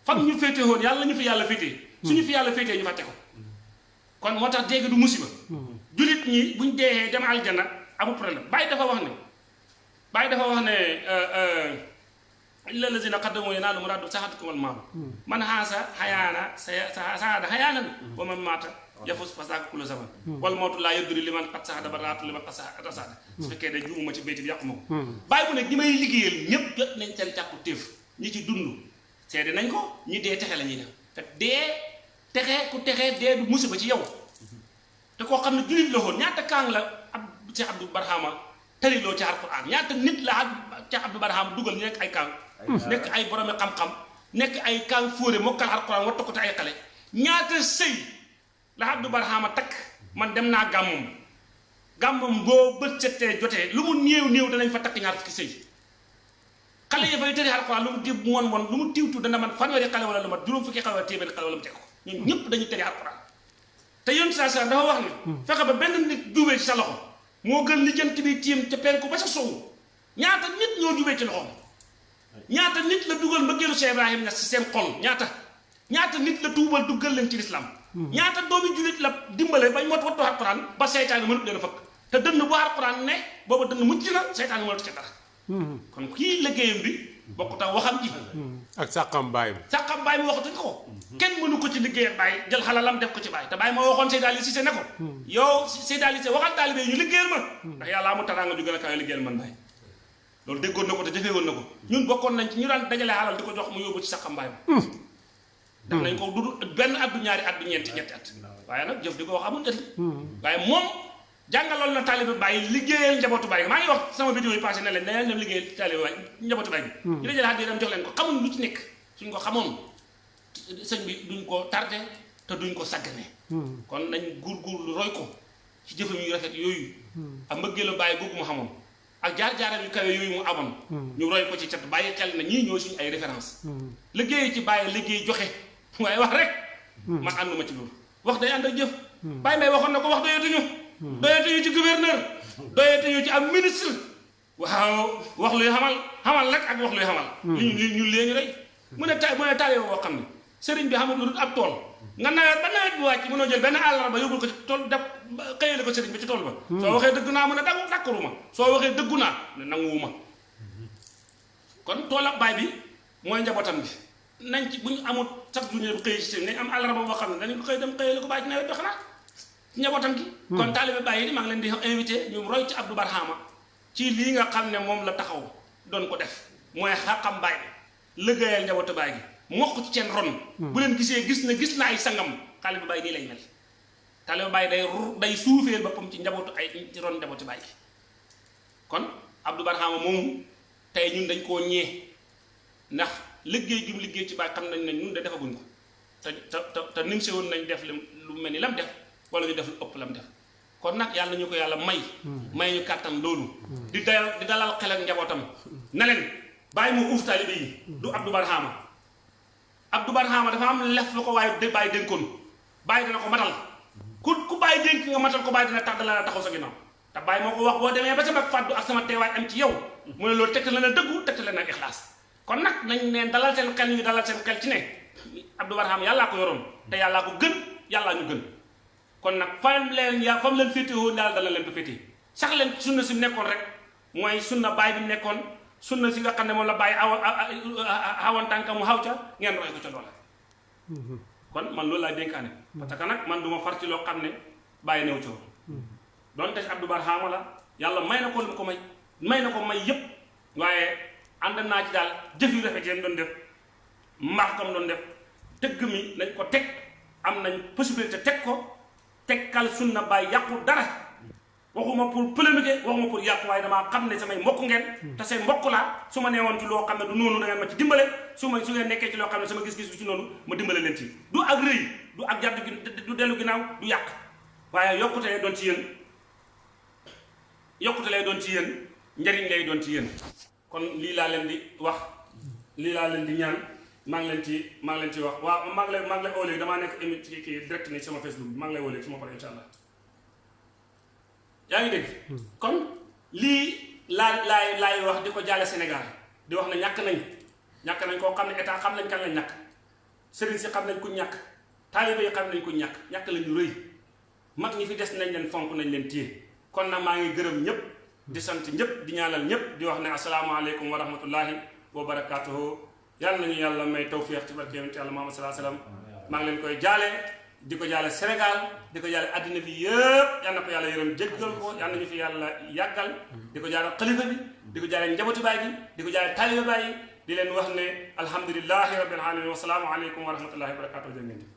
fam ñu féete woon yàlla ñu fi yàlla féetee suñu fi yàlla féetee ñu fàtte ko kon moo tax dégg du musiba jullit ñi buñ deexee dem aljana amul problème Baye dafa wax ne illa lazina qaddamu yanaalu muraadu saxatukum al maalu man xaasa xayaana saada xayaanan wa man maata yafus fasaaka kullu zaman wal mawtu laa yadri liman qad saada baraatu liman qad saada su fekkee de juumuma ci béyti bi yàqu ma ko bàyyi mu ne ñi may liggéeyal ñépp jot nañ seen càkku téef ñi ci dund seede nañ ko ñi dee texe la ñuy def te dee texe ku texe dee du musiba ci yow te koo xam ne jullit la woon ñaata kaang la ab Cheikh Abdou Barhama tëriloo ci alquran ñaata nit la Cheikh Abdou Barhama dugal ñu nekk ay kaang nekk ay boromi xam-xam nekk ay kaang fóore mokkal alquran wattu ko te ay xale ñaata sëy la Abdou Barhama takk man dem naa gàmmam boo bët setee jotee lu mu néew danañ fa takk ñaar fukki sëy xale yi fay tëri alquran lu mu di mon lu mu tiwtu dana man fanweeri xale wala lu mat juróom fukki xale wala téeméeri xale wala mu teg ko ñun ñëpp dañuy tëri alquran te yoon saa dafa wax ne fexe ba benn nit jubee ci sa loxo moo gën li jant bi tiim ca penku ba sa sowu ñaata nit ñoo jubee ci loxoom ñaata nit la dugal mbëggeelu Cheikh Ibrahim Niass ci seen xol ñaata nit la tuubal duggal leen ci lislaam ñaata doomi jullit la dimbale bañ mot wattu alquran ba seytaane mënut leen a fëkk te dënn bu alquran ne booba dënn mucc na seytaane mënut ci dara kon kii liggéeyam bi bokkut ak waxam ji ak sàqam baay mi waxatuñ ko kenn mënu ko ci liggéeyam baay jël xalalam def ko ci baay te baay moo waxoon Seydi Ali Cissé ne ko yow Seydi Ali Cissé waxal taalibe ñu liggéeyal ma ndax yàlla amul teraanga ju gën a kawe liggéeyal man baay loolu déggoon na ko te jëfee woon na ko ñun bokkoon nañ ci ñu daan dajale xalal di ko jox mu yóbbu ci sàqam baay ma def nañ ko dudu benn at du ñaari at du ñetti at waaye nag jëf di ko wax amul njëriñ waaye moom jàngaloon na taalibe Baay liggéeyal njabootu Baay maa ngi wax sama vidéo yi passé ne leen dañu dem liggéeyal taalibe Baay njabootu Baay bi ñu dajale xat di dem jox leen ko xamuñ lu ci nekk suñ ko xamoon sëñ bi duñ ko tardé te duñ ko saggane kon nañ góorgóorlu roy ko ci jëfam yu rafet yooyu ak mbëggeelu Baay googu mu xamoon ak jaar-jaaram yu kawe yooyu mu amoon ñu roy ko ci cat bàyyi xel na ñii ñoo suñu ay référence liggéey ci Baay liggéey joxe waaye wax rek man ànduma ci loolu wax day ànd ak jëf Baay Mbay waxoon na ko wax doyatuñu ci gouverneur doyatuñu ci am ministre waaw wax luy xamal rek ak wax luy xamal ñu léegi rek mu ne taalibe boo xam ne sëriñ bi xamul lu dul ab tool nga nawet ba nawet bi wàcc mënoo jël benn àllarba yóbbul ko ci tool def xëyale ko sëriñ bi ci tool ba soo waxee dëgg naa mu ne dakkaruma soo waxee dëggu naa ne nanguwuma kon tool ak Baay bi mooy njabootam bi nañ ci bu ñu amul chaque jour ñu dem xëy ci seen nañ am àllarba boo xam ne dañu ko xëy dem xëyale ko Baay ci nawet bi xanaa ci njabootam gi kon taalibe Baay yi maa ngi leen di invité ñu roy ci Abdou Barhama ci lii nga xam ne moom la taxaw doon ko def mooy xaqam Baay bi liggéeyal njabootu Baay gi mokk ci seen ron bu leen gis na ay sangam taalibe Baay nii lay mel taalibe Baay day suufeel boppam ci njabootu ci ron njabootu Baay gi kon Abdou Barhama moomu tey ñun dañ koo ñee ndax liggéey gi mu liggéey ci Baay xam nañ ne ñun de defaguñ ko te nim si woon nañ def lu mel ni lam def wala ñu def lu ëpp lam def kon nag yàlla ñu ko yàlla may ñu kàttan loolu di dalal xel ak njabootam na leen Baay moo uuf taalibe yi du Abdou Barhama Abdou Barhama dafa am lef lu ko waaye Baay dénkoon Baay dina ko matal ku Baay dénk nga matal ko Baay dina tax dala taxaw sa ginnaaw te Baay moo ko wax boo demee ba sama fàddu ak sama teewaay am ci yow mu ne loolu tegtal na dëggu tegtal na ixlaas kon nag nañ neen dalal seen xel ñu dalal seen xel ci ne Abdou Barhama yàllaa ko yoroon te yàllaa ko gën yàllaa ñu gën kon nag fam leen féetewoo daal dala leen ko féetee sax leen sunna si nekkoon rek mooy sunna Baay bi nekkoon sunna si nga xam ne moom la Baay awan tànka mu xaw ca ngeen roy ko ca loola kon man loolu laay dénkaane parce que nag man du ma far ci loo xam ne Baay néew ci woon donte si Abdou Barhama la yàlla may na ko lu ko may na ko may yépp waaye ànd naa ci daal jëf yu rafet yi doon def mbaax kam doon def tëgg mi nañ ko teg am nañ possibilité teg ko tekkal sunna Baay yàqu dara waxuma pour polémique waxuma pour yàqu waaye damaa xam ne samay mbokk ngeen te say mbokk laa su ma neewoon ci loo xam ne du noonu da ngeen ma ci dimbale su ngeen nekkee ci loo xam ne sama gis-gis du ci noonu ma dimbale leen ci du ak rëy du ak jàdd du dellu ginnaaw du yàq waaye yokkute lay doon ci yéen njariñ lay doon ci yéen kon lii laa leen di wax lii laa leen di ñaan maa ngi leen ci wax waaw maa ngi lay oo léegi damaa nekk émi kii direct ni sama Facebook bi maa ngi lay oo léegi su ma paree insha allah yaa ngi dégg kon lii laay wax di ko jaale Sénégal di wax ne ñàkk nañ koo xam ne état xam nañ kan lañ ñàkk sëriñ si xam nañ ku ñàkk taalibe yi xam nañ ku ñàkk lañu rëy mag ñi fi des nañ leen fonk nañ leen téye kon nag maa ngi gërëm ñëpp di sant ñëpp di ñaanal ñëpp di wax ne asalaamaaleykum wa rahmatullahi wa barakaatuhu yàlla nañu yàlla may tawfiix ci barke yonent yàlla Muhammad sallallahu alayhi wa sallam maa ngi leen koy jaale di ko jaale Sénégal di ko jaale addina bi yëpp yal na ko yàlla yërëm jéggal ko yal nañu fi yàlla yàggal di ko jaale xalifa bi di ko jaale njabootu baay gi di ko jaale taaliba baay yi di leen wax ne alhamdulillahi rabbil alamin wa salaamu aleykum wa rahmatullahi wa barakatuh